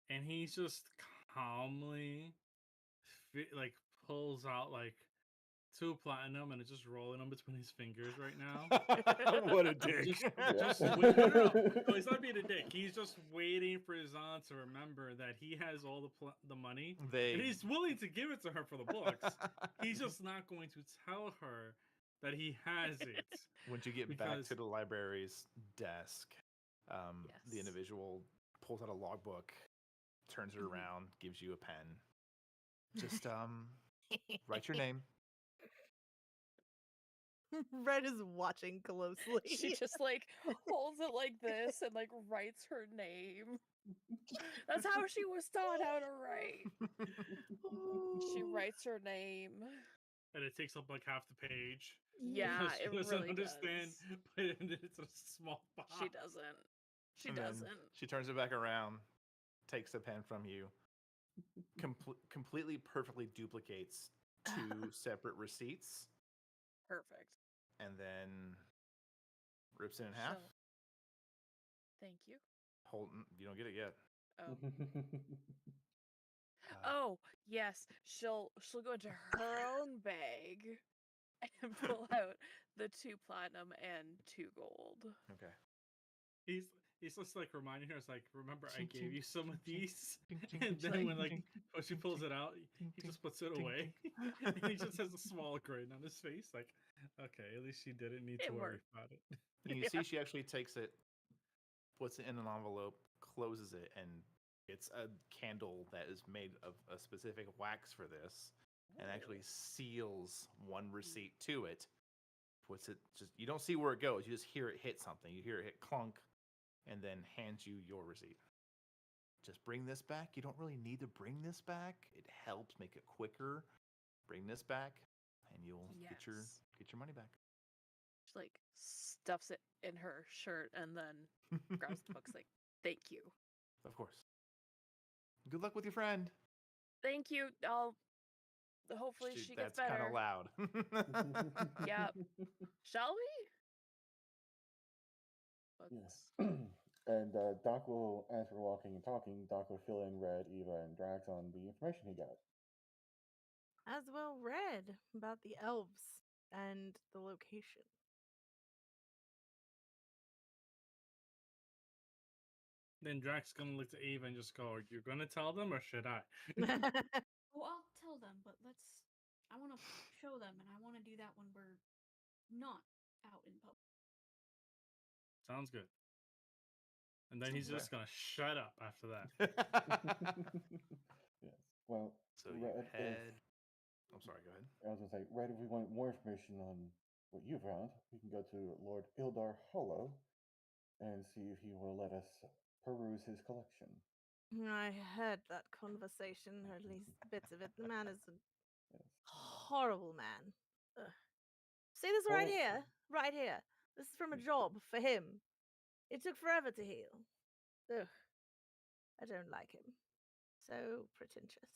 and he's just calmly, like pulls out like 2 platinum and is just rolling them between his fingers right now. What a dick. Just wait, no, he's not being a dick. He's just waiting for his aunt to remember that he has all the money, and he's willing to give it to her for the books. He's just not going to tell her that he has it. Once you get back because- to the library's desk, the Yes. individual pulls out a logbook, turns it Mhm. around, gives you a pen. Just write your name. Red is watching closely. She just like holds it like this and like writes her name. That's how she was taught how to write. She writes her name. And it takes up like half the page. Yeah, because she it doesn't really understand, does. but it's a small box. She doesn't. She And then doesn't. She turns it back around, takes the pen from you, completely perfectly duplicates 2 separate receipts, Perfect. and then rips it in half. She'll- Thank you. You don't get it yet. Oh. Oh, yes. She'll go into her own bag and pull out the 2 platinum and 2 gold. Okay. He's just like reminding her, it's like, remember I Ching, gave ching, you some of ching, these? ching, ching, And then ching, when like ching, when she pulls it out, he just puts it away. And he just has a small grin on his face, like, okay, at least she didn't need to It worry worked. about it. And you see she actually takes it, puts it in an envelope, closes it, and it's a candle that is made of a specific wax for this, and actually seals one receipt to it. Puts it just, you don't see where it goes, you just hear it hit something. You hear it hit clunk, and then hands you your receipt. Just bring this back. You don't really need to bring this back. It helps make it quicker. Bring this back, and you'll get your Yes. money back. She like stuffs it in her shirt and then grabs the books like, thank you. Of course. Good luck with your friend. Thank you. Hopefully she gets That's kind better. of loud. Yep. Shall we? Yes. Let's- And Doc will, as we're walking and talking, Doc will fill in Red, Eva, and Drax on the information he got. As well read about the elves and the location. Then Drax gonna look to Ava and just go, "Are you gonna tell them or should I?" Oh, I'll tell them, but I want to show them, and I want to do that when we're not out in public. Sounds good. And then he's Okay. just gonna shut up after that. Yes. Well, So you Red, head. I'm sorry. Go ahead. I was going to say, Red, if we want more information on what you found, we can go to Lord Ildar Hollow and see if he will let us peruse his collection. I heard that conversation, or at least bits of it. The man is a Yes. horrible man. Ugh. See this right Well- here? Right here. This is from a job for him. It took forever to heal. Ugh. I don't like him. So pretentious.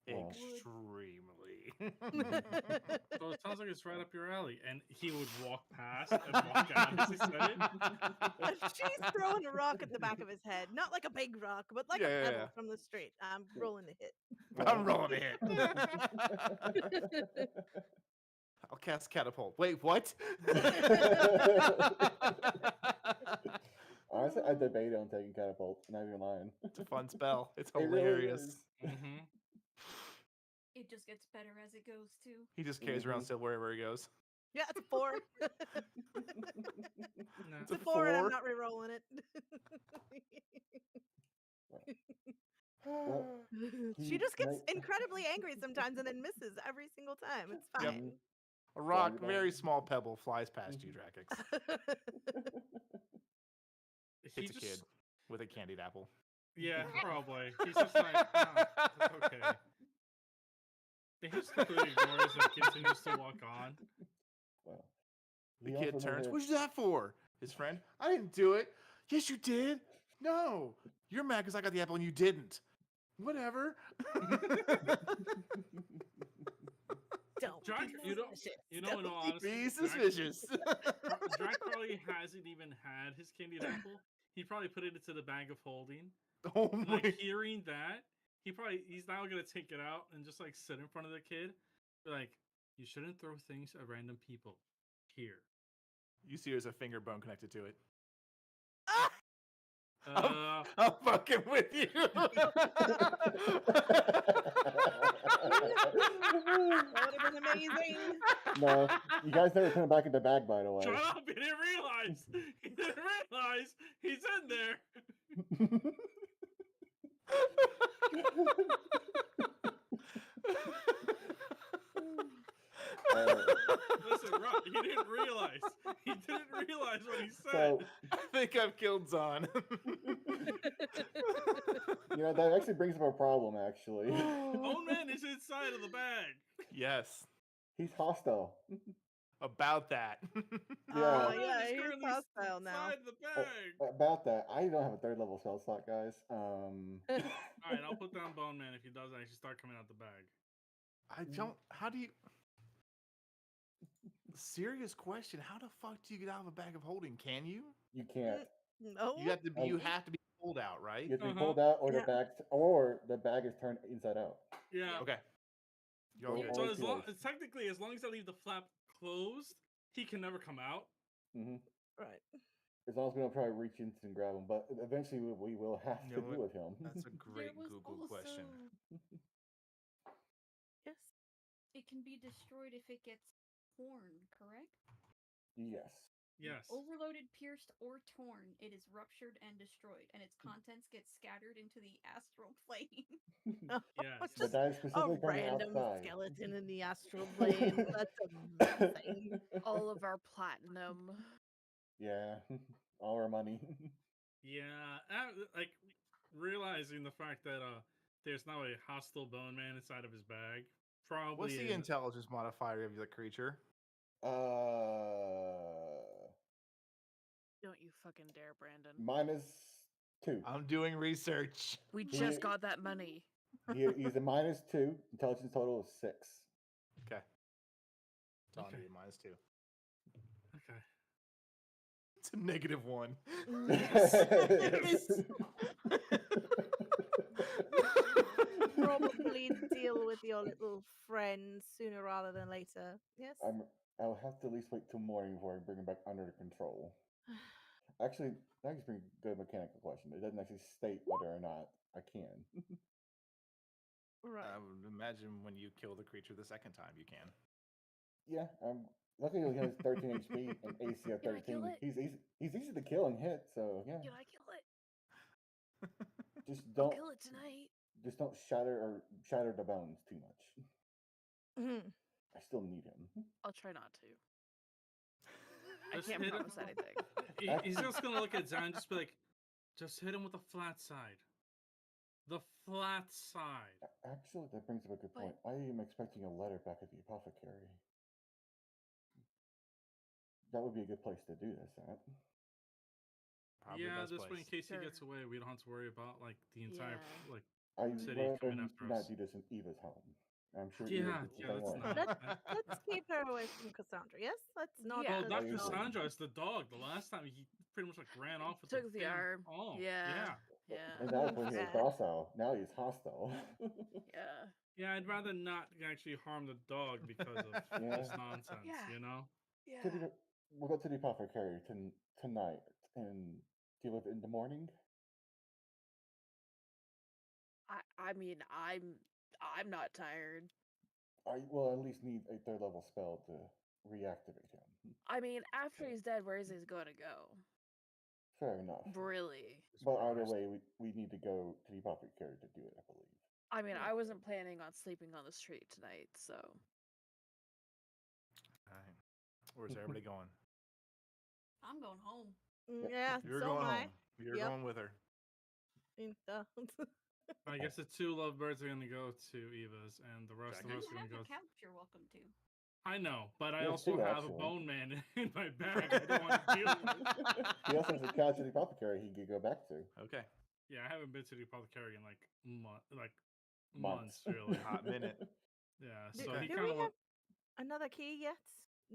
Well- Extremely. So it sounds like it's right up your alley. And he would walk past and walk out as he said it. She's throwing a rock at the back of his head. Not like a big rock, but like Yeah, a yeah, pebble yeah. from the street. I'm rolling to hit. I'm rolling a hit. I'll cast catapult. Wait, what? Honestly, I debated on taking catapult. Not even lying. It's a fun spell. It's It really hilarious. is. Mm-hmm. It just gets better as it goes too. He just carries around still wherever he goes. Yeah, it's a 4. No. It's a 4 and I'm not re-rolling it. Well, She just can gets I- incredibly angry sometimes and then misses every single time. It's Yep. fine. A rock, Flying very about. small pebble, flies past you, Drakex. He Hits a just, kid with a candied apple. Yeah, probably. He's just like, oh, it's okay. He just completely ignores and continues to walk on. Well, The he kid also turns. knows What's that for? His friend. I didn't do it. Yes, you did. No, you're mad because I got the apple and you didn't. Whatever. Don't Jack, be you know, suspicious. in all honesty, Be Jack, suspicious. Jack probably hasn't even had his candied apple. He probably put it into the bag of holding. Oh And, my. like hearing that, he's now gonna take it out and just like sit in front of the kid. Be like, you shouldn't throw things at random people. Here. You see, there's a finger bone connected to it. Uh, I'm fucking with you. That would have been amazing. No, you guys never put him back in the bag, by the way. shut up! He didn't realize. He didn't realize he's in there. Listen, Rob, he didn't realize. He didn't realize what he said. So, I think I've killed Zon. that actually brings up a problem, actually. Bone Man is inside of the bag. Yes, He's hostile. about that. Yeah. Bone Man Yeah, is he's currently hostile now. inside the bag. About that, I don't have a 3rd level spell slot, guys. All right, I'll put down Bone Man if he does actually start coming out the bag. I don't. How do you? Serious question. How the fuck do you get out of a bag of holding? Can you? You can't. No. You have to. You have to be pulled out, right? You have to be Uh-huh. pulled out, or Yeah. the bag is turned inside out. Yeah. Okay. You're Well, good. So Only as two long, ways. technically, as long as I leave the flap closed, he can never come out. Hmm Right. As long as we don't try to reach in and grab him, but eventually we will have You to know do what? with him. That's a great There was Google question. Yes. It can be destroyed if it gets torn, correct? Yes. Yes. Overloaded, pierced, or torn, it is ruptured and destroyed, and its contents get scattered into the astral plane. Yes. But Just that is a specifically coming random outside. skeleton in the astral plane. That's amazing. All of our platinum. Yeah. All our money. Yeah. Like realizing the fact that there's now a hostile Bone Man inside of his bag. Probably. What's the is- intelligence modifier of the creature? Don't you fucking dare, Brandon. -2. I'm doing research. We He- just got that money. He's a -2. Intelligence total is 6. Okay. It's on Okay. you, -2. Okay. It's a -1. Probably deal with your little friend sooner rather than later. Yes. I'll have to at least wait till morning before I bring him back under control. Actually, that just brings a good mechanical question. It doesn't actually state whether or not I can. Right. I would imagine when you kill the creature the second time, you can. Yeah, luckily he has 13 HP and AC of Can I kill 13. it? He's easy to kill and hit, so yeah. Can I kill it? Just I'll don't kill it tonight. just don't shatter the bones too much. Mhm. I still need him. I'll try not to. I Just can't hit it. promise anything. He's just gonna look at Zan and just be like, just hit him with the flat side. The flat side. Actually, that brings up a good point. I am expecting a letter back at the apothecary. That would be a good place to do this at. Probably Yeah, best this way in place. case he Sure. gets away, we don't have to worry about like the entire Yeah. like I'd City rather coming after not us. do this in Eva's home. I'm sure Yeah, Eva did the yeah, same that's way. not. Let's keep her away from Cassandra. Yes, let's not. Yeah. Well, not usually- Cassandra. It's the dog. The last time he pretty much like ran off with Took the thing. arm. Oh, Yeah. yeah. And Yeah. that was when he was Bad. docile. Now he's hostile. Yeah. Yeah, I'd rather not actually harm the dog because of Yeah. this nonsense. Yeah. You know. Yeah. We'll go to the apothecary tonight. And do you live in the morning? I mean, I'm not tired. I will at least need a third level spell to reactivate him. I mean, after he's dead, where's he gonna go? Fair enough. Really? But either way, we need to go to the apothecary to do it, I believe. I mean, I wasn't planning on sleeping on the street tonight, so. All right. Where's everybody going? I'm going home. Yeah, You're so going am I. home. You're Yep. going with her. I guess the two lovebirds are gonna go to Eva's, and the rest If of you us are have gonna a go. couch, you're welcome to. I know, but I Yeah, also two, have actually. a bone man in my bag. I don't want to deal with. He also has a couch at the apothecary he could go back to. Okay. Yeah, I haven't been to the apothecary in like months, Months. really. Hot minute. Yeah, Do, so Okay. he do kind we of have another key yet?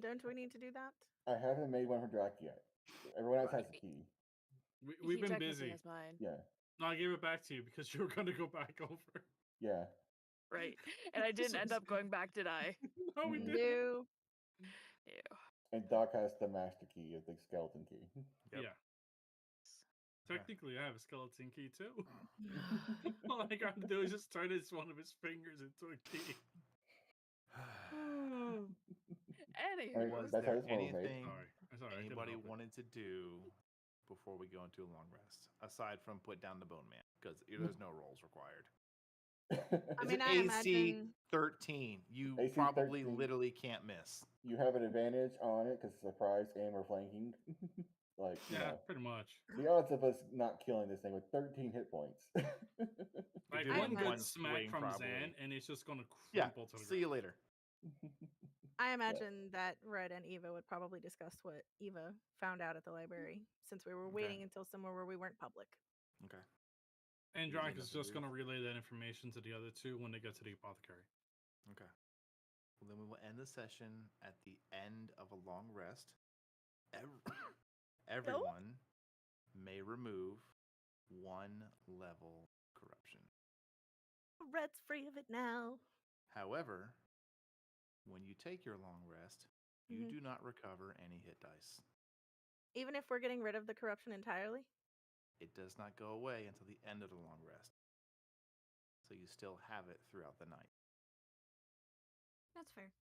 Don't we need to do that? I haven't made one for Drac yet. Everyone else has Right. a key. we've He been technically busy. has mine. Yeah. No, I gave it back to you because you were gonna go back over. Yeah. Right. And I didn't end up going back, did I? No, we Mhm. did. No. Ew. And Doc has the master key, the skeleton key. Yep. Yeah. Technically, I have a skeleton key too. All I got to do is just turn one of his fingers into a key. Anywho. Was That's how there this world was made. anything Sorry, I couldn't anybody help it. wanted to do before we go into a long rest, aside from put down the bone man? Because there's no rolls required. I Is mean, it I AC imagine 13? You AC probably 13. literally can't miss. You have an advantage on it because it's surprise aim or flanking. Like, you Yeah, know, pretty much. the odds of us not killing this thing with 13 hit points. Like doing one good one smack swing, from probably. Zan, and it's just gonna Yeah. crumple to the See you ground. later. I imagine that Red and Eva would probably discuss what Eva found out at the library, since we were Okay. waiting until somewhere where we weren't public. Okay. And Using Drac the is just gonna belief. relay that information to the other two when they get to the apothecary. Okay. Well, then we will end the session at the end of a long rest. Everyone may remove 1 level corruption. Red's free of it now. However, when you take your long rest, you Mhm. do not recover any hit dice. Even if we're getting rid of the corruption entirely? It does not go away until the end of the long rest. So you still have it throughout the night. That's fair.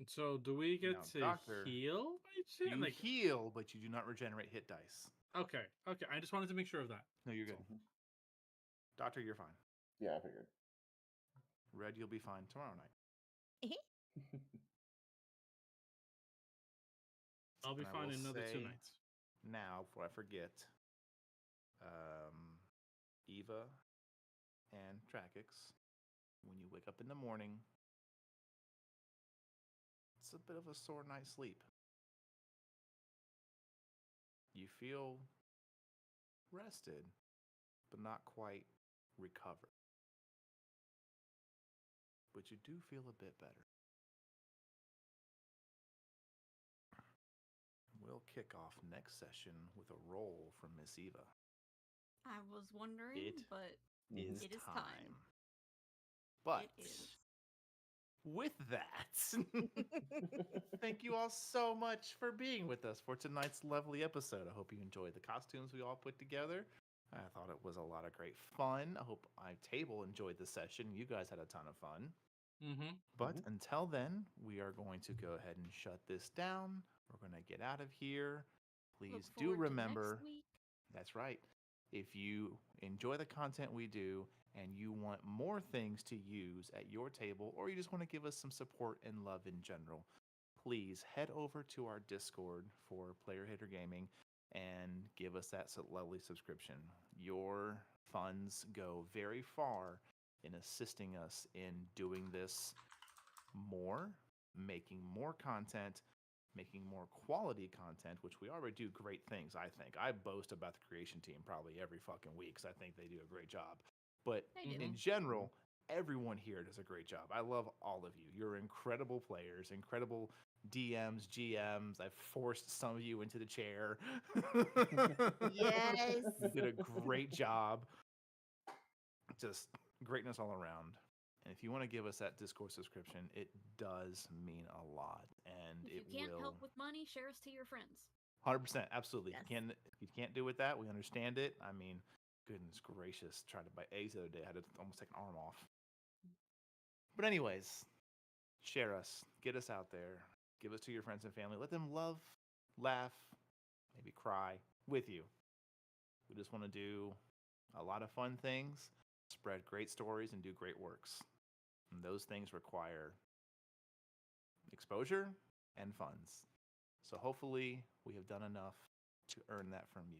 So, do we get Now, to Doctor, heal by chance? You heal, but you do not regenerate hit dice. Okay. I just wanted to make sure of that. No, you're good. Doctor, you're fine. Yeah, I figured. Red, you'll be fine tomorrow night. I'll be And I fine will in another 2 say nights. Now, before I forget, Eva and Trakix, when you wake up in the morning, it's a bit of a sore night's sleep. You feel rested, but not quite recovered. But you do feel a bit better. We'll kick off next session with a roll from Miss Eva. I was wondering, It but Is It is time. time. But it is. with that, thank you all so much for being with us for tonight's lovely episode. I hope you enjoyed the costumes we all put together. I thought it was a lot of great fun. I hope my table enjoyed the session. You guys had a ton of fun. Mm-hmm. But until then, we are going to go ahead and shut this down. We're going to get out of here. Look Please do forward to remember, next week. that's right. If you enjoy the content we do and you want more things to use at your table, or you just want to give us some support and love in general, please head over to our Discord for Player Hater Gaming and give us that lovely subscription. Your funds go very far in assisting us in doing this more, making more content, making more quality content, which we already do great things, I think. I boast about the creation team probably every fucking week because I think they do a great job. But They do. in general, everyone here does a great job. I love all of you. You're incredible players, incredible DMs, GMs. I've forced some of you into the chair. Yes. You did a great job. Just greatness all around. And if you want to give us that Discord subscription, it does mean a lot. And If it you can't will help with money, share us to your friends. 100%, absolutely. Yes. If you can't do with that, we understand it. I mean, goodness gracious, tried to buy eggs the other day. I had to almost take an arm off. But anyways, share us, get us out there, give us to your friends and family. Let them love, laugh, maybe cry with you. We just want to do a lot of fun things, spread great stories, and do great works. And those things require exposure and funds. So hopefully we have done enough to earn that from you.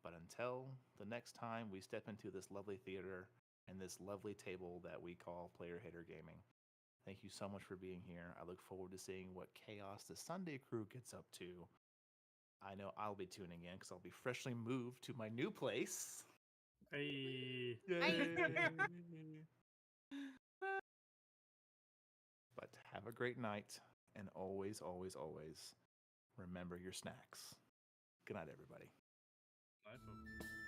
But until the next time we step into this lovely theater and this lovely table that we call Player Hater Gaming, thank you so much for being here. I look forward to seeing what chaos the Sunday crew gets up to. I know I'll be tuning in because I'll be freshly moved to my new place. Hey. But have a great night, and always, always, always remember your snacks. Good night, everybody. Bye, folks.